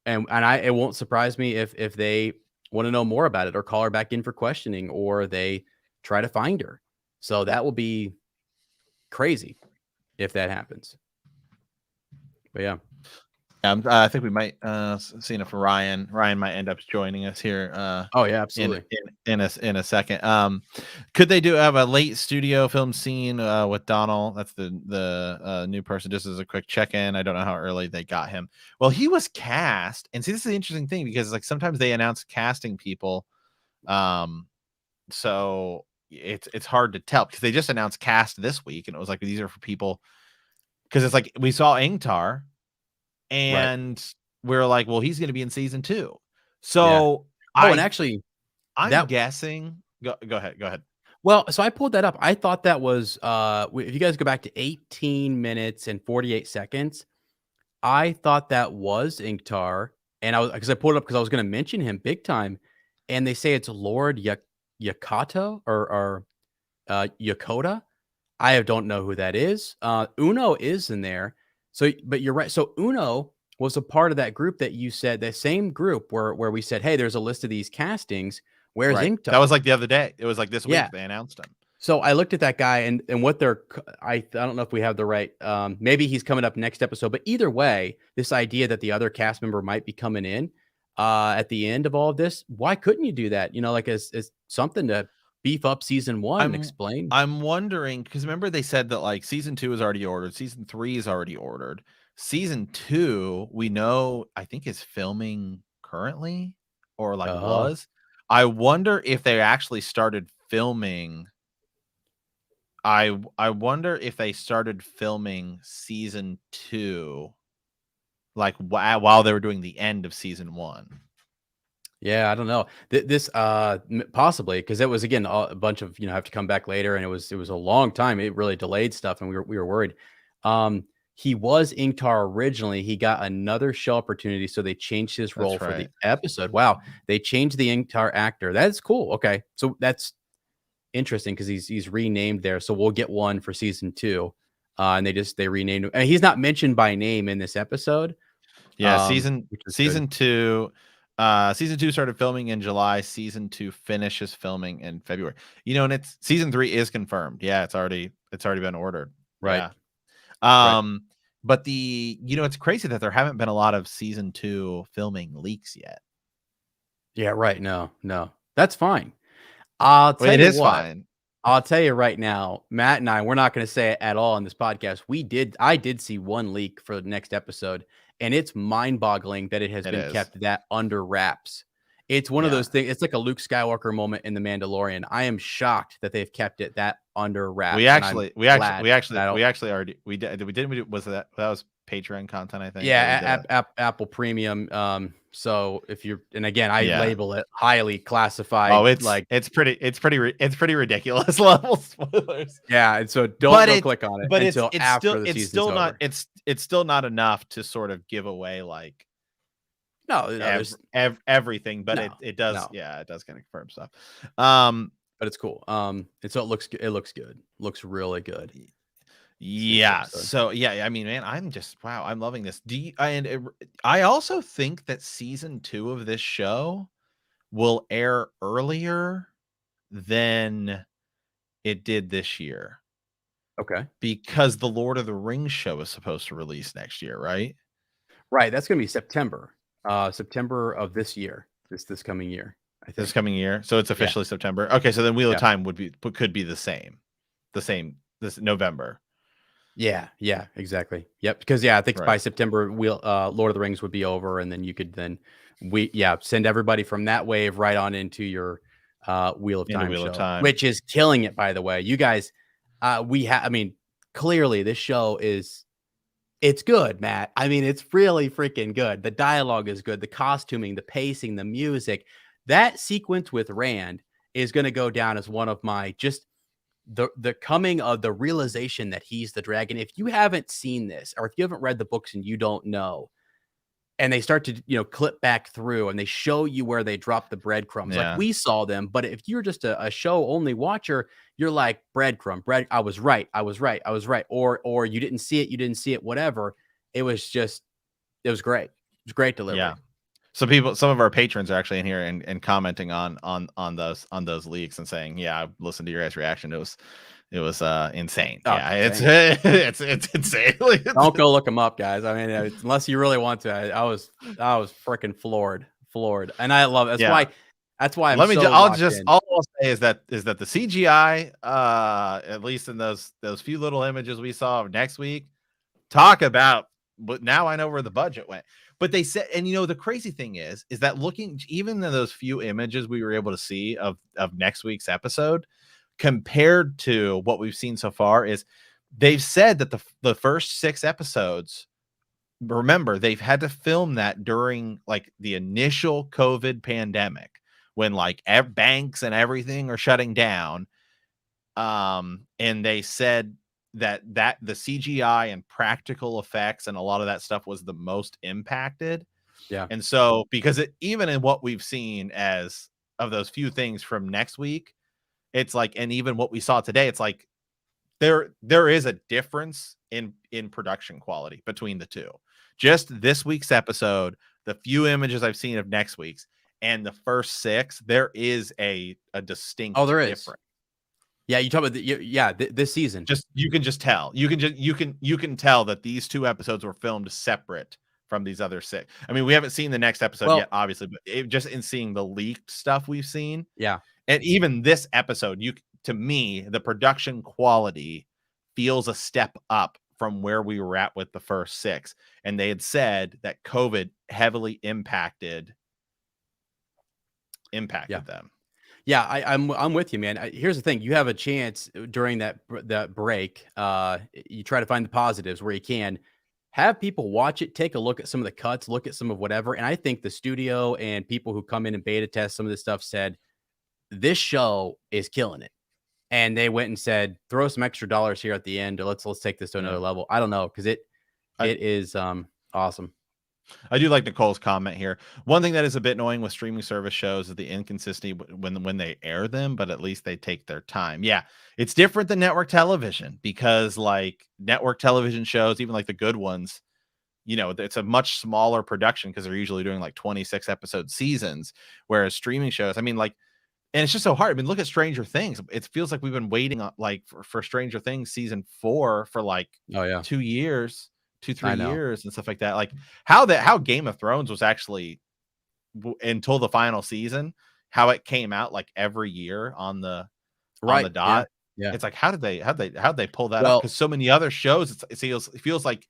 And it won't surprise me if they wanna know more about it or call her back in for questioning or they try to find her. So that will be crazy if that happens. But yeah. I think we might seeing if Ryan might end up joining us here Oh, yeah, in absolutely. in a second. Could they have a late studio film scene with Donald? That's the new person. Just as a quick check-in. I don't know how early they got him. Well, he was cast, and see, this is the interesting thing because like sometimes they announce casting people, so it's hard to tell because they just announced cast this week, and it was like these are for people because it's like we saw Ingtar. Right. And we're like, well, he's going to be in season 2. Yeah. So Oh, and actually I'm that guessing. Go ahead. Go ahead. well, so I pulled that up. I thought that was, if you guys go back to 18 minutes and 48 seconds, I thought that was Inktar, and because I pulled it up because I was gonna mention him big time, and they say it's Lord Yakato or Yakota. I don't know who that is. Uno is in there. So, but you're right. So Uno was a part of that group that you said, the same group where we said, hey, there's a list of these castings. Where's Right. That Inktar? was like the other day. It was like this Yeah. week they announced him. So I looked at that guy and what I don't know if we have the right, maybe he's coming up next episode, but either way, this idea that the other cast member might be coming in at the end of all of this, why couldn't you do that? You know, like as something to beef up season one and I'm explain. I'm wondering because remember they said that like season 2 is already ordered, season 3 is already ordered. Season 2, we know, I think is filming currently or like Oh, was. I wonder if they actually started filming. I wonder if they started filming season 2 like while they were doing the end of season 1. yeah. I don't know. This possibly because it was again a bunch of have to come back later, and it was a long time. It really delayed stuff, and we were worried. He was Ingtar originally. He got another show opportunity, so they changed his role That's for the right. episode. Wow, they changed the Ingtar actor. That's cool. Okay, so that's interesting because he's renamed there. So we'll get one for season 2. And they renamed him. And he's not mentioned by name in this episode. Yeah, Which is good. season 2 started filming in July, season 2 finishes filming in February. And it's season 3 is confirmed. Yeah, it's already been ordered. Right. Yeah. Right. But it's crazy that there haven't been a lot of season 2 filming leaks yet. Yeah, right. No. That's fine. I'll tell It you is what. fine. I'll tell you right now, Matt and I, we're not going to say it at all in this podcast. I did see one leak for the next episode, and it's mind-boggling that it has been kept that under wraps. It's one of those things. It's like a Luke Skywalker moment in The Mandalorian. I am shocked that they've kept it that under wraps. We actually already was that was Patreon content, I think. Yeah, Apple Premium. So if you're, and again, I label it highly classified. Oh, it's pretty ridiculous level spoilers. Yeah, and so don't click on it but until it's after still the it's season's still over. not it's still not enough to sort of give away like everything, but it does it does kind of confirm stuff. But it's cool. And so it looks good. Looks really good. Yeah. So I mean, man, I'm loving this. I also think that season 2 of this show will air earlier than it did this year. Okay. Because the Lord of the Rings show is supposed to release next year, right? Right. That's going to be September. September of this year. This coming year. I think. This coming year. So it's officially September. Okay, so then Wheel of Time could be the same. This November. Yeah, exactly. Yep. Because I think by September, Lord of the Rings would be over, and then you could send everybody from that wave right on into your Wheel of Time show, which is killing it, by the way. You guys, I mean, clearly this show it's good, Matt. I mean, it's really freaking good. The dialogue is good, the costuming, the pacing, the music. That sequence with Rand is going to go down as one of my just the coming of the realization that he's the dragon. If you haven't seen this, or if you haven't read the books and you don't know, and they start to clip back through and they show you where they drop the breadcrumbs, like we saw them. But if you're just a show only watcher, you're like breadcrumb, I was right, or you didn't see it, whatever. It was great. It was great delivery. Yeah. So some of our patrons are actually in here and commenting on those leaks and saying, yeah, I listened to your guys' reaction. It was insane. Oh, it's insane. Don't go look them up, guys. I mean, unless you really want to. I was freaking floored, and I love it. That's why all I'll say is that the CGI, at least in those few little images we saw of next week, talk about. But now I know where the budget went. But they said, and the crazy thing is that looking even in those few images we were able to see of next week's episode, compared to what we've seen so far, is they've said that the first 6 episodes, remember, they've had to film that during like the initial COVID pandemic when like banks and everything are shutting down. And they said that the CGI and practical effects and a lot of that stuff was the most impacted. Yeah. And so because even in what we've seen as of those few things from next week, it's like, and even what we saw today, it's like there is a difference in production quality between the two. Just this week's episode, the few images I've seen of next week's, and the first 6, there is a distinct difference. Yeah, you talk about this season. You can just tell. You can tell that these 2 episodes were filmed separate from these other 6. I mean, we haven't seen the next episode yet, obviously, but just in seeing the leaked stuff we've seen. Yeah. And even this episode, to me, the production quality feels a step up from where we were at with the first 6, and they had said that COVID heavily impacted Yeah. them. Yeah, I'm with you, man. Here's the thing: you have a chance during that break. You try to find the positives where you can. Have people watch it, take a look at some of the cuts, look at some of whatever. And I think the studio and people who come in and beta test some of this stuff said this show is killing it, and they went and said throw some extra dollars here at the end. Or let's take this to another Yeah. level. I don't know because it is awesome. I do like Nicole's comment here. One thing that is a bit annoying with streaming service shows is the inconsistency when they air them, but at least they take their time. Yeah, it's different than network television because like network television shows, even like the good ones, it's a much smaller production because they're usually doing like 26 episode seasons, whereas streaming shows, I mean, like, and it's just so hard. I mean, look at Stranger Things. It feels like we've been waiting like for Stranger Things season 4 for like Oh yeah, 2 years, 3 I know. years and stuff like that. Like how Game of Thrones was actually until the final season, how it came out like every year on the Right? Yeah, dot. yeah. It's like how'd they pull that up? Well, Because so many other shows, it feels like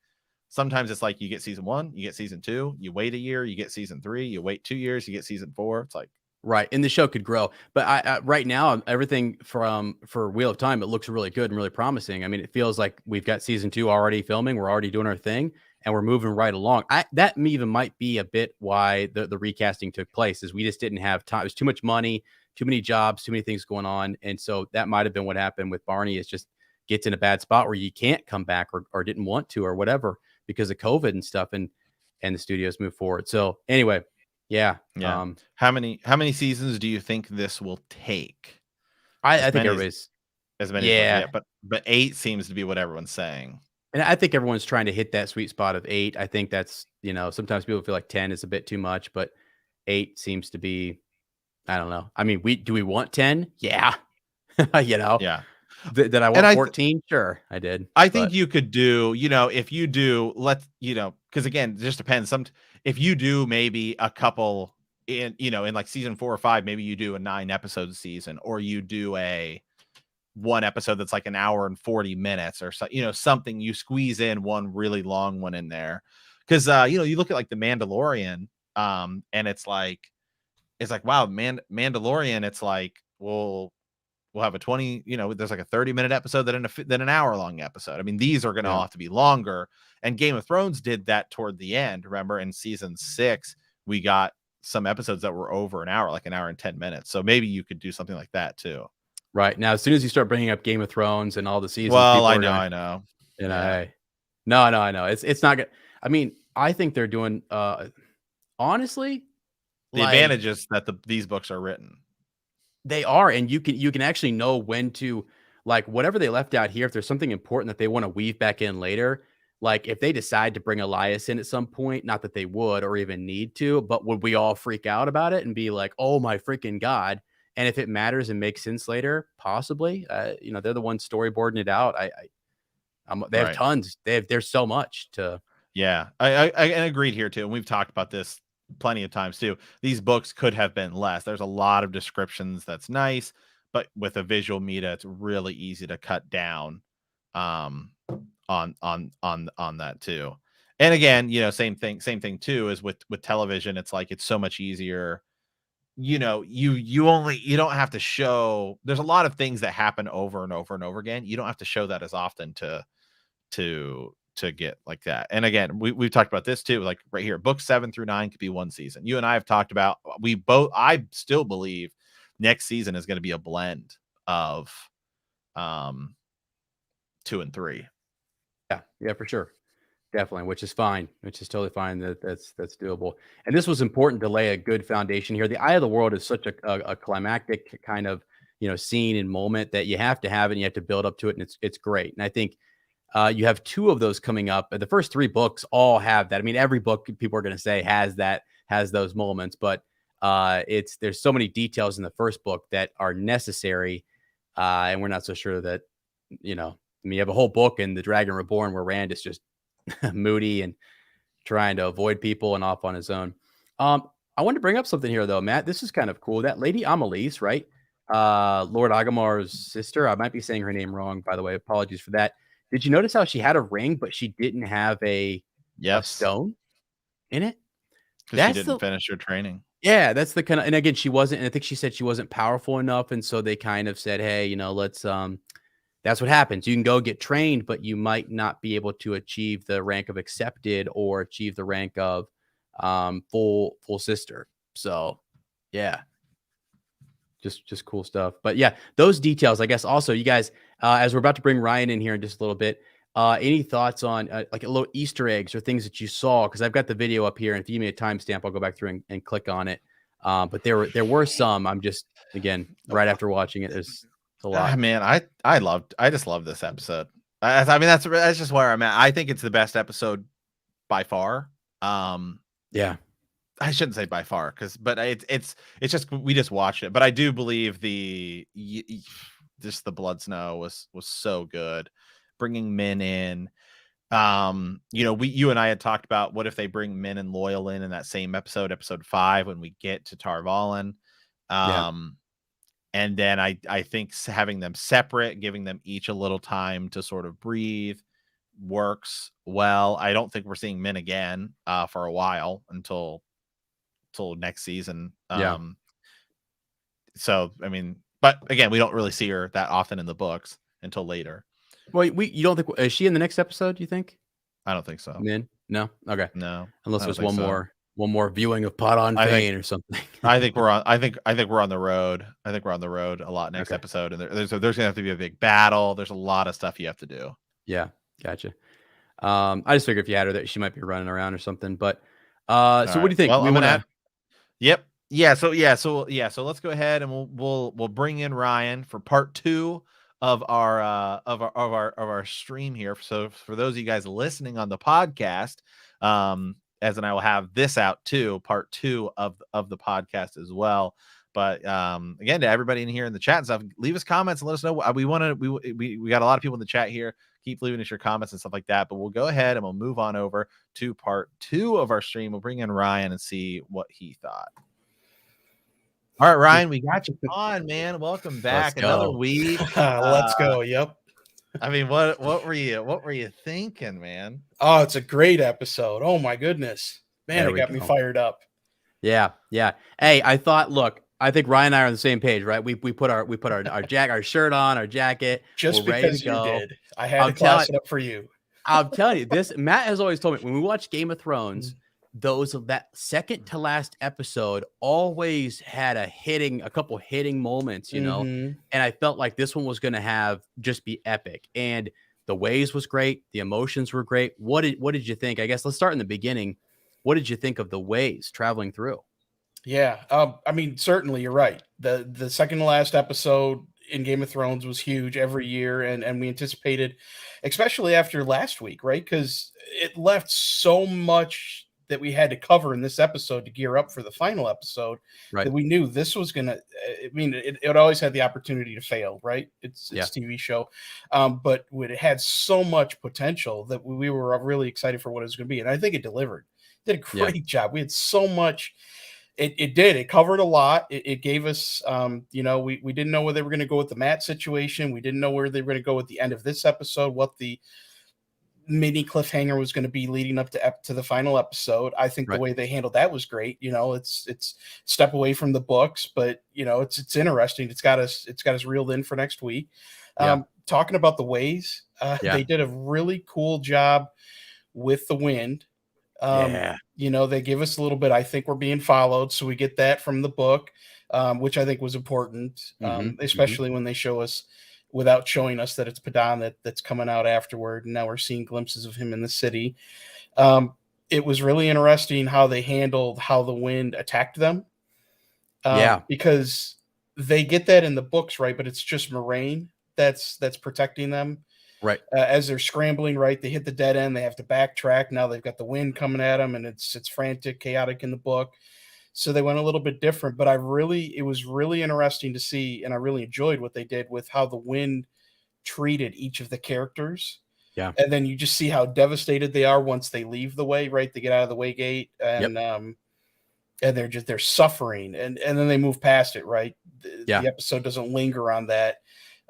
sometimes it's like you get season 1, you get season 2, you wait a year, you get season 3, you wait 2 years, you get season 4. It's like right, and the show could grow, but I right now, everything for Wheel of Time, it looks really good and really promising. I mean, it feels like we've got season 2 already filming, we're already doing our thing, and we're moving right along. That even might be a bit why the recasting took place, is we just didn't have time. It was too much money, too many jobs, too many things going on, and so that might have been what happened with Barney, is just gets in a bad spot where you can't come back or didn't want to or whatever because of COVID and stuff, and the studios move forward. So, anyway, yeah, yeah. How many seasons do you think this will take? I As think many as everybody's yeah, yeah, but 8 seems to be what everyone's saying. and I think everyone's trying to hit that sweet spot of 8. I think that's, sometimes people feel like 10 is a bit too much, but 8 seems to be, I don't know. I mean, we want 10? Yeah. You know? Yeah. Did I And want 14? Sure, I did. I think But you could do, if you do, because again, it just depends. If you do maybe a couple in like season 4 or 5, maybe you do a 9 episode season, or you do a one episode that's like an hour and 40 minutes or so, something, you squeeze in one really long one in there. Cause you look at like the Mandalorian, and it's like, wow, Mandalorian, it's like, well, we'll have a 20, there's like a 30-minute episode, then an hour long episode. I mean, these are going to yeah. have to be longer. And Game of Thrones did that toward the end. Remember in season 6, we got some episodes that were over an hour, like an hour and 10 minutes. So maybe you could do something like that too. Right. Now, as soon as you start bringing up Game of Thrones and all the seasons, Well, people I are know, gonna, I know. Yeah. hey. No, I know. It's not good. I mean, I think they're doing, honestly, The like, advantage is that these books are written. they are, and you can actually know when to, like, whatever they left out here, if there's something important that they wanna weave back in later, like, if they decide to bring Elias in at some point, not that they would or even need to, but would we all freak out about it and be like, "Oh my freaking god," and if it matters and makes sense later, possibly, they're the ones storyboarding it out. They have Right. tons. There's so much to Yeah, I agreed here too, and we've talked about this plenty of times too. These books could have been less. There's a lot of descriptions that's nice, but with a visual media, it's really easy to cut down um on that too. And again, same thing too is with television. It's like it's so much easier. You don't have to show. There's a lot of things that happen over and over and over again. You don't have to show that as often to get like that. And again, we've talked about this too, like right here, books 7 through 9 could be one season. You and I have talked about, I still believe next season is going to be a blend of 2 and 3. yeah, for sure. Definitely, which is fine, which is totally fine. That's doable. And this was important to lay a good foundation here. The Eye of the World is such a climactic kind of, scene and moment that you have to have it and you have to build up to it. And it's great. And I think you have 2 of those coming up. The first 3 books all have that. I mean, every book people are going to say has those moments, but there's so many details in the first book that are necessary. And we're not so sure that, I mean, you have a whole book in The Dragon Reborn where Rand is just moody and trying to avoid people and off on his own. I wanted to bring up something here though, Matt. This is kind of cool. That Lady Amelise, right? Lord Agamar's sister. I might be saying her name wrong, by the way. Apologies for that. Did you notice how she had a ring, but she didn't have a Yes, stone in it? because she That's didn't the finish her training. Yeah, that's the kind of, and again, she wasn't, and I think she said she wasn't powerful enough, and so they kind of said, "Hey, let's that's what happens. You can go get trained, but you might not be able to achieve the rank of accepted or achieve the rank of full sister." So, yeah, just cool stuff. But yeah, those details, I guess. Also, you guys, as we're about to bring Ryan in here in just a little bit, any thoughts on like a little Easter eggs or things that you saw? Because I've got the video up here, and if you give me a timestamp, I'll go back through and click on it. But there were some. I'm just, again, right after watching it, there's a lot. Man, I just love this episode. I mean, that's just where I'm at. I think it's the best episode by far. Yeah, I shouldn't say by far, but it's just we just watched it. But I do believe just the Blood Snow was so good, bringing Min in. You and I had talked about what if they bring Min and Loyal in that same episode 5, when we get to Tar Valon. yeah, And then I think having them separate, giving them each a little time to sort of breathe, works well. I don't think we're seeing Min again for a while until next season. yeah. So I mean, but again, we don't really see her that often in the books until later. Well, you don't think, is she in the next episode? Do you think? I don't think so. Min? No. Okay. No, Unless I don't there's think so. one more viewing of Pot on I think Fane or something. I think we're on. I think we're on the road. I think we're on the road a lot next Okay. episode, and there's gonna have to be a big battle. There's a lot of stuff you have to do. Yeah, gotcha. I just figured if you had her that she might be running around or something. But so All what do right. you think? Well, We I'm want gonna to add. Yep. So let's go ahead and we'll bring in Ryan for part 2 of our stream here. So for those of you guys listening on the podcast, as and I will have this out too, part 2 of the podcast as well. But again, to everybody in here in the chat and stuff, leave us comments and let us know. We got a lot of people in the chat here. Keep leaving us your comments and stuff like that. But we'll go ahead and we'll move on over to part 2 of our stream. We'll bring in Ryan and see what he thought. All right, Ryan, we got you on, man. Welcome back. Another week. Let's go. Yep. I mean, what were you thinking, man? Oh, it's a great episode. Oh my goodness. Man, There it we got me go. fired up. Yeah. Hey, I think Ryan and I are on the same page, right? We put our our shirt on, our jacket. Just we're ready because to you go. did. I had to class it up for you. I'm telling you, this Matt has always told me when we watch Game of Thrones, that second to last episode always had a couple hitting moments, and I felt like this one was going to just be epic. And the waves was great, the emotions were great. What did you think? I guess let's start in the beginning. What did you think of the waves traveling through? Yeah. I mean, certainly you're right. The second to last episode in Game of Thrones was huge every year, and we anticipated, especially after last week, right? Because it left so much that we had to cover in this episode to gear up for the final episode, Right. that we knew this was gonna. I mean, it always had the opportunity to fail, right? It's TV show, but it had so much potential that we were really excited for what it was going to be, and I think it delivered. Did a great job. We had so much. It did. It covered a lot. It gave us, we didn't know where they were going to go with the Matt situation. We didn't know where they were going to go at the end of this episode, what the mini cliffhanger was going to be leading up to the final episode. I think the way they handled that was great. It's step away from the books, but it's interesting. It's got us reeled in for next week. Talking about the ways, they did a really cool job with the wind. They give us a little bit. I think we're being followed, so we get that from the book, which I think was important, especially when they show us, without showing us, that it's Padan that's coming out afterward, and now we're seeing glimpses of him in the city. It was really interesting how they handled how the wind attacked them, because they get that in the books, right? But it's just Moraine that's protecting them. Right. As they're scrambling, right, they hit the dead end. They have to backtrack. Now they've got the wind coming at them, and it's frantic, chaotic in the book. So they went a little bit different. But it was really interesting to see, and I really enjoyed what they did with how the wind treated each of the characters. Yeah. And then you just see how devastated they are once they leave the way, right? They get out of the way gate, and they're suffering, and then they move past it, right? The episode doesn't linger on that.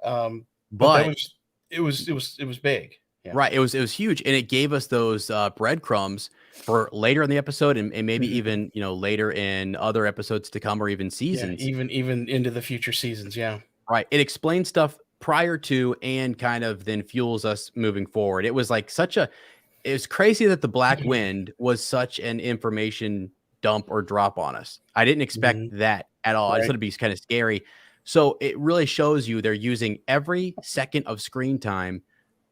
But that was. It was big. Yeah. Right. It was huge, and it gave us those breadcrumbs for later in the episode, and maybe Mhm. even later in other episodes to come, or even Yeah, seasons. even into the future seasons. Yeah. Right. It explains stuff prior to, and kind of then fuels us moving forward. It was like it was crazy that the Black Wind was such an information dump or drop on us. I didn't expect Mhm. that at all. I just Right. thought it'd be kind of scary. So it really shows you they're using every second of screen time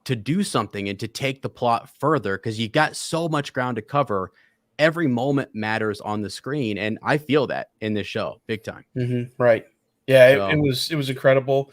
to do something and to take the plot further, because you got so much ground to cover. Every moment matters on the screen, and I feel that in this show big time. Right. Yeah, it So was incredible.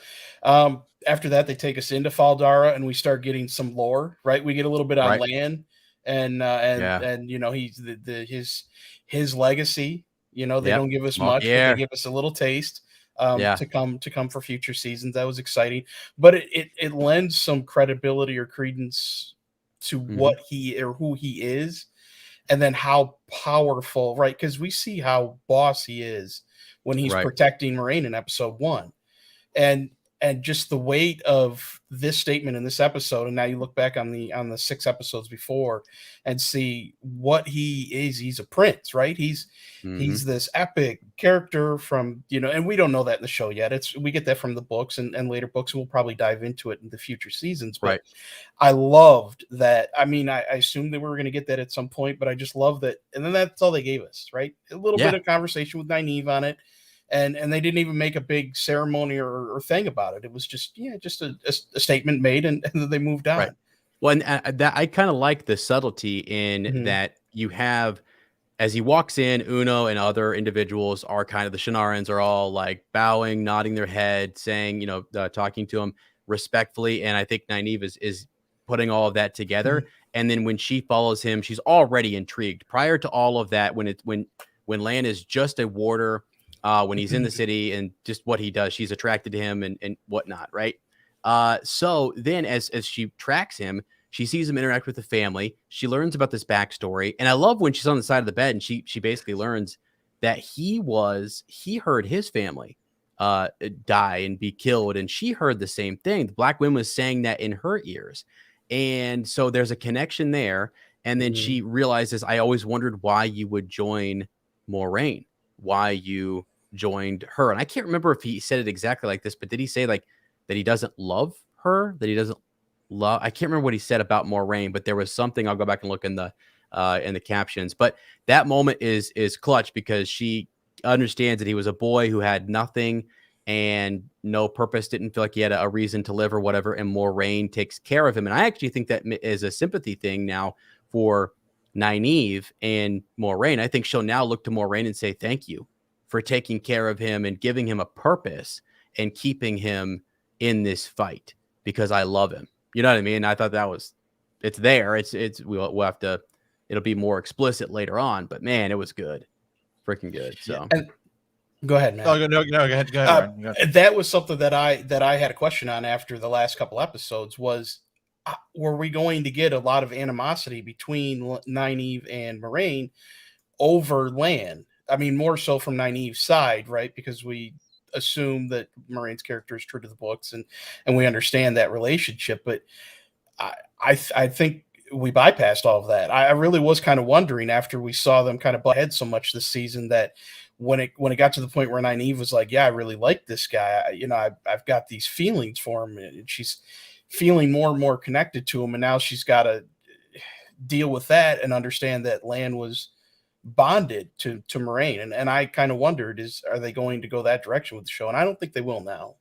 After that, they take us into Faldara, and we start getting some lore. Right, we get a little bit on right, land, and yeah, he's his legacy. They yep, don't give us smoky much, but they air, give us a little taste yeah, to come for future seasons. That was exciting, but it lends some credibility or credence to hmm, what he or who he is, and then how powerful, right? Because we see how boss he is when he's right, protecting Moraine in episode 1, and just the weight of this statement in this episode, and now you look back on the 6 episodes before and see what he is. He's a prince, right? hmm, He's this epic character from, and we don't know that in the show yet. We get that from the books and later books, and we'll probably dive into it in the future seasons. But right, I loved that. I mean, I assumed that we were going to get that at some point, but I just love that. And then that's all they gave us, right? A little bit yeah. of conversation with Nynaeve on it, and they didn't even make a big ceremony or thing about it. It was just just a statement made, and then they moved Right. on. Well, and that I kind of like the subtlety in Mhm. that. You have, as he walks in, Uno and other individuals are kind of, the Shinarans are all like bowing, nodding their head, saying, talking to him respectfully. And I think Nynaeve is putting all of that together. Mhm. And then when she follows him, she's already intrigued. Prior to all of that, when Lan is just a warder, when he's in the city and just what he does, she's attracted to him and whatnot, right? So then as she tracks him, she sees him interact with the family. She learns about this backstory, and I love when she's on the side of the bed and she basically learns that he heard his family die and be killed, and she heard the same thing. The Black Wind was saying that in her ears, and so there's a connection there. And then Mhm. she realizes, I always wondered why you would join Moraine, why you joined her. And I can't remember if he said it exactly like this, but did he say like that he doesn't love her, that he doesn't love, I can't remember what he said about Moraine, but there was something. I'll go back and look in the captions. But that moment is clutch, because she understands that he was a boy who had nothing and no purpose, didn't feel like he had a reason to live or whatever, and Moraine takes care of him. And I actually think that is a sympathy thing now for Nynaeve and Moraine. I think she'll now look to Moraine and say thank you for taking care of him and giving him a purpose and keeping him in this fight, because I love him. You know what I mean? I thought it's there. We'll have to, it'll be more explicit later on, but man, it was good. Freaking good. Yeah. So And go ahead, Oh, Matt. no, go ahead, Ryan. Go ahead. That was something that I had a question on after the last couple episodes was, were we going to get a lot of animosity between Nynaeve and Moraine over Lan? I mean, more so from Nynaeve's side, right? Because we assume that Moraine's character is true to the books, and we understand that relationship. But I think we bypassed all of that. I really was kind of wondering, after we saw them kind of butt heads so much this season, that when it got to the point where Nynaeve was like, "Yeah, I really like this guy. I've got these feelings for him," and she's feeling more and more connected to him, and now she's got to deal with that and understand that Lan was bonded to Moraine. And I kind of wondered, are they going to go that direction with the show? And I don't think they will now.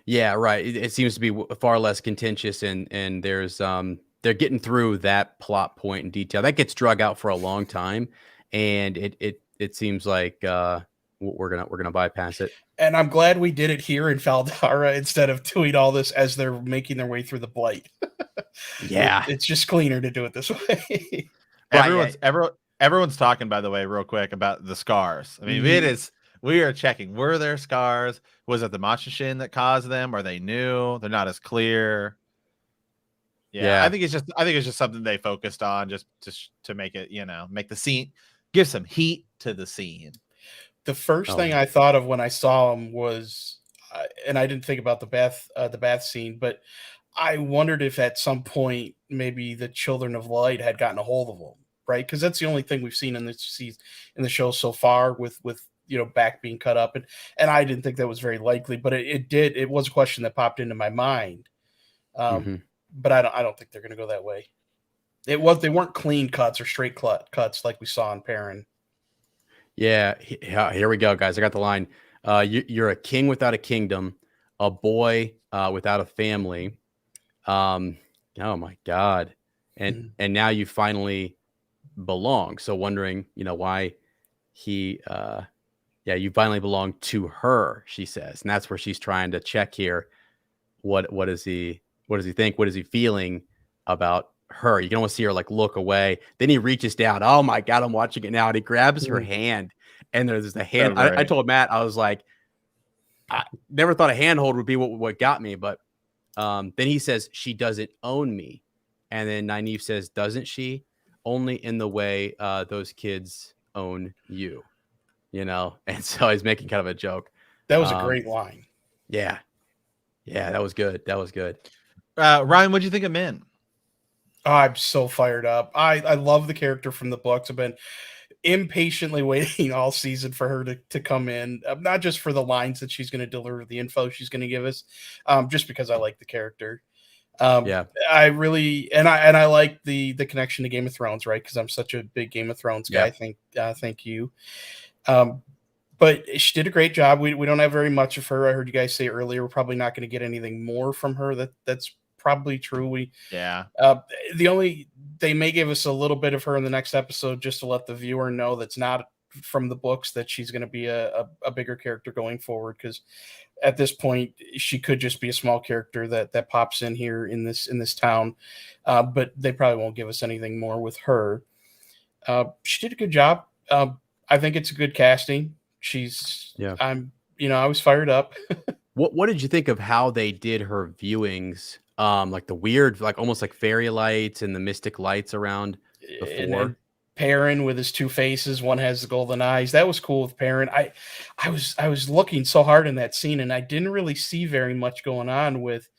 yeah, right. It seems to be far less contentious, and there's they're getting through that plot point in detail. That gets drug out for a long time, and it seems like we're gonna bypass it. And I'm glad we did it here in Faldara instead of doing all this as they're making their way through the blight. Yeah. It's just cleaner to do it this way. Right. Yeah. Everyone's talking, by the way, real quick, about the scars. I mean, Mhm. we are checking. Were there scars? Was it the Machashin that caused them? Are they new? They're not as clear. Yeah, Yeah. I think it's just something they focused on, just to make it, make the scene, give some heat to the scene. The first Oh, thing I thought of when I saw him was, and I didn't think about the bath scene, but I wondered if at some point maybe the Children of Light had gotten a hold of him, right? Because that's the only thing we've seen in this season, in the show so far, with back being cut up, and I didn't think that was very likely, but it did. It was a question that popped into my mind, Mm-hmm. but I don't think they're going to go that way. They weren't clean cuts or straight cuts like we saw in Perrin. Yeah, here we go, guys. I got the line. You're a king without a kingdom, a boy without a family. Oh my God. And now you finally belong. So wondering, why he you finally belong to her, she says. And that's where she's trying to check here. What does he think? What is he feeling about her? You can almost see her like look away. Then he reaches down. Oh my God, I'm watching it now. And he grabs her hand. And there's the hand. So I told Matt, I was like, I never thought a handhold would be what got me. But then he says, she doesn't own me. And then Nynaeve says, doesn't she? Only in the way those kids own you, And so he's making kind of a joke. That was a great line. Yeah. Yeah, that was good. Ryan, what'd you think of Min? Oh, I'm so fired up. I love the character from the books. I've been impatiently waiting all season for her to come in, not just for the lines that she's going to deliver, the info she's going to give us, just because I like the character. I really and I like the connection to Game of Thrones, right? Because I'm such a big Game of Thrones guy. Thank you. But she did a great job. We don't have very much of her. I heard you guys say earlier we're probably not going to get anything more from her. That's probably true. They may give us a little bit of her in the next episode just to let the viewer know that's not from the books, that she's going to be a bigger character going forward, because at this point she could just be a small character that pops in here in this town, but they probably won't give us anything more with her. She did a good job. I think it's a good casting. I was fired up. What did you think of how they did her viewings? Like the weird, like almost like fairy lights and the mystic lights around before. Perrin with his two faces, one has the golden eyes. That was cool with Perrin. I was looking so hard in that scene, and I didn't really see very much going on with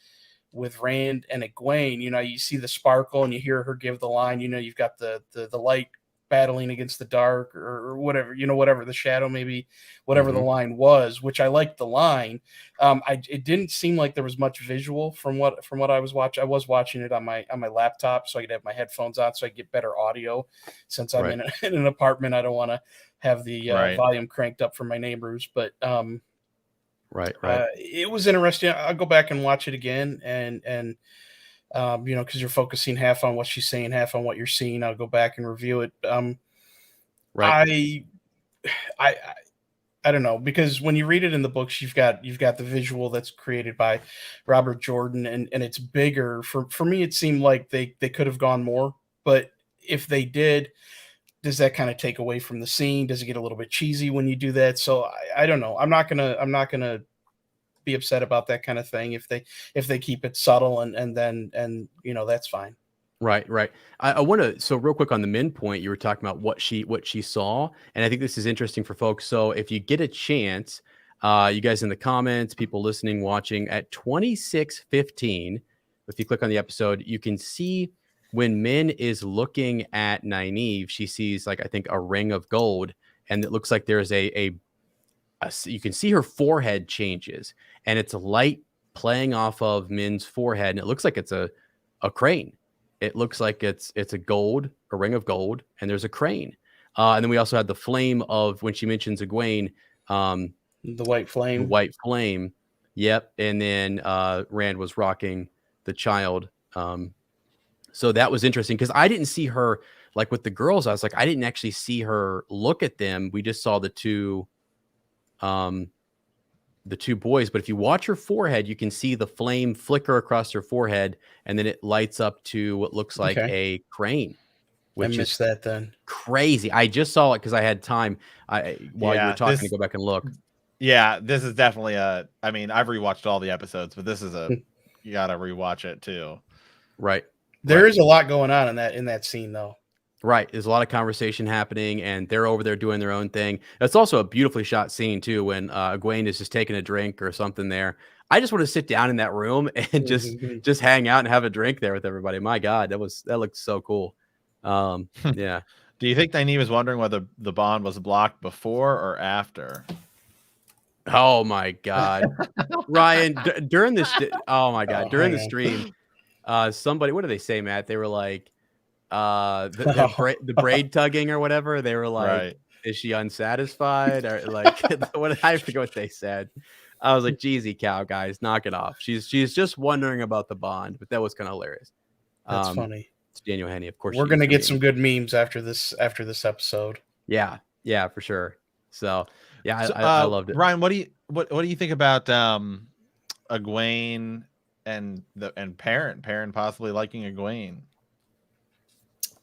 Rand and Egwene. You see the sparkle and you hear her give the line. You've got the light battling against the dark, or whatever, whatever the shadow, maybe whatever the line was, which I liked the line. It didn't seem like there was much visual from what I was watching. I was watching it on my laptop, so I could have my headphones on so I get better audio. Since I'm in an apartment, I don't want to have the volume cranked up for my neighbors. But it was interesting. I'll go back and watch it again, and because you're focusing half on what she's saying, half on what you're seeing. I'll go back and review it. I don't know, because when you read it in the books, you've got the visual that's created by Robert Jordan, and it's bigger. For me, it seemed like they could have gone more, but if they did, does that kind of take away from the scene? Does it get a little bit cheesy when you do that? So I don't know. I'm not gonna be upset about that kind of thing if they keep it subtle, and then that's fine. Right. I want to, so real quick on the Min point, you were talking about what she saw, and I think this is interesting for folks. So if you get a chance, you guys in the comments, people listening, watching, at 26:15, if you click on the episode, you can see when Min is looking at Nynaeve, she sees, like, I think a ring of gold, and it looks like there's you can see her forehead changes, and it's a light playing off of Min's forehead, and it looks like it's a crane. It looks like it's a ring of gold, and there's a crane. And then we also had the flame of, when she mentions Egwene, the white flame. The white flame. Yep. And then Rand was rocking the child. So that was interesting, because I didn't see her, like with the girls, I was like, I didn't actually see her look at them. We just saw the two boys, but if you watch her forehead, you can see the flame flicker across her forehead, and then it lights up to what looks like a crane. Which I missed that then. Crazy. I just saw it because I had time while you were talking to go back and look. Yeah, this is definitely I've rewatched all the episodes, but this is you gotta rewatch it too. Right. There is a lot going on in that scene, though. Right. There's a lot of conversation happening, and they're over there doing their own thing. It's also a beautifully shot scene too, when Egwene is just taking a drink or something there. I just want to sit down in that room and just hang out and have a drink there with everybody. My God, that looked so cool. Yeah. Do you think Nynaeve was wondering whether the bond was blocked before or after? Oh my God, Ryan, during this, oh my God, during the hang on. stream, somebody, what did they say, Matt? They were like, the braid tugging or whatever. They were like, Right. is she unsatisfied? Or like, what, I forget what they said. I was like, Jeezy cow, guys, knock it off. She's just wondering about the bond, but that was kind of hilarious. That's funny. It's Daniel Henney, of course. We're gonna get some good memes after this episode. Yeah, for sure. So yeah, So, I loved it. Ryan, what do you think about Egwene and Perrin possibly liking Egwene?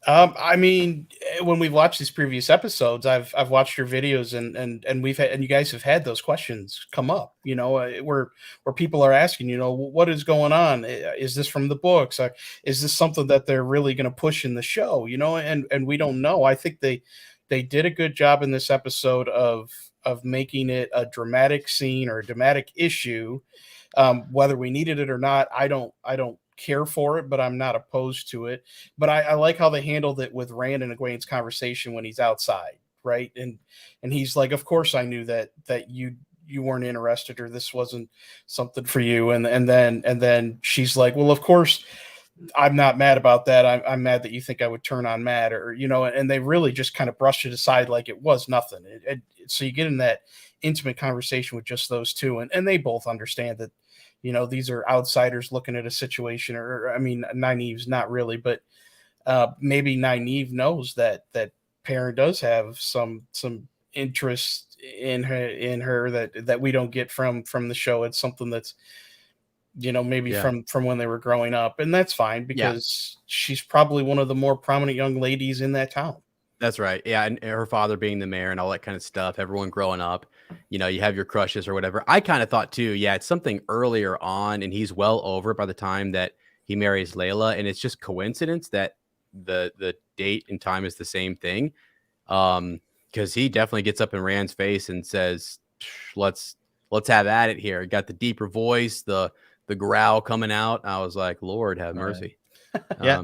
I mean, when we've watched these previous episodes, I've watched your videos and we've had, and you guys have had those questions come up, you know, where people are asking, you know, what is going on? Is this from the books? Is this something that they're really going to push in the show? You know, and we don't know. I think they did a good job in this episode of making it a dramatic scene or a dramatic issue. Whether we needed it or not, I don't care for it, but I'm not opposed to it. But I like how they handled it with Rand and Egwene's conversation when he's outside, right? And he's like, of course I knew that you weren't interested, or this wasn't something for you. And then she's like, well, of course I'm not mad about that. I'm mad that you think I would turn on Matt, or, you know, and they really just kind of brushed it aside like it was nothing. So you get in that intimate conversation with just those two, and they both understand that, you know, these are outsiders looking at a situation, or I mean, Nynaeve's not really, but maybe Nynaeve knows that Perrin does have some interest in her that we don't get from the show. It's something that's, you know, maybe from when they were growing up, and that's fine because she's probably one of the more prominent young ladies in that town. That's right. Yeah. And her father being the mayor and all that kind of stuff, everyone growing up, you know, you have your crushes or whatever. I kind of thought too, it's something earlier on, and he's well over by the time that he marries Layla. And it's just coincidence that the date and time is the same thing. Because he definitely gets up in Rand's face and says, let's have at it here. Got the deeper voice, the growl coming out. I was like, Lord have mercy. Yeah.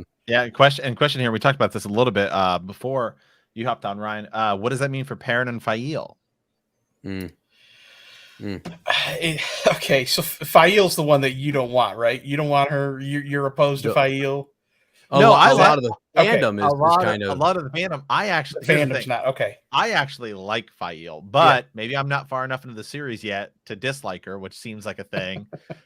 Question here. We talked about this a little bit before you hopped on, Ryan. What does that mean for Perrin and Fael? Okay, so Fael's the one that you don't want, right? You don't want her. You're opposed to Fael. No, a lot of the fandom is kind of a lot of the fandom. I actually fandom's not okay. I actually like Fael, but maybe I'm not far enough into the series yet to dislike her, which seems like a thing.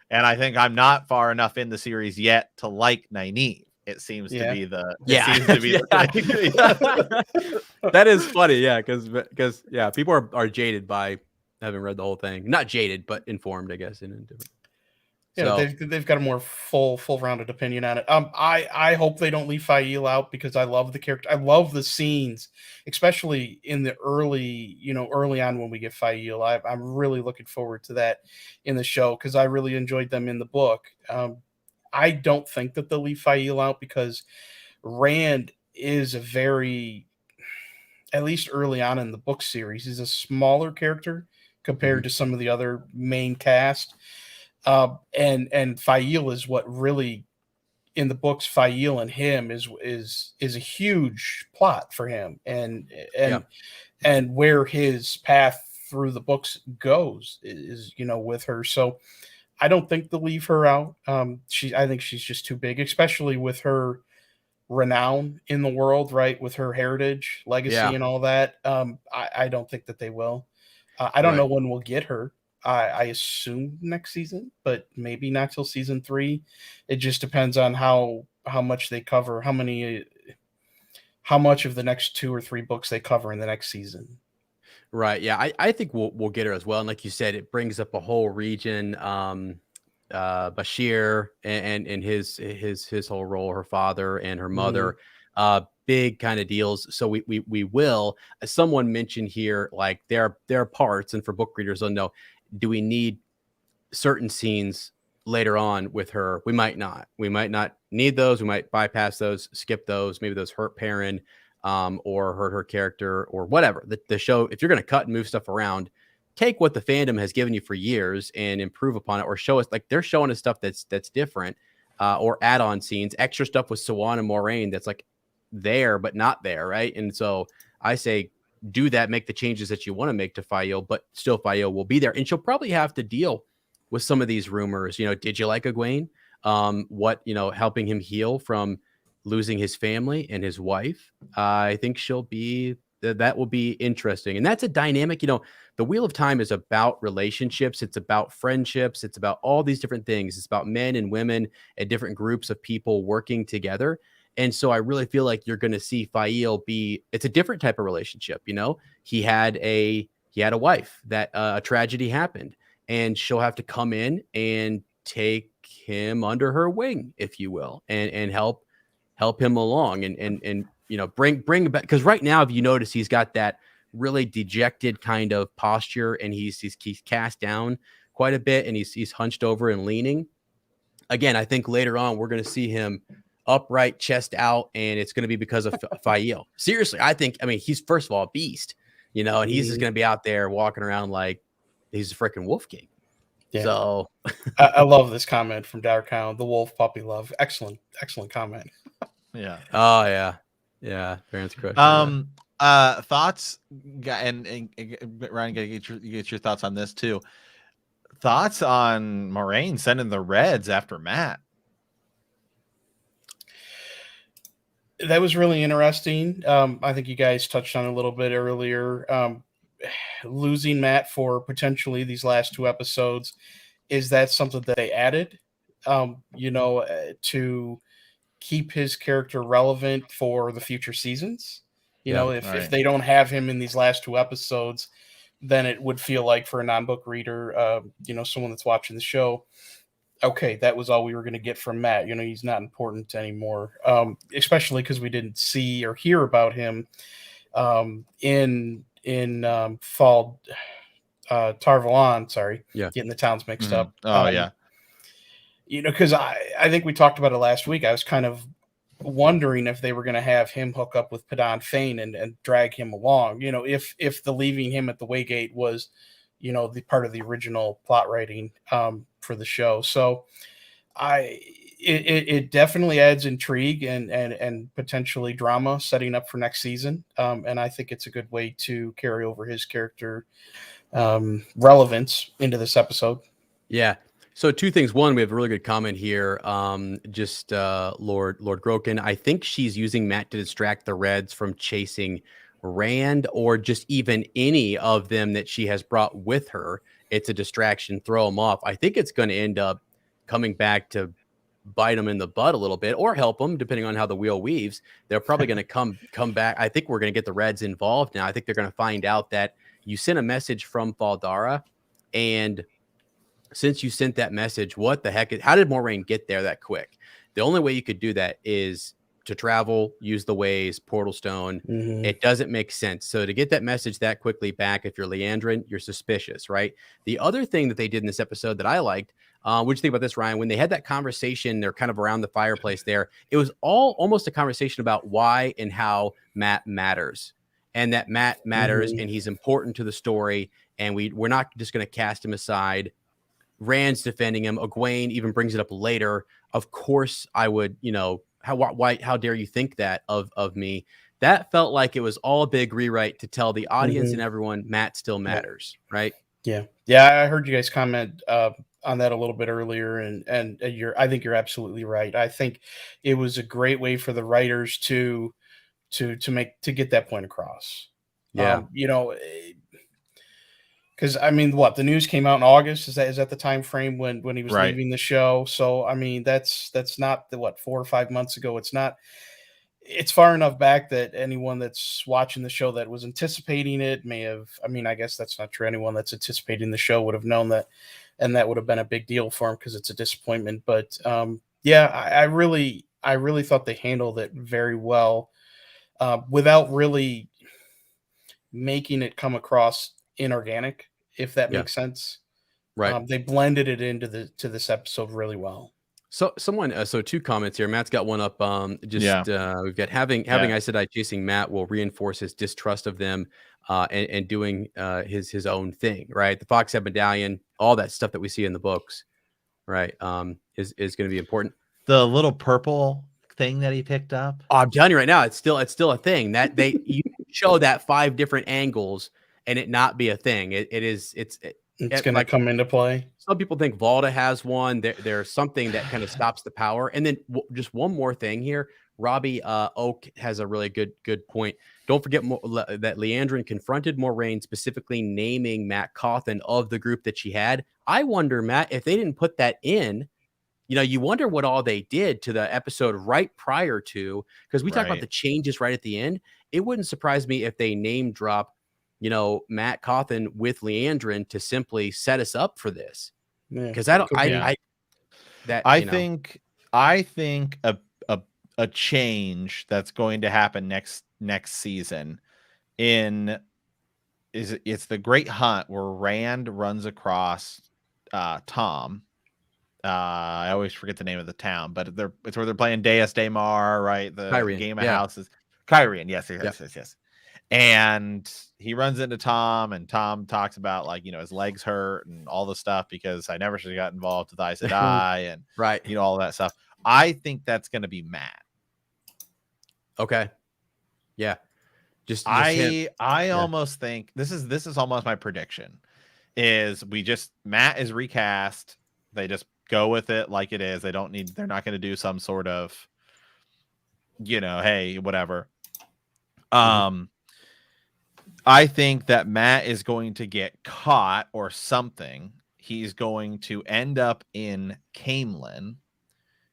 And I think I'm not far enough in the series yet to like Nynaeve. It seems to be the that is funny, because people are jaded by having read the whole thing. Not jaded, but informed, I guess, in a different. They've got a more full rounded opinion on it. I hope they don't leave Fael out, because I love the character. I love the scenes, especially in the early on when we get Fael. I'm really looking forward to that in the show, because I really enjoyed them in the book. I don't think that they'll leave Fael out, because Rand is a very, at least early on in the book series, he's a smaller character compared to some of the other main cast. And Fael is what really, in the books, Fael and him is a huge plot for him, and where his path through the books goes is, you know, with her. So I don't think they'll leave her out. I think she's just too big, especially with her renown in the world, right? With her heritage, legacy, and all that. I don't think that they will. I don't know when we'll get her. I assume next season, but maybe not till season 3. It just depends on how much they cover, how much of the next 2 or 3 books they cover in the next season. Right. Yeah. I think we'll get her as well. And like you said, it brings up a whole region. Bashir and his whole role, her father and her mother, big kind of deals. So we will, as someone mentioned here, like there are parts, and for book readers, they'll know, do we need certain scenes later on with her? We might not need those. We might bypass those, skip those. Maybe those hurt Perrin, or hurt her character, or whatever. The show, if you're going to cut and move stuff around, take what the fandom has given you for years and improve upon it, or show us, like they're showing us stuff that's different, or add-on scenes, extra stuff with Sawan and Moraine that's like there but not there, right? And so I say do that, make the changes that you want to make to Fayo, but still Fayo will be there, and she'll probably have to deal with some of these rumors. Did you like Egwene? What, helping him heal from losing his family and his wife. I think she'll be that will be interesting, and that's a dynamic. The Wheel of Time is about relationships, it's about friendships, it's about all these different things. It's about men and women and different groups of people working together. And so I really feel like you're going to see Fail it's a different type of relationship. He had a wife that a tragedy happened, and she'll have to come in and take him under her wing, if you will, and help him along, and bring back, because right now, if you notice, he's got that really dejected kind of posture, and he's cast down quite a bit, and he's hunched over and leaning. Again, I think later on we're going to see him upright, chest out, and it's going to be because of Fael. Seriously, I mean, he's first of all a beast, and he's just going to be out there walking around like he's a freaking Wolf King. Yeah. So I love this comment from Darkown, the wolf puppy love. Excellent comment. Yeah. Oh yeah. Parents crush. Thoughts, and Ryan, get your thoughts on this too. Thoughts on Moraine sending the Reds after Matt? That was really interesting. I think you guys touched on it a little bit earlier. Losing Matt for potentially these last 2 episodes, is that something that they added, to keep his character relevant for the future seasons? If they don't have him in these last 2 episodes, then it would feel like, for a non-book reader, someone that's watching the show, okay, that was all we were going to get from Matt. He's not important anymore, especially because we didn't see or hear about him in Fall Tarvalon. Sorry, getting the towns mixed up. Oh yeah, because I think we talked about it last week. I was kind of wondering if they were going to have him hook up with Padan Fain and drag him along. If the leaving him at the Waygate was, the part of the original plot writing for the show. So it definitely adds intrigue and potentially drama setting up for next season. And I think it's a good way to carry over his character relevance into this episode. Yeah. So 2 things. One, we have a really good comment here. Lord Groken. I think she's using Matt to distract the Reds from chasing Rand, or just even any of them that she has brought with her. It's a distraction, throw them off. I think it's going to end up coming back to bite them in the butt a little bit, or help them, depending on how the wheel weaves. They're probably going to come back. I think we're going to get the Reds involved now. I think they're going to find out that you sent a message from Faldara, and since you sent that message, what the heck? How did Moraine get there that quick? The only way you could do that is to travel, use the ways, portal stone. Mm-hmm. It doesn't make sense. So to get that message that quickly back, if you're Leandrin, you're suspicious, right? The other thing that they did in this episode that I liked, what do you think about this, Ryan? When they had that conversation, they're kind of around the fireplace there. It was almost a conversation about why and how Matt matters, and that Matt matters, and he's important to the story. And we're not just going to cast him aside. Rand's defending him. Egwene even brings it up later. Of course, I would, how dare you think that of me? That felt like it was all a big rewrite to tell the audience and everyone Matt still matters, right? Yeah. I heard you guys comment on that a little bit earlier, and I think you're absolutely right. I think it was a great way for the writers to get that point across. Yeah. Because the news came out in August. Is that the time frame when he was leaving the show? So that's not 4 or 5 months ago. It's not. It's far enough back that anyone that's watching the show that was anticipating it may have. I guess that's not true. Anyone that's anticipating the show would have known that, and that would have been a big deal for him because it's a disappointment. But I really thought they handled it very well, without really making it come across inorganic, if that makes sense. Right. They blended it into this episode really well. So someone, so 2 comments here. Matt's got one up. We've got having Aes Sedai chasing Matt will reinforce his distrust of them, and doing his own thing, right? The Foxhead Medallion, all that stuff that we see in the books, right? Is going to be important. The little purple thing that he picked up. Oh, I'm telling you right now, it's still a thing that you show that 5 different angles and it not be a thing. It's going to come into play. Some people think Valda has one. There's something that kind of stops the power. And then just one more thing here. Robbie Oak has a really good point. Don't forget that Leandrin confronted Moraine, specifically naming Matt Cawthon of the group that she had. I wonder, Matt, if they didn't put that in, you wonder what all they did to the episode right prior to, because we talked about the changes right at the end. It wouldn't surprise me if they name drop, Matt Cawthon with Leandrin to simply set us up for this. Because I think a change that's going to happen next season it's the Great Hunt where Rand runs across Tom. I always forget the name of the town, but it's where they're playing Deus Daemar, right? The Kyrian, game of houses. Kyrian, yes. And he runs into Tom, and Tom talks about, like, his legs hurt and all the stuff because I never should have got involved with Aes Sedai and all that stuff. I think that's going to be Matt. Okay. Yeah. I almost think this is almost my prediction is Matt is recast. They just go with it like it is. They're not going to do some sort of, hey, whatever. I think that Matt is going to get caught or something. He's going to end up in Caemlyn.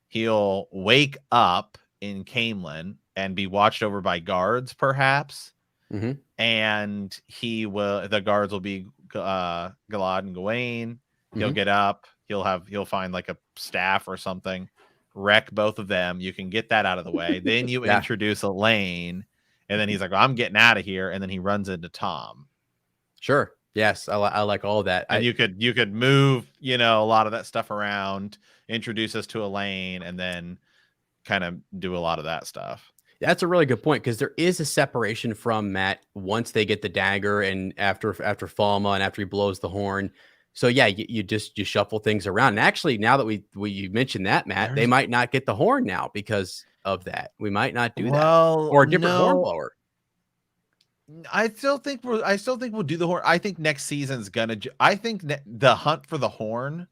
He'll wake up in Caemlyn and be watched over by guards, perhaps. Mm-hmm. And the guards will be Galad and Gawain. He'll get up. He'll find like a staff or something, wreck both of them. You can get that out of the way. Then you introduce Elaine, and then he's like, well, I'm getting out of here. And then he runs into Tom. Sure. Yes. I like all that. And you could move, a lot of that stuff around, introduce us to Elaine, and then kind of do a lot of that stuff. That's a really good point, because there is a separation from Matt once they get the dagger and after Falma and after he blows the horn. So yeah, you shuffle things around. And actually, now that you mentioned that, Matt, they might not get the horn now because of that. We might not do that, or a different horn blower. I still think we'll do the horn. I think next season's gonna. I think the hunt for the horn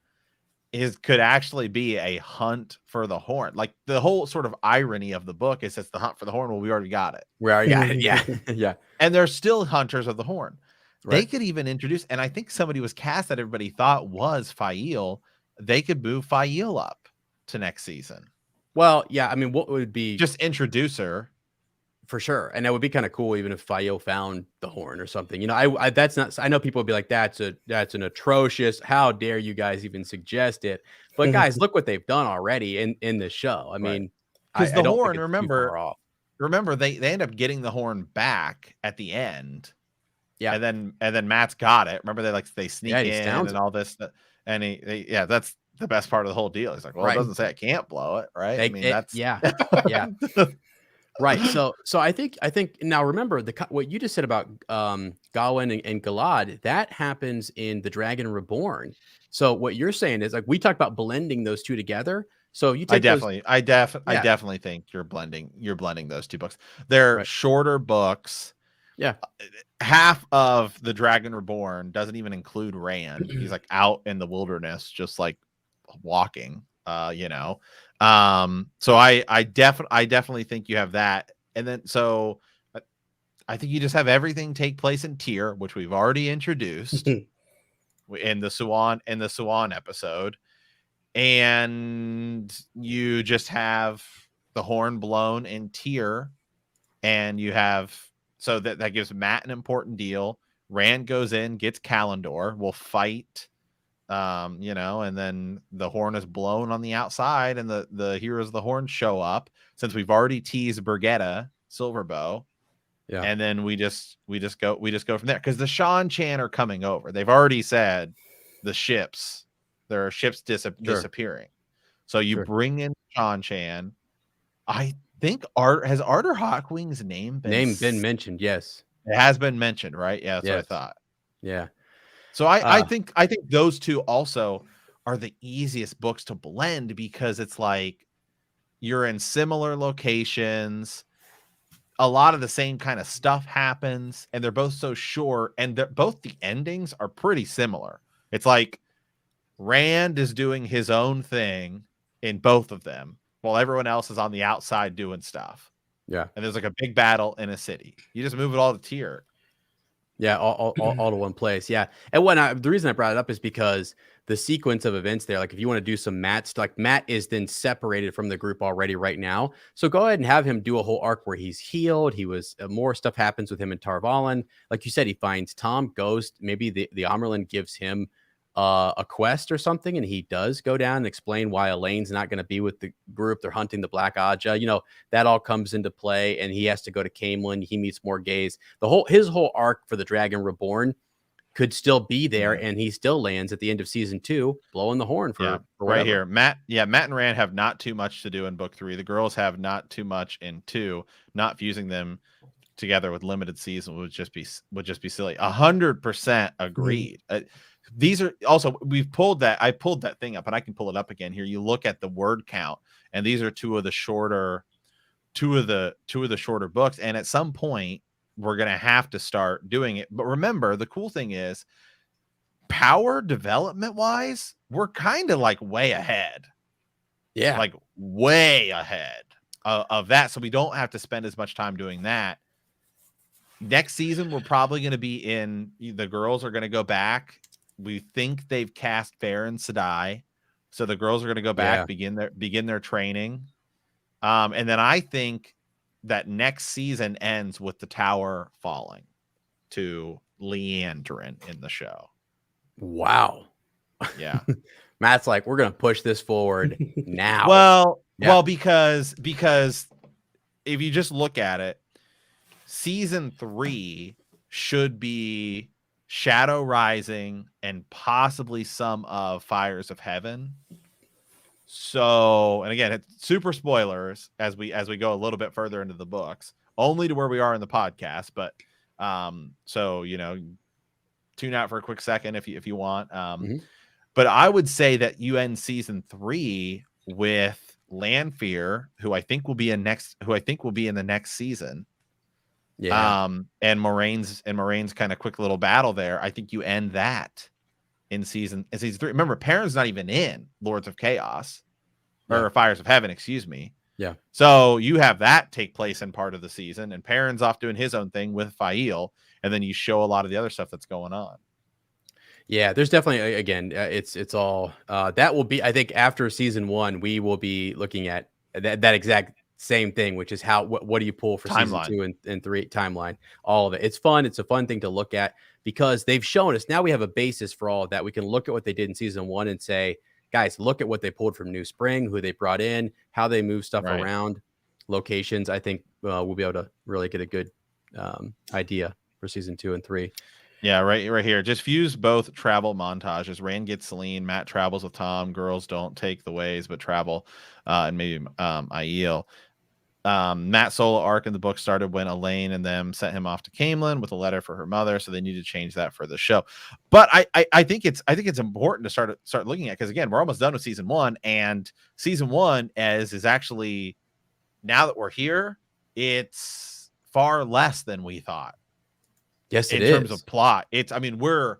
could actually be a hunt for the horn. Like, the whole sort of irony of the book is it's the hunt for the horn. Well, we already got it. We already got it. Yeah, yeah. And they're still hunters of the horn. Right. They could even introduce, and I think somebody was cast that everybody thought was Fael. They could move Fael up to next season. Well, yeah. I mean, what would be just introduce her for sure, and that would be kind of cool, even if Fael found the horn or something. I that's not. I know people would be like, that's an atrocious. How dare you guys even suggest it? But guys, look what they've done already in the show. I mean, because the horn. Remember, they end up getting the horn back at the end. Yeah, and then Matt's got it. Remember, they sneak in and all this, and he that's the best part of the whole deal. He's like, well, it doesn't say I can't blow it, right? That's yeah. Right. So I think now, remember what you just said about Gawain and Galad, that happens in The Dragon Reborn. So what you're saying is, like, we talked about blending those two together. So you take I definitely think you're blending those two books. They're shorter books. Yeah. Half of The Dragon Reborn doesn't even include Rand. He's like out in the wilderness, just like walking, So I definitely think you have that. And then, so I think you just have everything take place in Tyr, which we've already introduced in the Suan episode. And you just have the horn blown in Tyr, and you have, so that gives Matt an important deal. Rand goes in, gets Kalendor, will fight, and then the horn is blown on the outside, and the heroes of the horn show up, since we've already teased Brigitta Silverbow. Yeah. And then we just go from there, because the Shan Chan are coming over. They've already said there are ships disappearing. So you Sure. bring in Sean Chan. I think has Arthur Hawkwing's name been mentioned? Yes. It has been mentioned, right? Yeah, that's what I Yes. thought. Yeah. So I think those two also are the easiest books to blend because it's like you're in similar locations. A lot of the same kind of stuff happens, and they're both so short, and both the endings are pretty similar. It's like Rand is doing his own thing in both of them, while everyone else is on the outside doing stuff. Yeah. And there's like a big battle in a city. You just move it all to tier. Yeah, all to one place. Yeah, and the reason I brought it up is because the sequence of events there, like if you want to do some like Matt is then separated from the group already right now. So go ahead and have him do a whole arc where he's healed. He was more stuff happens with him in Tarvalin. Like you said, he finds Tom Ghost. Maybe the Amerlin gives him a quest or something, and he does go down and explain why Elaine's not going to be with the group. They're hunting the Black Aja. You know, that all comes into play, and he has to go to Camelin. He meets Morghese. His whole arc for the Dragon Reborn could still be there, and he still lands at the end of season 2, blowing the horn for right here. Matt and Rand have not too much to do in book 3. The girls have not too much in 2. Not fusing them together with limited season would just be silly. 100% agreed. These are also I pulled that thing up, and I can pull it up again here. You look at the word count, and these are two of the shorter books, and at some point we're gonna have to start doing it. But remember, the cool thing is power development wise, we're kind of like way ahead. Yeah, like way ahead of that, so we don't have to spend as much time doing that. Next season we're probably going to be in, the girls are going to go back. We think they've cast Farron Sedai, so the girls are going to go back, begin their training, and then I think that next season ends with the tower falling to Leandrin in the show. Wow. Yeah. Matt's like, we're going to push this forward now. Well, because if you just look at it, season 3 should be Shadow Rising and possibly some of Fires of Heaven. So, and again, it's super spoilers as we go a little bit further into the books, only to where we are in the podcast. But so tune out for a quick second if you want. But I would say that you end season 3 with Lanfear, who I think will be in the next season. Yeah. And Moraine's kind of quick little battle there. I think you end that in season 3. Remember, Perrin's not even in Lords of Chaos or Fires of Heaven, excuse me. Yeah. So you have that take place in part of the season, and Perrin's off doing his own thing with Fael, and then you show a lot of the other stuff that's going on. Yeah, there's definitely, again, it's all that will be, I think after season 1, we will be looking at that exact same thing, which is what do you pull for timeline. Season 2 and 3 timeline, all of it. It's fun. It's a fun thing to look at because they've shown us, now we have a basis for all of that. We can look at what they did in season 1 and say, guys, look at what they pulled from New Spring, who they brought in, how they move stuff around, locations. I think we'll be able to really get a good idea for season 2 and 3. Yeah, right here. Just fuse both travel montages. Rand gets Celine, Matt travels with Tom. Girls don't take the ways, but travel, and maybe Aiel. Matt's solo arc in the book started when Elaine and them sent him off to Camelin with a letter for her mother, so they need to change that for the show. But I think it's important to start looking at, because again, we're almost done with season 1, and season 1 is actually, now that we're here, it's far less than we thought. Yes, in terms of plot. We're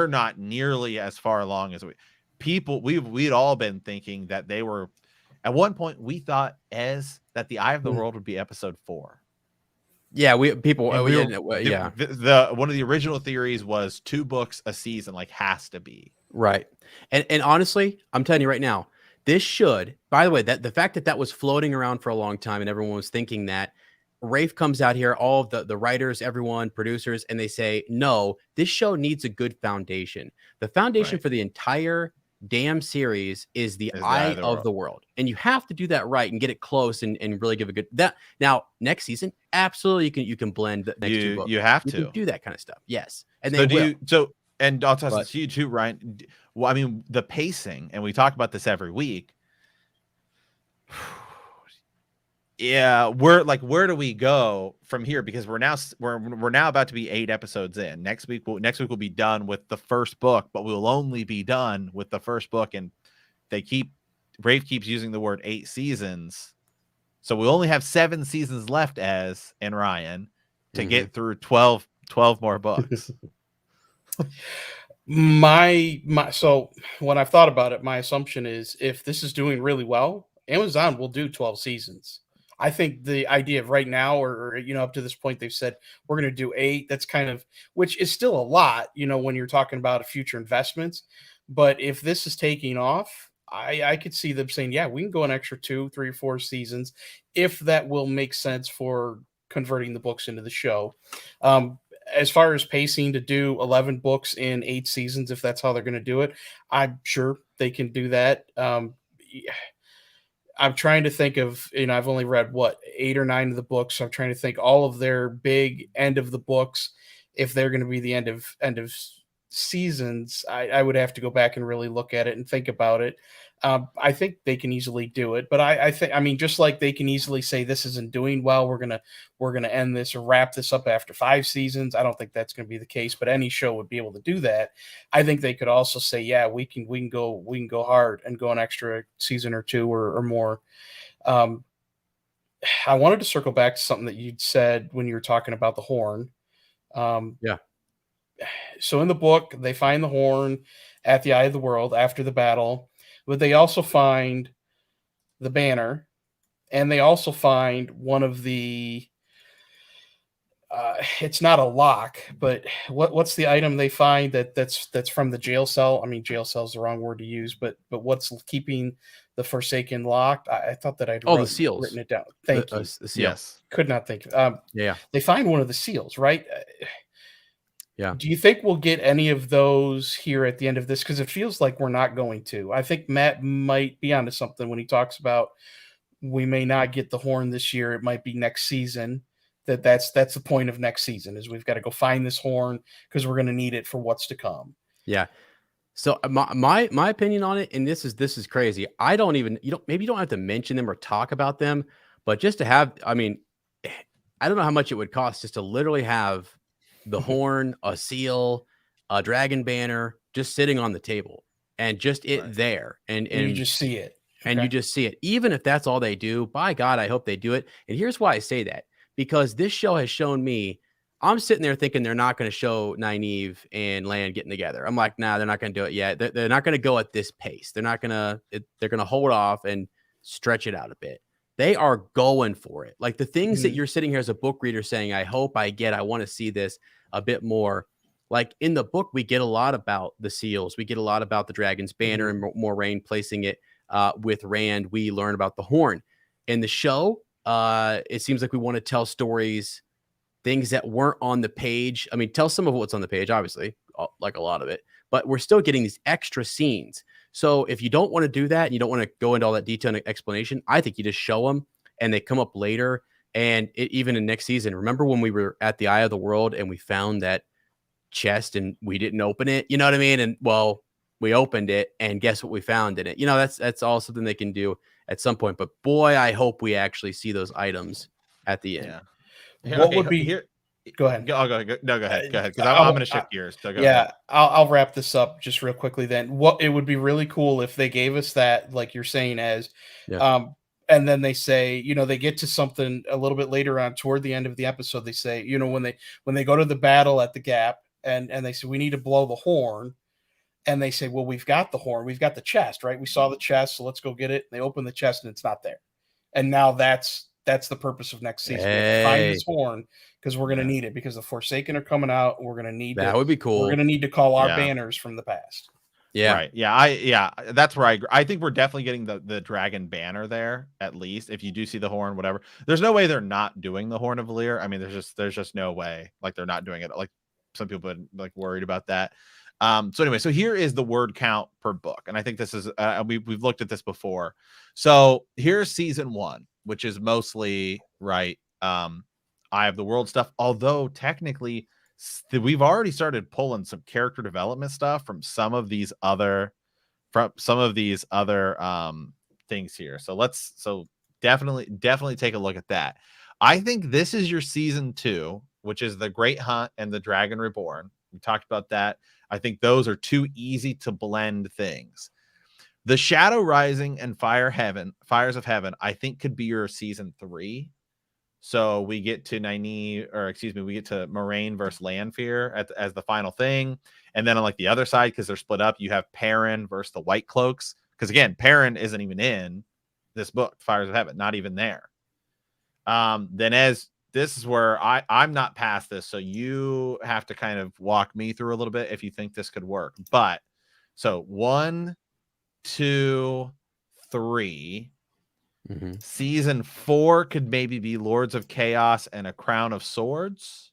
not nearly as far along as we'd all been thinking that they were. At one point, we thought that the Eye of the World would be episode 4. Yeah, one of the original theories was 2 books a season, like, has to be right. And honestly, I'm telling you right now, this should. By the way, that the fact that was floating around for a long time, and everyone was thinking that. Rafe comes out here, all of the writers, everyone, producers, and they say, no, this show needs a good foundation. The foundation for the entire damn series is the Eye of the World. And you have to do that right and get it close and really give a good now next season, absolutely you can blend the next 2 books. You have to can do that kind of stuff. Yes. And and I'll toss this to you too, Ryan. Well, the pacing, and we talk about this every week. Yeah, where do we go from here? Because we're now about to be 8 episodes in. Next week we'll be done with the first book, but we'll only be done with the first book, and Rafe keeps using the word 8 seasons. So we only have 7 seasons left and Ryan to get through 12 more books. So when I've thought about it, my assumption is if this is doing really well, Amazon will do 12 seasons. I think the idea of right now, or up to this point, they've said we're going to do 8. That's kind of, which is still a lot, when you're talking about future investments. But if this is taking off, I could see them saying, yeah, we can go an extra 2, 3, 4 seasons if that will make sense for converting the books into the show. As far as pacing to do 11 books in 8 seasons, if that's how they're going to do it, I'm sure they can do that. I'm trying to think of, I've only read 8 or 9 of the books. So I'm trying to think all of their big end of the books. If they're going to be the end of seasons, I would have to go back and really look at it and think about it. I think they can easily do it, but I think, just like they can easily say this isn't doing well, we're gonna end this or wrap this up after 5 seasons. I don't think that's going to be the case, but any show would be able to do that. I think they could also say, yeah, we can go hard and go an extra season or 2 or more. I wanted to circle back to something that you'd said when you were talking about the horn. Yeah. So in the book, they find the horn at the Eye of the World after the battle, but they also find the banner, and they also find one of the it's not a lock, but what's the item they find that's from the jail cell? I mean, jail cell is the wrong word to use, but what's keeping the Forsaken locked? I thought that I'd the seals. written it down. Thank you. The seal. Yes. Could not think. Yeah. They find one of the seals, right? Yeah. Do you think we'll get any of those here at the end of this? Because it feels like we're not going to. I think Matt might be onto something when he talks about we may not get the horn this year. It might be next season. That's the point of next season is we've got to go find this horn because we're going to need it for what's to come. Yeah. So my opinion on it, and this is crazy. I don't even, maybe you don't have to mention them or talk about them, but just to have, I mean, I don't know how much it would cost just to literally have the horn, a seal, a dragon banner just sitting on the table and just there. And you just see it. And you just see it. Even if that's all they do, by God, I hope they do it. And here's why I say that. Because this show has shown me, I'm sitting there thinking they're not going to show Nynaeve and Lan getting together. I'm like, nah, they're not going to do it yet. They're not going to go at this pace. They're not going to, they're going to hold off and stretch it out a bit. They are going for it. Like the things that you're sitting here as a book reader saying, I hope I want to see this a bit more. Like in the book, we get a lot about the seals. We get a lot about the dragon's banner and Moraine placing it with Rand. We learn about the horn. In the show, it seems like we want to tell stories, things that weren't on the page. I mean, tell some of what's on the page, obviously, like a lot of it, but we're still getting these extra scenes. So if you don't want to do that, and you don't want to go into all that detail and explanation, I think you just show them and they come up later. And even in next season, remember when we were at the Eye of the World and we found that chest and we didn't open it, you know what I mean? And well, we opened it and guess what we found in it? That's all something they can do at some point. But boy, I hope we actually see those items at the end. Yeah. What would be here? Go ahead. I'll go. No, go ahead. Go ahead. Because I'm going to shift gears. So go ahead. I'll wrap this up just real quickly then. What it would be really cool if they gave us that, like you're saying, and then they say, they get to something a little bit later on toward the end of the episode. They say, when they go to the battle at the Gap and they say, we need to blow the horn. And they say, well, we've got the horn. We've got the chest, right? We saw the chest. So let's go get it. They open the chest and it's not there. And now that's the purpose of next season. We have to find this horn because we're going to need it because the Forsaken are coming out. We're going to need that. Would be cool. We're going to need to call our banners from the past. Yeah. Right. Yeah. That's where I agree. I think we're definitely getting the dragon banner there, at least. If you do see the horn, whatever. There's no way they're not doing the Horn of Valyr. I mean, there's just no way. Like they're not doing it. Like some people are like worried about that. So anyway, so here is the word count per book. And I think this is, we've looked at this before. So here's season 1, which is mostly Eye of the World stuff. Although technically we've already started pulling some character development stuff from some of these other things here. So definitely take a look at that. I think this is your season 2, which is the Great Hunt and the Dragon Reborn. We talked about that. I think those are two easy to blend things. The Shadow Rising and Fires of Heaven, I think could be your season 3. So we get to we get to Moraine versus Lanfear as the final thing. And then on like the other side, because they're split up, you have Perrin versus the White Cloaks. Because again, Perrin isn't even in this book, Fires of Heaven, not even there. Then as this is where I'm not past this, so you have to kind of walk me through a little bit if you think this could work. But so 1, 2, 3. Season 4 could maybe be Lords of Chaos and a Crown of Swords.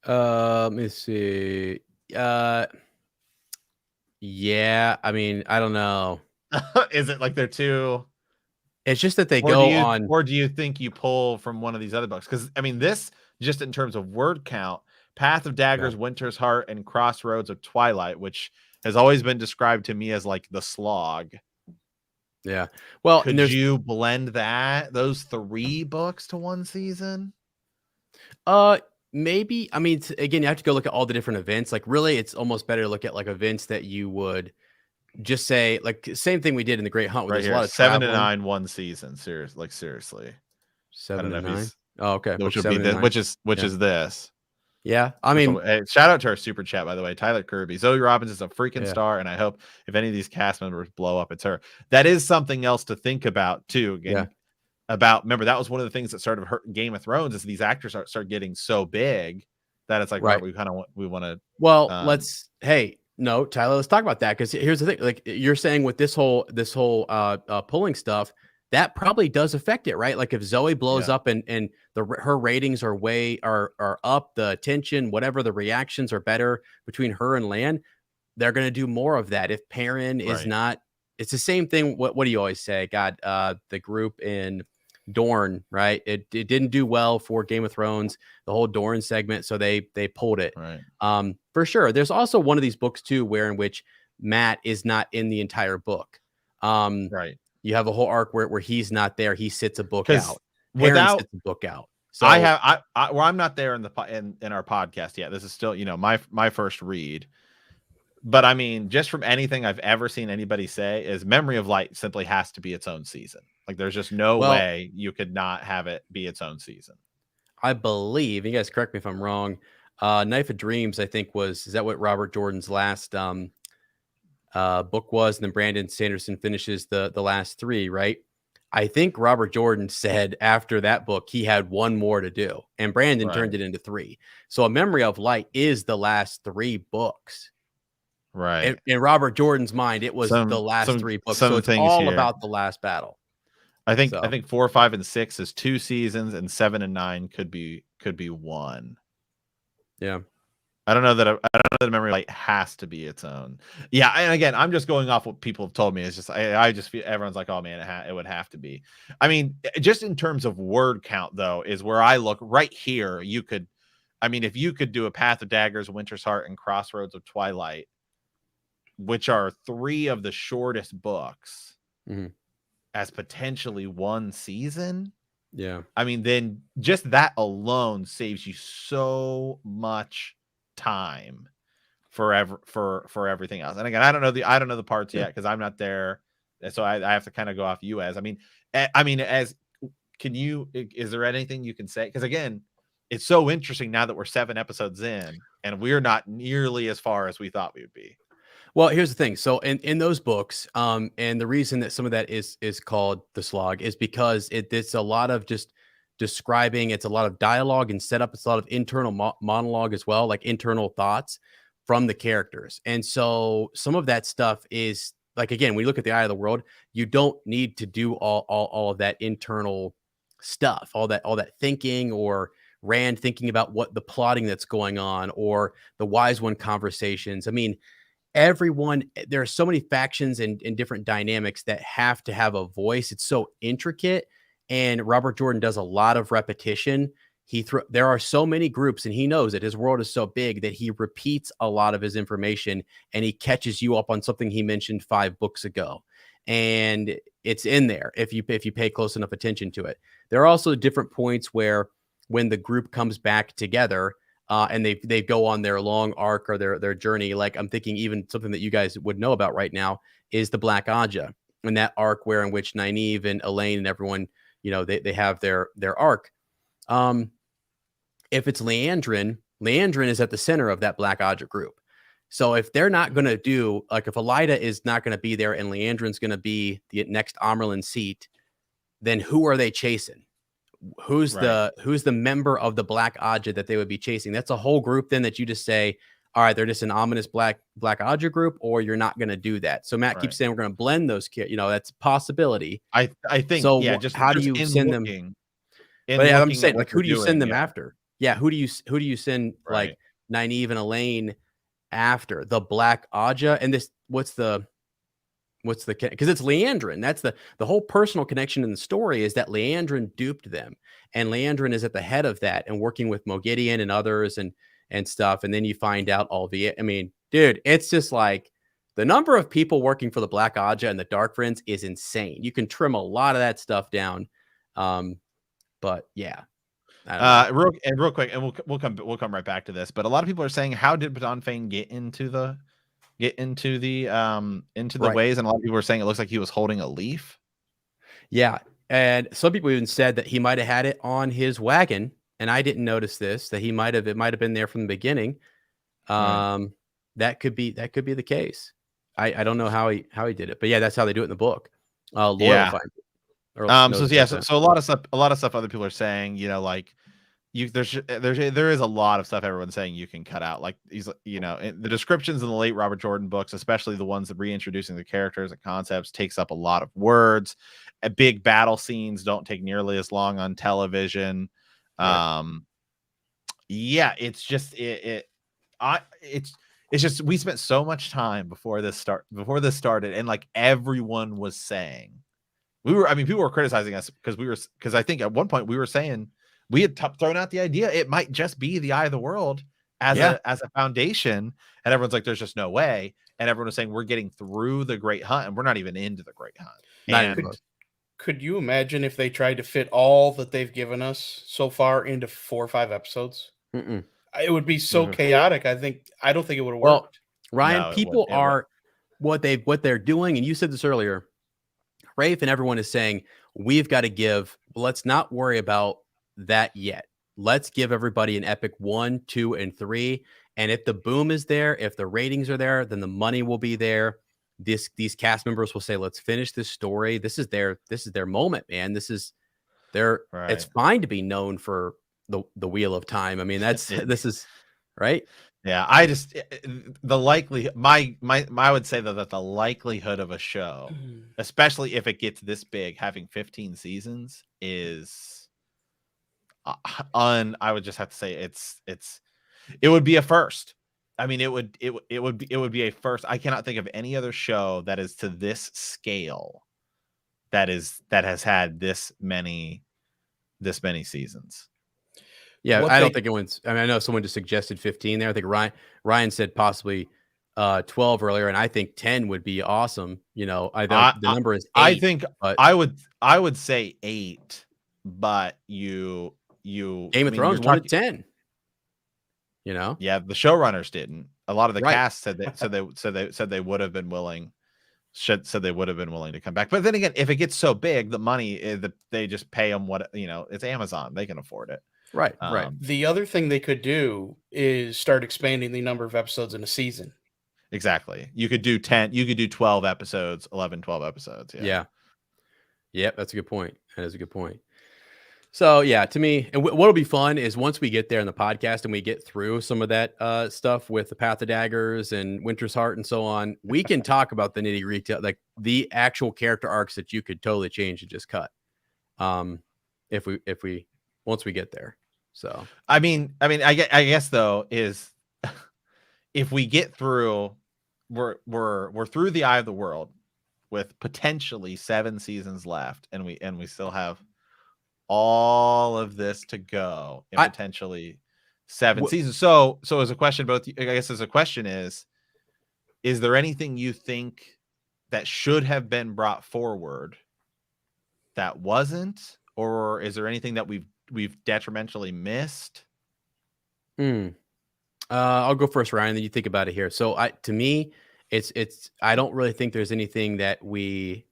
Let me see. Yeah, I mean, I don't know. Is it like they're two? It's just that they or do you think you pull from one of these other books? Because I mean, this just in terms of word count, Path of Daggers, Winter's Heart, and Crossroads of Twilight, which has always been described to me as like the slog. Yeah. Well, could you blend those 3 books to one season? Maybe. I mean, again, you have to go look at all the different events. Like, really, it's almost better to look at like events that you would just say, like, same thing we did in the Great Hunt. Where there's a lot of 7 to 9 one season. Seriously. 7 to 9. Oh, okay. Which would be this. Which is this. Yeah, I mean, shout out to our super chat, by the way, Tyler Kirby. Zoe Robbins is a freaking star, and I hope if any of these cast members blow up, it's her. That is something else to think about too. Again, remember that was one of the things that started hurting Game of Thrones is these actors start getting so big that it's like right, we want to. Well, Tyler, let's talk about that because here's the thing. Like you're saying with this whole pulling stuff. That probably does affect it, right? Like if Zoe blows up and her ratings are up, the attention, whatever, the reactions are better between her and Lan, they're going to do more of that. If Perrin is not, it's the same thing. What do you always say? God, the group in Dorne, right? It didn't do well for Game of Thrones, the whole Dorne segment, so they pulled it. Right. For sure. There's also one of these books too, in which Matt is not in the entire book. Right. You have a whole arc where he's not there. He sits a book out. Without sits a book out. So I'm not there in our podcast yet. This is still, my first read. But I mean, just from anything I've ever seen anybody say is Memory of Light simply has to be its own season. Like there's just no way you could not have it be its own season. I believe, you guys correct me if I'm wrong. Knife of Dreams, I think is that what Robert Jordan's last book was, and then Brandon Sanderson finishes the last 3, right? I think Robert Jordan said after that book he had one more to do, and Brandon turned it into 3. So A Memory of Light is the last 3 books, right? In Robert Jordan's mind, it was the last 3 books. So it's all about the last battle. I think 4, 5, and 6 is 2 seasons, and 7 and 9 could be 1. Yeah. I don't know that Memory Light has to be its own. Yeah, and again, I'm just going off what people have told me. It's just I just feel everyone's like, oh man, it would have to be. I mean, just in terms of word count, though, is where I look right here. If you could do a Path of Daggers, Winter's Heart, and Crossroads of Twilight, which are 3 of the shortest books, as potentially one season. Yeah, I mean, then just that alone saves you so much time for everything else. And again, I don't know the parts yet because I'm not there, so I have to kind of go off you as. Is there anything you can say? Because again, it's so interesting now that we're 7 episodes in and we're not nearly as far as we thought we would be. Well, here's the thing. So in those books, and the reason that some of that is called the slog is because it's a lot of just describing, it's a lot of dialogue and setup. It's a lot of internal monologue as well, like internal thoughts from the characters. And so some of that stuff is like, again, when you look at the Eye of the World, you don't need to do all of that internal stuff, all that thinking, or Rand thinking about what the plotting that's going on, or the Wise One conversations. I mean, there are so many factions and different dynamics that have to have a voice. It's so intricate. And Robert Jordan does a lot of repetition. There are so many groups, and he knows that his world is so big that he repeats a lot of his information, and he catches you up on something he mentioned 5 books ago. And it's in there if you pay close enough attention to it. There are also different points where when the group comes back together and they go on their long arc or their journey. Like I'm thinking even something that you guys would know about right now is the Black Aja and that arc where in which Nynaeve and Elaine and everyone, they have their arc. If it's Leandrin is at the center of that Black Aja group. So if they're not going to do, like if Elida is not going to be there and Leandrin's going to be the next Amerlin seat, then who are they chasing? Who's the member of the Black Aja that they would be chasing? That's a whole group then that you just say, all right, they're just an ominous Black Aja group, or you're not going to do that. So Matt keeps saying we're going to blend those kids. That's a possibility. I think so. Yeah, how do you send them? But I'm saying, like, who do you send them after? Yeah, who do you send like Nynaeve and Elaine after the Black Aja? And this, what's the because it's Leandrin. That's the whole personal connection in the story is that Leandrin duped them, and Leandrin is at the head of that and working with Moghedien and others and stuff. And then you find out I mean, dude, it's just like the number of people working for the Black Aja and the Dark Friends is insane. You can trim a lot of that stuff down. But yeah. Real quick, and we'll come right back to this. But a lot of people are saying, how did Badon Fane get into the ways? And a lot of people are saying it looks like he was holding a leaf. Yeah, and some people even said that he might have had it on his wagon, and I didn't notice this. That it might have been there from the beginning. That could be the case. I don't know how he did it, but yeah, that's how they do it in the book. So a lot of stuff other people are saying, there is a lot of stuff everyone's saying you can cut out. Like the descriptions in the late Robert Jordan books, especially the ones that reintroducing the characters and concepts, takes up a lot of words. Big battle scenes don't take nearly as long on television. It's just we spent so much time before this started, and like everyone was saying, people were criticizing us because I think at one point we were saying we had thrown out the idea it might just be the Eye of the World as a foundation, and everyone's like, there's just no way. And everyone was saying we're getting through the Great Hunt, and we're not even into the Great Hunt. Could you imagine if they tried to fit all that they've given us so far into 4 or 5 episodes? Mm-mm. It would be so chaotic. I don't think it would have worked. Well, Ryan, people are what they're doing, and you said this earlier. Rafe and everyone is saying we've got to give. Let's not worry about that yet. Let's give everybody an epic 1, 2, and 3. And if the boom is there, if the ratings are there, then the money will be there. These cast members will say, "Let's finish this story. This is their moment, man. This is their. Right. It's fine to be known for the Wheel of Time. I mean, this is right." Yeah, I just the likely I would say that the likelihood of a show, especially if it gets this big, having 15 seasons is I would just have to say it would be a first. I mean, it would be a first. I cannot think of any other show that is to this scale that has had this many seasons. Yeah, I don't think anyone's. I mean, I know someone just suggested 15 there. I think Ryan said possibly 12 earlier, and I think 10 would be awesome. The number is 8. I think I would say 8, but you Game of Thrones wanted 10. Yeah, the showrunners didn't. A lot of the cast said they would have been willing. Said they would have been willing to come back. But then again, if it gets so big, the money they just pay them it's Amazon. They can afford it. Right. The other thing they could do is start expanding the number of episodes in a season. Exactly. You could do 10. You could do 12 episodes, 11, 12 episodes. Yeah. Yep. That's a good point. That is a good point. So yeah, to me, and what'll be fun is once we get there in the podcast and we get through some of that stuff with the Path of Daggers and Winter's Heart and so on, we can talk about the nitty gritty, like the actual character arcs that you could totally change and just cut. If we once we get there. So I guess though is if we get through, we're through the Eye of the World with potentially 7 seasons left, and we still have all of this to go in potentially 7 seasons. So as a question, is there anything you think that should have been brought forward that wasn't, or is there anything that we've detrimentally missed? I'll go first, Ryan, then you think about it here. So to me, I don't really think there's anything that we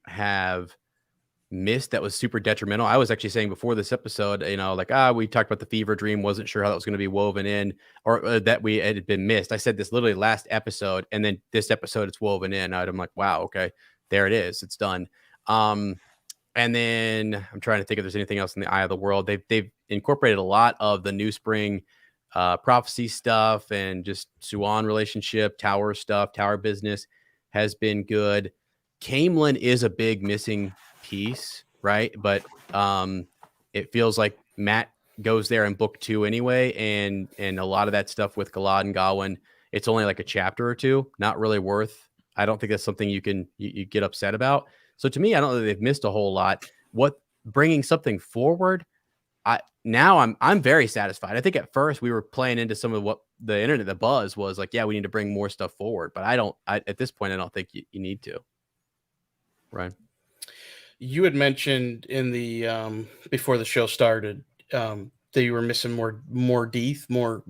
have missed that was super detrimental. I was actually saying before this episode, like, we talked about the fever dream, wasn't sure how that was going to be woven in, or that we had been missed. I said this literally last episode, and then this episode it's woven in. I'm like, wow, okay, there it is, it's done. And then I'm trying to think if there's anything else in the Eye of the World. They've incorporated a lot of the New Spring prophecy stuff, and just Suan relationship, tower stuff, tower business has been good. Camelin is a big missing piece, right? But it feels like Matt goes there in book 2 anyway, and a lot of that stuff with Galad and Gawain, it's only like a chapter or two, not really worth. I don't think that's something you get upset about. So to me, I don't think they've missed a whole lot. What bringing something forward, I'm very satisfied. I think at first we were playing into some of what the internet, the buzz was like, yeah, we need to bring more stuff forward. But at this point, I don't think you need to. Right. You had mentioned in the before the show started that you were missing more death, more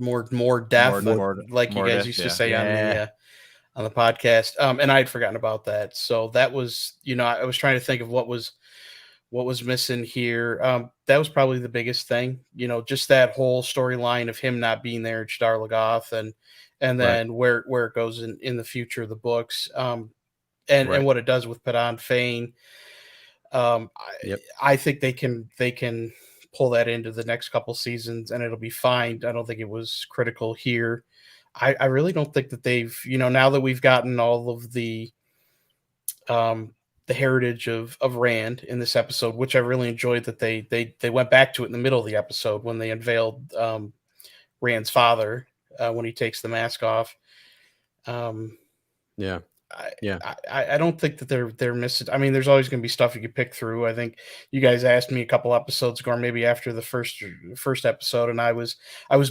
death, like you guys used to say on the podcast. And I had forgotten about that. So that was, I was trying to think of what was missing here. That was probably the biggest thing, just that whole storyline of him not being there at Shadar Logoth, and then where it goes in the future of the books, and what it does with Padan Fain. I think they can pull that into the next couple seasons and it'll be fine. I don't think it was critical here. I really don't think that they've, now that we've gotten all of the heritage of Rand in this episode, which I really enjoyed that they went back to it in the middle of the episode when they unveiled Rand's father when he takes the mask off. I don't think that they're missing. I mean, there's always going to be stuff you could pick through. I think you guys asked me a couple episodes ago, or maybe after the first episode, and I was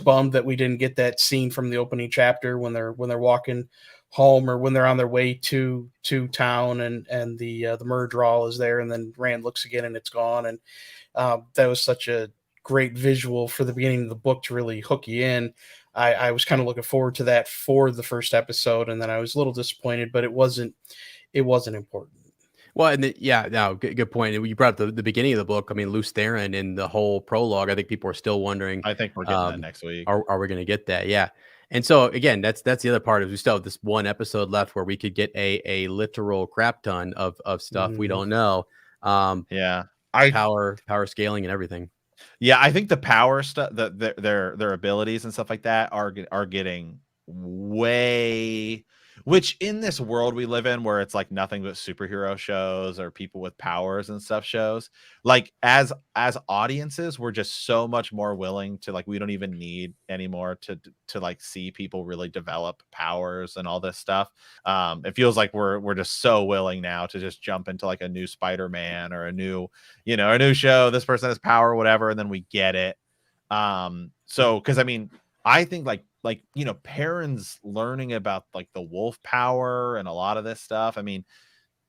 bummed that we didn't get that scene from the opening chapter when they're walking home, or when they're on their way to town, and the Murdral is there, and then Rand looks again and it's gone, and that was such a great visual for the beginning of the book to really hook you in. I was kind of looking forward to that for the first episode, and then I was a little disappointed, but it wasn't important. Well, and good point. You brought up the beginning of the book. I mean, Luce Theron in the whole prologue, I think people are still wondering. I think we're getting that next week. Are we going to get that? Yeah. And so again, that's the other part, is we still have this one episode left where we could get a literal crap ton of stuff we don't know. Power scaling and everything. Yeah, I think the power stuff, their abilities and stuff like that are getting way, which in this world we live in, where it's like nothing but superhero shows or people with powers and stuff shows, like as audiences, we're just so much more willing to, like, we don't even need anymore to like see people really develop powers and all this stuff. It feels like we're just so willing now to just jump into like a new Spider-Man or a new show. This person has power, whatever, and then we get it. So because I mean, I think like Perrin's learning about like the wolf power and a lot of this stuff. I mean,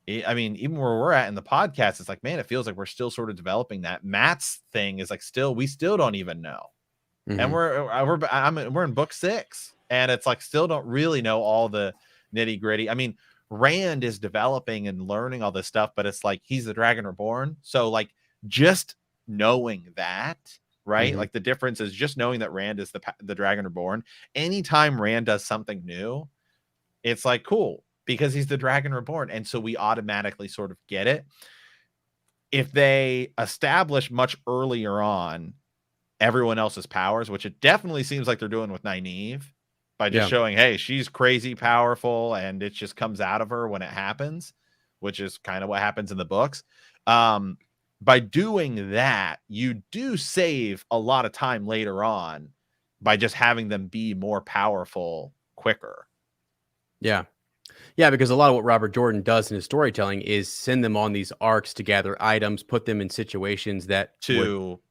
even where we're at in the podcast, it's like, man, it feels like we're still sort of developing that. Matt's thing is like we still don't even know, and we're in book 6, and it's like still don't really know all the nitty gritty. I mean, Rand is developing and learning all this stuff, but it's like he's the Dragon Reborn, so like just knowing that. Right. Like the difference is just knowing that Rand is the Dragon Reborn. Anytime Rand does something new, it's like, cool, because he's the Dragon Reborn. And so we automatically sort of get it. If they establish much earlier on everyone else's powers, which it definitely seems like they're doing with Nynaeve, by just showing, hey, she's crazy powerful and it just comes out of her when it happens, which is kind of what happens in the books. By doing that, you do save a lot of time later on by just having them be more powerful quicker. Yeah, because a lot of what Robert Jordan does in his storytelling is send them on these arcs to gather items, put them in situations that to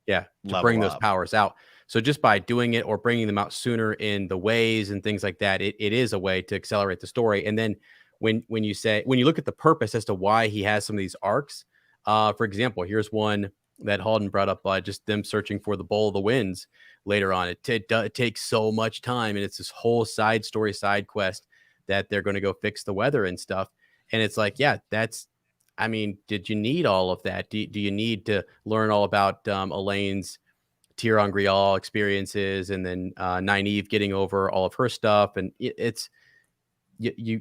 bring those powers out. So just by doing it or bringing them out sooner in the ways and things like that, it is a way to accelerate the story. And then when you look at the purpose as to why he has some of these arcs, For example, here's one that Halden brought up by just them searching for the Bowl of the Winds later on. It takes so much time, and it's this whole side story, side quest that they're going to go fix the weather and stuff. And it's like, yeah, I mean, did you need all of that? Do you need to learn all about Elaine's Tyrion Grial experiences, and then Nynaeve getting over all of her stuff? And it's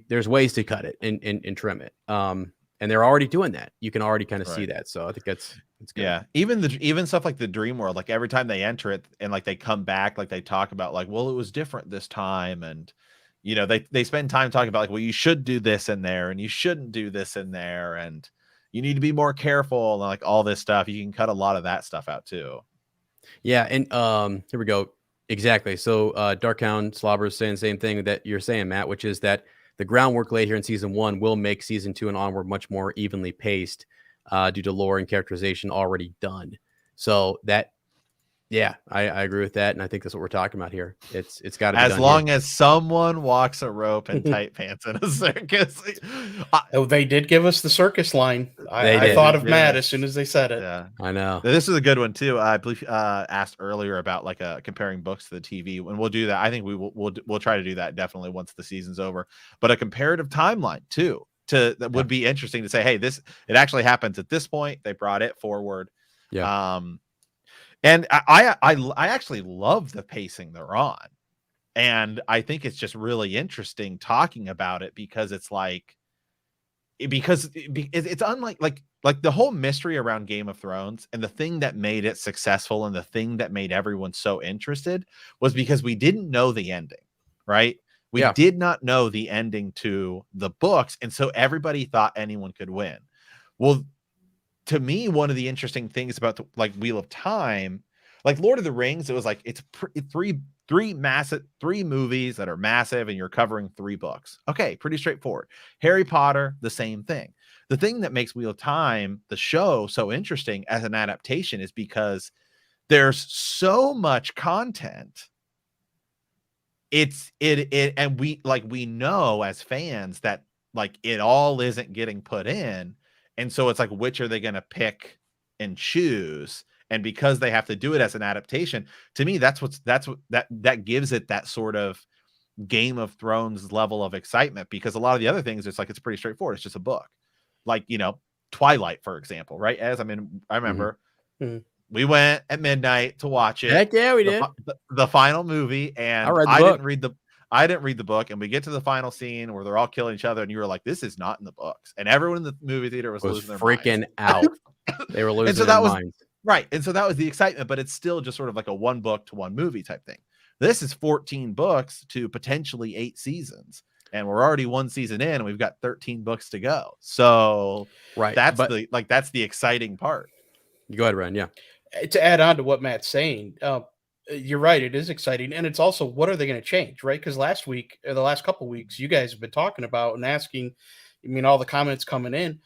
there's ways to cut it and trim it. And they're already doing that. You can already kind of see that. So I think it's good. Yeah. Even stuff like the dream world, like every time they enter it and like they come back, like they talk about like, well, it was different this time. And, you know, they spend time talking about like, well, you should do this in there and you shouldn't do this in there. And you need to be more careful and like all this stuff. You can cut a lot of that stuff out too. Yeah. And here we go. Exactly. So Darkhound Slobber is saying the same thing that you're saying, Matt, which is that the groundwork laid here in season 1 will make season 2 and onward much more evenly paced due to lore and characterization already done. So that, yeah, I agree with that. And I think that's what we're talking about here. It's got to be as done long here. as someone walks a rope in tight pants in a circus. They did give us the circus line. I thought of Matt as soon as they said it. Yeah, I know. This is a good one too. I believe asked earlier about like comparing books to the TV, and we'll do that. I think we'll try to do that definitely once the season's over. But a comparative timeline too that would be interesting to say, hey, it actually happens at this point. They brought it forward. Yeah. And I actually love the pacing they're on. And I think it's just really interesting talking about it because it's like, it's unlike like the whole mystery around Game of Thrones, and the thing that made it successful and the thing that made everyone so interested was because we didn't know the ending, right? We did not know the ending to the books. And so everybody thought anyone could win. Well, to me, one of the interesting things about like Wheel of Time, like Lord of the Rings, it was like it's three movies that are massive, and you're covering 3 books. Okay, pretty straightforward. Harry Potter, the same thing. The thing that makes Wheel of Time, the show, so interesting as an adaptation is because there's so much content. And we know as fans that like it all isn't getting put in. And so it's like, which are they going to pick and choose? And because they have to do it as an adaptation, to me, that gives it that sort of Game of Thrones level of excitement, because a lot of the other things, it's like, it's pretty straightforward. It's just a book. Like, you know, Twilight, for example, right? I remember we went at midnight to watch it. Heck yeah, we did. The final movie. And I didn't read the book, and we get to the final scene where they're all killing each other, and you were like, "This is not in the books." And everyone in the movie theater was losing their freaking minds. out. They were losing their minds. Right, and so that was the excitement, but it's still just sort of like a 1 book to 1 movie type thing. This is 14 books to potentially 8 seasons, and we're already 1 season in, and we've got 13 books to go. So that's the exciting part. Go ahead, Ryan. Yeah. To add on to what Matt's saying, you're right. It is exciting. And it's also, what are they going to change, right? Because last week, or the last couple of weeks, you guys have been talking about and asking, I mean, all the comments coming in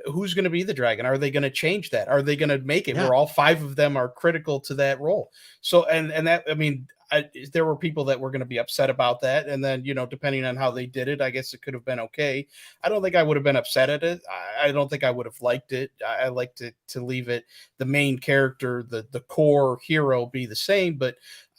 who's going to be the dragon? Are they going to change that? Are they going to make it where all 5 of them are critical to that role? So, and that, I mean, there were people that were going to be upset about that. And then, you know, depending on how they did it, I guess it could have been okay. I don't think I would have been upset at it. I don't think I would have liked it. I like to leave it, the main character, the core hero be the same, but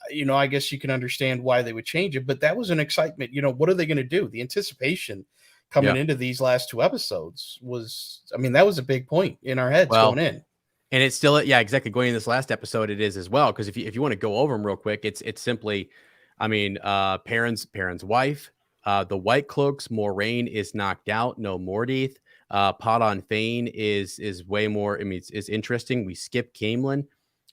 you know, I guess you can understand why they would change it, but that was an excitement. You know, what are they going to do? The anticipation coming into these last 2 episodes was, I mean, that was a big point in our heads going in. And it's still, yeah, exactly. Going in this last episode, it is as well. Because if you want to go over them real quick, it's simply, I mean, Perrin's wife, the White Cloaks, Moraine is knocked out. No Mordith. Pot on Fane is way more. I mean, it's interesting. We skip Camelin.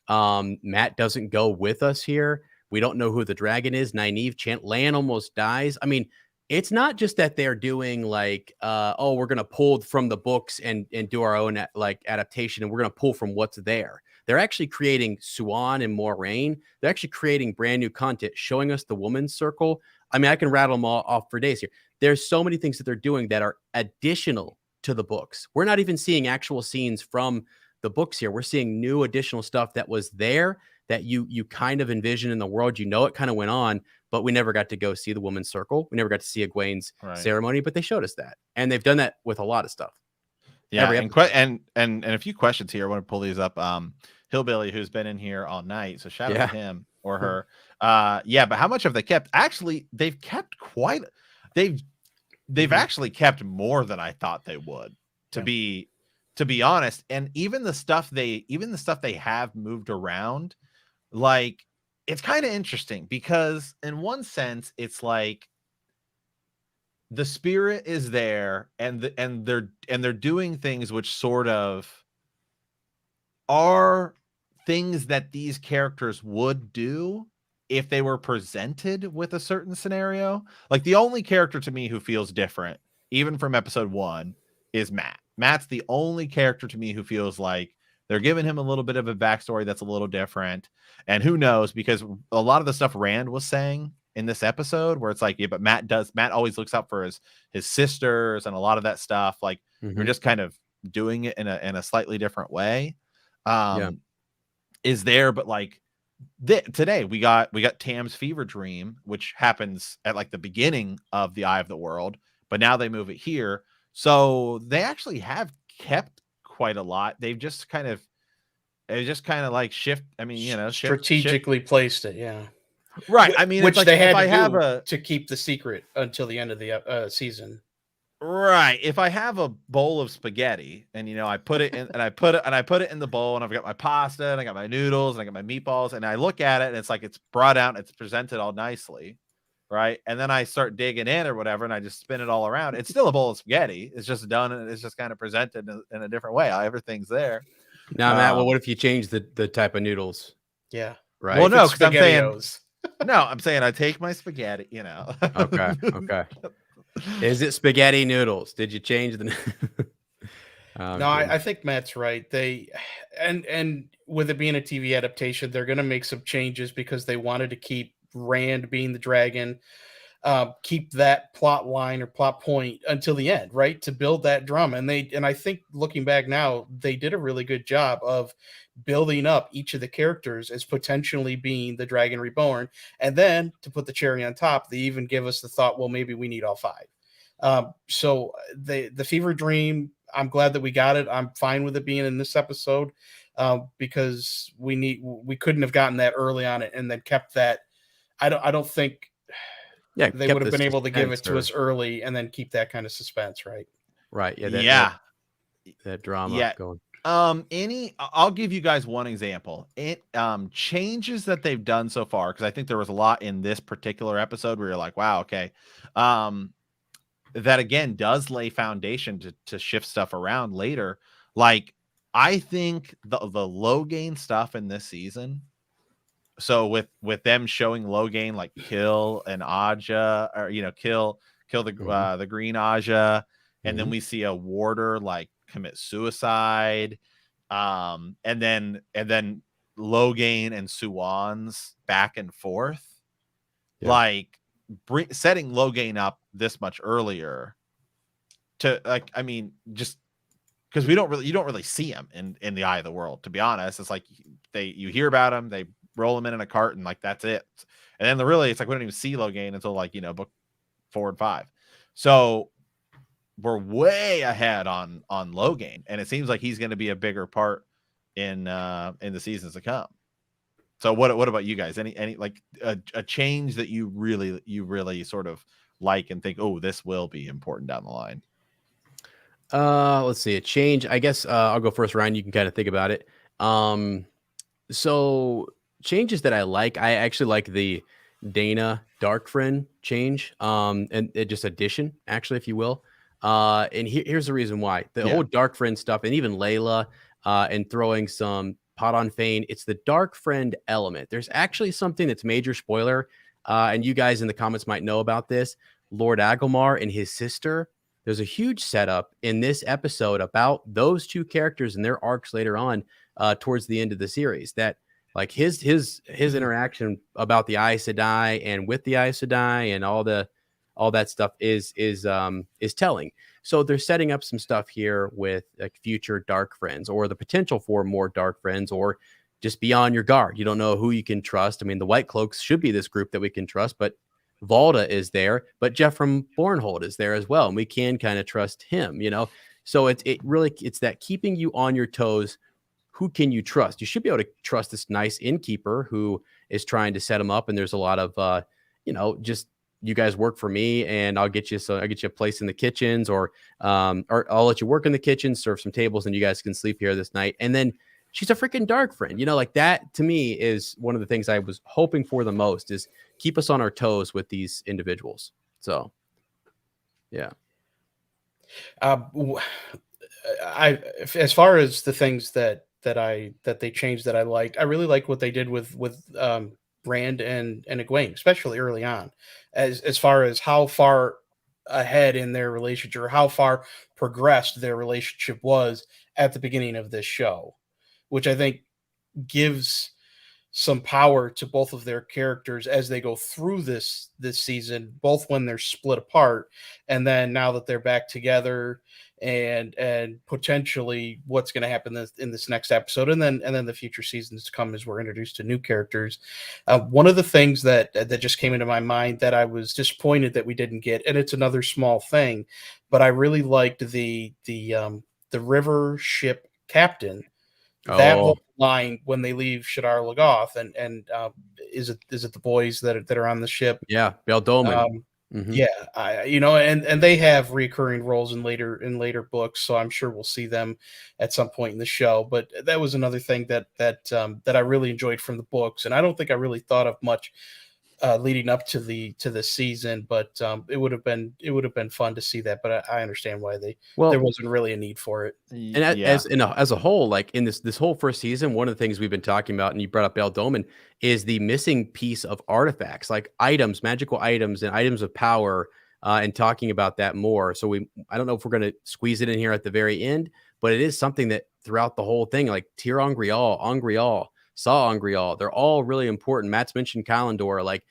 Matt doesn't go with us here. We don't know who the dragon is. Nynaeve, Lan almost dies. I mean, it's not just that they're doing like, we're going to pull from the books and do our own like adaptation, and we're going to pull from what's there. They're actually creating Suan and Moraine. They're actually creating brand new content, showing us the woman's circle. I mean, I can rattle them all off for days here. There's so many things that they're doing that are additional to the books. We're not even seeing actual scenes from the books here. We're seeing new additional stuff that was there that you kind of envision in the world. You know, it kind of went on, but we never got to go see the woman's circle. We never got to see Egwene's ceremony, but they showed us that. And they've done that with a lot of stuff. Yeah, Every and episode. and a few questions here. I want to pull these up. Hillbilly, who's been in here all night, so shout out to Yeah. him or her. Yeah, but how much have they kept? Actually, they've kept quite. They've actually kept more than I thought they would. To Yeah. be honest, and even the stuff they have moved around, like it's kind of interesting because in one sense, it's like the spirit is there and they're doing things which sort of are things that these characters would do if they were presented with a certain scenario. Like the only character to me who feels different, even from episode 1, is Matt. Matt's the only character to me who feels like they're giving him a little bit of a backstory that's a little different. And who knows, because a lot of the stuff Rand was saying in this episode where it's like, yeah, but Matt always looks out for his sisters and a lot of that stuff. Like we're just kind of doing it in a slightly different way. Is there, but like today we got Tam's fever dream, which happens at like the beginning of the Eye of the World, but now they move it here. So they actually have kept quite a lot. They've just kind of like shift. I mean, shift. Strategically placed it. Yeah. Right. I mean, which it's like they if had I to have do to keep the secret until the end of the season. Right. If I have a bowl of spaghetti and I put it in and I put it in the bowl and I've got my pasta and I got my noodles and I got my meatballs and I look at it and it's like it's brought out and it's presented all nicely. Right. And then I start digging in or whatever and I just spin it all around. It's still a bowl of spaghetti. It's just done and it's just kind of presented in a different way. Everything's there. Now, Matt, well, what if you change the type of noodles? Yeah. Right. Well, no, because I'm saying I take my spaghetti, Okay. Is it spaghetti noodles? Did you change the? No, I think Matt's right. They and with it being a TV adaptation, they're going to make some changes because they wanted to keep Rand being the dragon, keep that plot line or plot point until the end, right? To build that drama. And I think looking back now, they did a really good job of building up each of the characters as potentially being the Dragon Reborn. And then to put the cherry on top, they even give us the thought, well, maybe we need all 5. So the fever dream, I'm glad that we got it. I'm fine with it being in this episode because we couldn't have gotten that early on it and then kept that. I don't think they would have been able to give it to us early and then keep that kind of suspense, right? Right. That drama going. I'll give you guys one example. Changes that they've done so far, because I think there was a lot in this particular episode where you're like, wow, okay. That again does lay foundation to shift stuff around later. Like I think the Logain stuff in this season. So with them showing Logain like kill an Aja or kill the green Aja, and then we see a warder like commit suicide, and then Logain and Suwan's back and forth, like setting Logain up this much earlier to like, I mean, just because you don't really see him in the Eye of the World, to be honest. It's like you hear about him, they roll him in a cart and like that's it. And then it's like we don't even see Logain until like book 4 and 5. So we're way ahead on Logain, and it seems like he's going to be a bigger part in the seasons to come. So what about you guys? Any like a change that you really sort of like and think, oh, this will be important down the line? Let's see, a change. I guess I'll go first, Ryan. You can kind of think about it. So changes that I actually like the Dana Dark Friend change, and just addition, actually, if you will. And here's the reason why. The whole Dark Friend stuff, and even Layla, and throwing some pot on Fane, it's the Dark Friend element. There's actually something that's major spoiler, and you guys in the comments might know about this. Lord Agamar and his sister. There's a huge setup in this episode about those two characters and their arcs later on, towards the end of the series. That like his interaction about the Aes Sedai and with the Aes Sedai and all that stuff is telling. So they're setting up some stuff here with like future Dark Friends or the potential for more Dark Friends, or just be on your guard. You don't know who you can trust. I mean, the White Cloaks should be this group that we can trust, but Valda is there, but Jeff from Bornhold is there as well, and we can kind of trust him, So it really, it's that keeping you on your toes. Who can you trust? You should be able to trust this nice innkeeper who is trying to set him up. And there's a lot of, just you guys work for me and I'll get you a place in the kitchens, or I'll let you work in the kitchen, serve some tables, and you guys can sleep here this night. And then she's a freaking dark friend, like that to me is one of the things I was hoping for the most, is keep us on our toes with these individuals. So, yeah. As far as the things that they changed that I liked, I really liked what they did with Rand and Egwene, especially early on, as far as how far ahead in their relationship, or how far progressed their relationship was at the beginning of this show, which I think gives some power to both of their characters as they go through this season, both when they're split apart and then now that they're back together, and potentially what's going to happen in this next episode, and then the future seasons to come as we're introduced to new characters. One of the things that just came into my mind that I was disappointed that we didn't get, and it's another small thing, but I really liked the river ship captain. That whole line when they leave Shadar Logoth, and is it the boys that are on the ship? Yeah, Bail Dolman. Yeah, and they have recurring roles in later books, so I'm sure we'll see them at some point in the show. But that was another thing that I really enjoyed from the books, and I don't think I really thought of much leading up to the season. But it would have been fun to see that. But I understand why there wasn't really a need for it. And as a whole, like in this whole first season, one of the things we've been talking about, and you brought up Bail Dolman, is the missing piece of artifacts, like items, magical items, and items of power, and talking about that more. So I don't know if we're going to squeeze it in here at the very end, but it is something that throughout the whole thing, like Tyr Angrial, Saw Angrial, they're all really important. Matt's mentioned Kalendor, like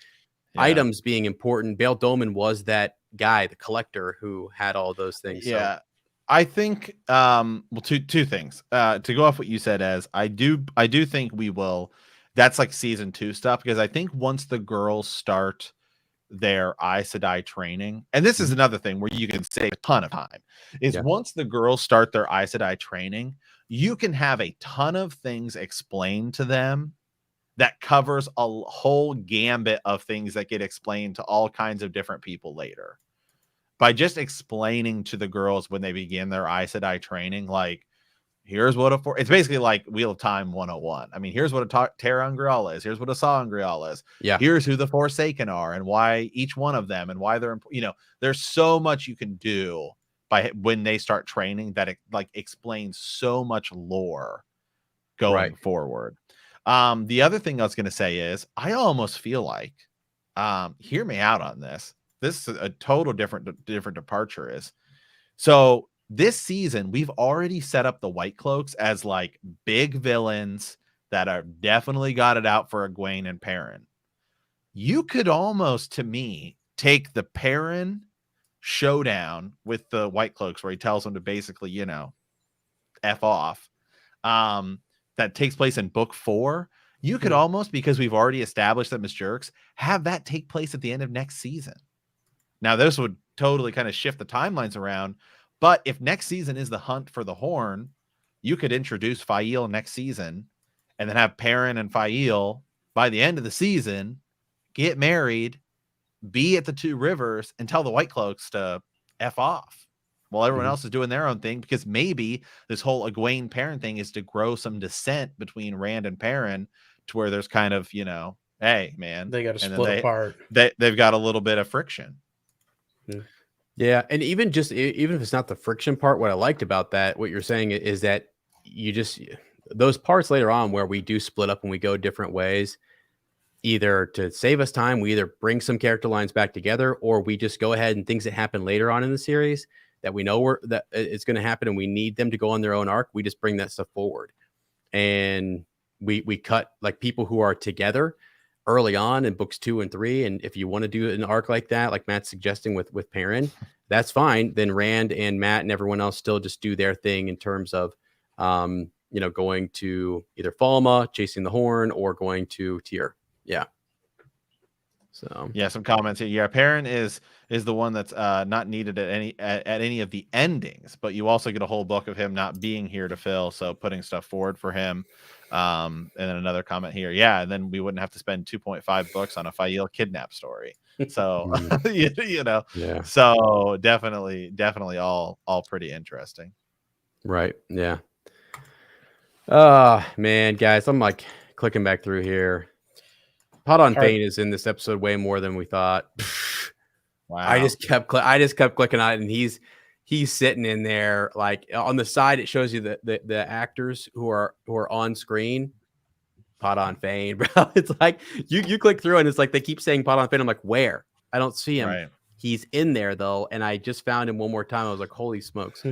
items being important. Bail Dolman was that guy, the collector who had all those things. Yeah. So. I think two things. To go off what you said, as I do think we will, that's like season 2 stuff, because I think once the girls start their Aes Sedai training, and this is another thing where you can save a ton of time, is once the girls start their Aes Sedai training, you can have a ton of things explained to them that covers a whole gambit of things that get explained to all kinds of different people later. By just explaining to the girls when they begin their Aes Sedai training, like, here's what it's basically like Wheel of Time 101. I mean, here's what a Terra Angrial is. Here's what a Saw Angrial is. Yeah. Here's who the Forsaken are and why each one of them and why they're, there's so much you can do by when they start training that it like explains so much lore going forward. The other thing I was going to say is I almost feel like, hear me out on this. This is a total different departure is. So this season, we've already set up the White Cloaks as like big villains that are definitely got it out for Egwene and Perrin. You could almost, to me, take the Perrin showdown with the White Cloaks where he tells them to basically, F off. That takes place in book 4. You could almost, because we've already established them as jerks, have that take place at the end of next season. Now, this would totally kind of shift the timelines around, but if next season is the hunt for the horn, you could introduce Fael next season and then have Perrin and Fael by the end of the season get married, be at the 2 rivers, and tell the White Cloaks to F off while everyone else is doing their own thing, because maybe this whole Egwene Perrin thing is to grow some dissent between Rand and Perrin to where there's kind of, hey, man, they got to split apart. They've got a little bit of friction. Yeah, and even if it's not the friction part, what I liked about that, what you're saying is that those parts later on where we do split up and we go different ways, either to save us time, we either bring some character lines back together, or we just go ahead and things that happen later on in the series that we know that it's going to happen and we need them to go on their own arc, we just bring that stuff forward. And we cut like people who are together early on in books 2 and 3. And if you want to do an arc like that, like Matt's suggesting with Perrin, that's fine. Then Rand and Matt and everyone else still just do their thing in terms of, going to either Falma, chasing the horn, or going to Tyr. Yeah. So yeah, some comments here. Yeah, Perrin is the one that's not needed at any of the endings, but you also get a whole book of him not being here to fill, so putting stuff forward for him. And then another comment here. Yeah, and then we wouldn't have to spend 2.5 books on a Fail kidnap story. So you know, yeah, so definitely all pretty interesting. right, yeah. Man, guys, I'm like clicking back through here. Pot on All right. Fane is in this episode way more than we thought. Wow. I just kept clicking on it, and he's sitting in there like on the side. It shows you the actors who are on screen. Pot on Fane, bro. It's like you click through and it's like they keep saying Pot on Fane. I'm like, where? I don't see him. Right. He's in there though, and I just found him one more time. I was like, holy smokes.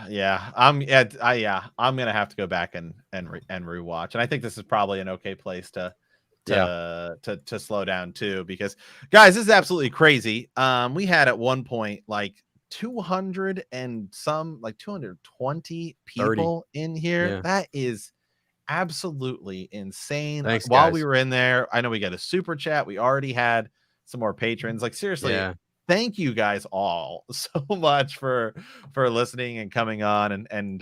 Yeah, I'm gonna have to go back and rewatch, and I think this is probably an okay place to slow down too, because guys, this is absolutely crazy. We had at one point like 200 and some, like 220 people in here. Yeah. That is absolutely insane. Thanks, While guys. we were in there, I know we got a super chat. We already had some more patrons. Like seriously, Yeah. thank you guys all so much for listening and coming on and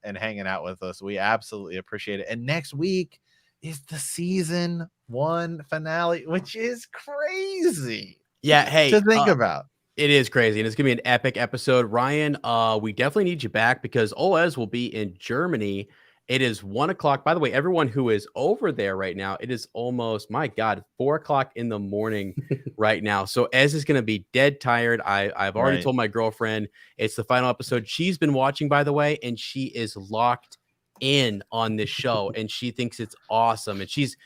hanging out with us. We absolutely appreciate it. And next week is the season 1 finale, which is crazy. Yeah, hey, to think about. It is crazy, and it's gonna be an epic episode. Ryan, we definitely need you back because Oles will be in Germany. It is 1:00. By the way, everyone who is over there right now, it is almost, my God, 4:00 in the morning right now. So Ez is gonna be dead tired. I've already told my girlfriend it's the final episode. She's been watching, by the way, and she is locked in on this show, and she thinks it's awesome. And she's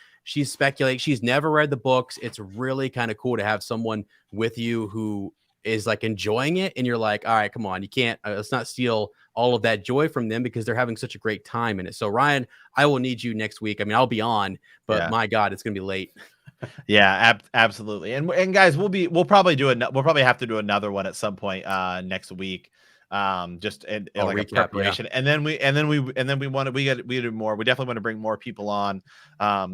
speculating. She's never read the books. It's really kind of cool to have someone with you who is like enjoying it, and you're like, all right, come on, you can't let's not steal all of that joy from them because they're having such a great time in it. So Ryan, I will need you next week. I mean, I'll be on, but my God, it's gonna be late. Yeah, absolutely. And guys, we'll probably have to do another one at some point next week. Just like recap, a preparation, and then we do more. We definitely want to bring more people on.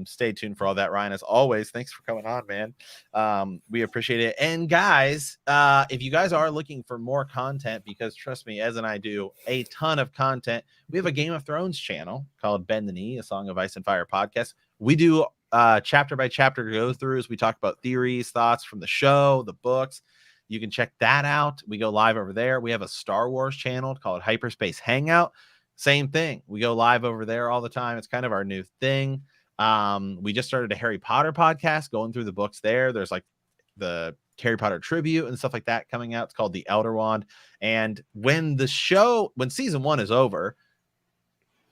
Stay tuned for all that. Ryan, as always, thanks for coming on, man. We appreciate it. And guys, if you guys are looking for more content, because trust me, Ez and I do a ton of content, we have a Game of Thrones channel called Bend the Knee, a Song of Ice and Fire podcast. We do chapter by chapter go throughs. We talk about theories, thoughts from the show, the books. You can check that out. We go live over there. We have a Star Wars channel called Hyperspace Hangout. Same thing. We go live over there all the time. It's kind of our new thing. We just started a Harry Potter podcast going through the books there. There's like the Harry Potter tribute and stuff like that coming out. It's called The Elder Wand. And when season 1 is over,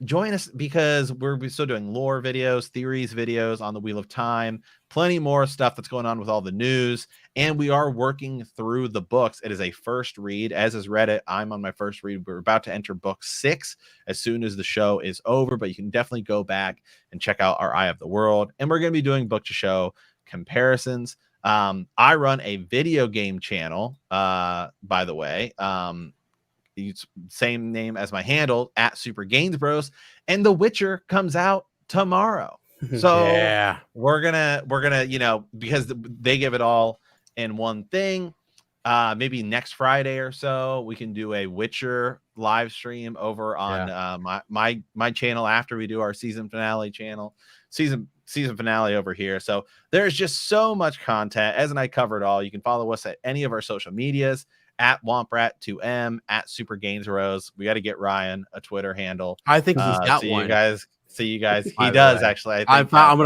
join us, because we're still doing lore videos, theories videos on the Wheel of Time, plenty more stuff that's going on with all the news, and we are working through the books. It is a first read. As is Reddit, I'm on my first read. We're about to enter book 6 as soon as the show is over, but you can definitely go back and check out our Eye of the World, and we're going to be doing book to show comparisons. I run a video game channel, by the way. Same name as my handle, at Super Gains Bros, and The Witcher comes out tomorrow. So yeah, we're gonna because they give it all in one thing. Maybe next Friday or so we can do a Witcher live stream over on my channel after we do our season finale over here. So there's just so much content. Ez and I covered all. You can follow us at any of our social medias, at Womprat2M, at Super Gains Rose. We got to get Ryan a Twitter handle. I think he's got one. See you guys. He does actually. I found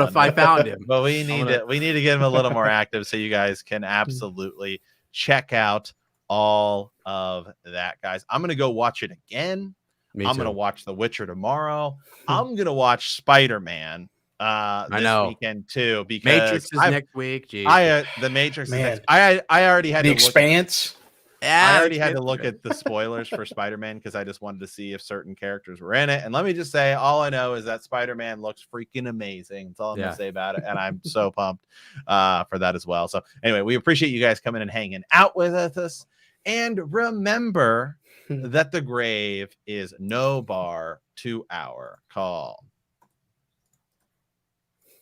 him. But we need to get him a little more active so you guys can absolutely check out all of that, guys. I'm gonna go watch it again. I'm gonna watch The Witcher tomorrow. I'm gonna watch Spider-Man this weekend too, because Matrix is next week. The Matrix is next. I already had The Expanse. I already had to look at the spoilers for Spider-Man because I just wanted to see if certain characters were in it. And let me just say, all I know is that Spider-Man looks freaking amazing. That's all I'm going to say about it. And I'm so pumped for that as well. So anyway, we appreciate you guys coming and hanging out with us. And remember that the grave is no bar to our call.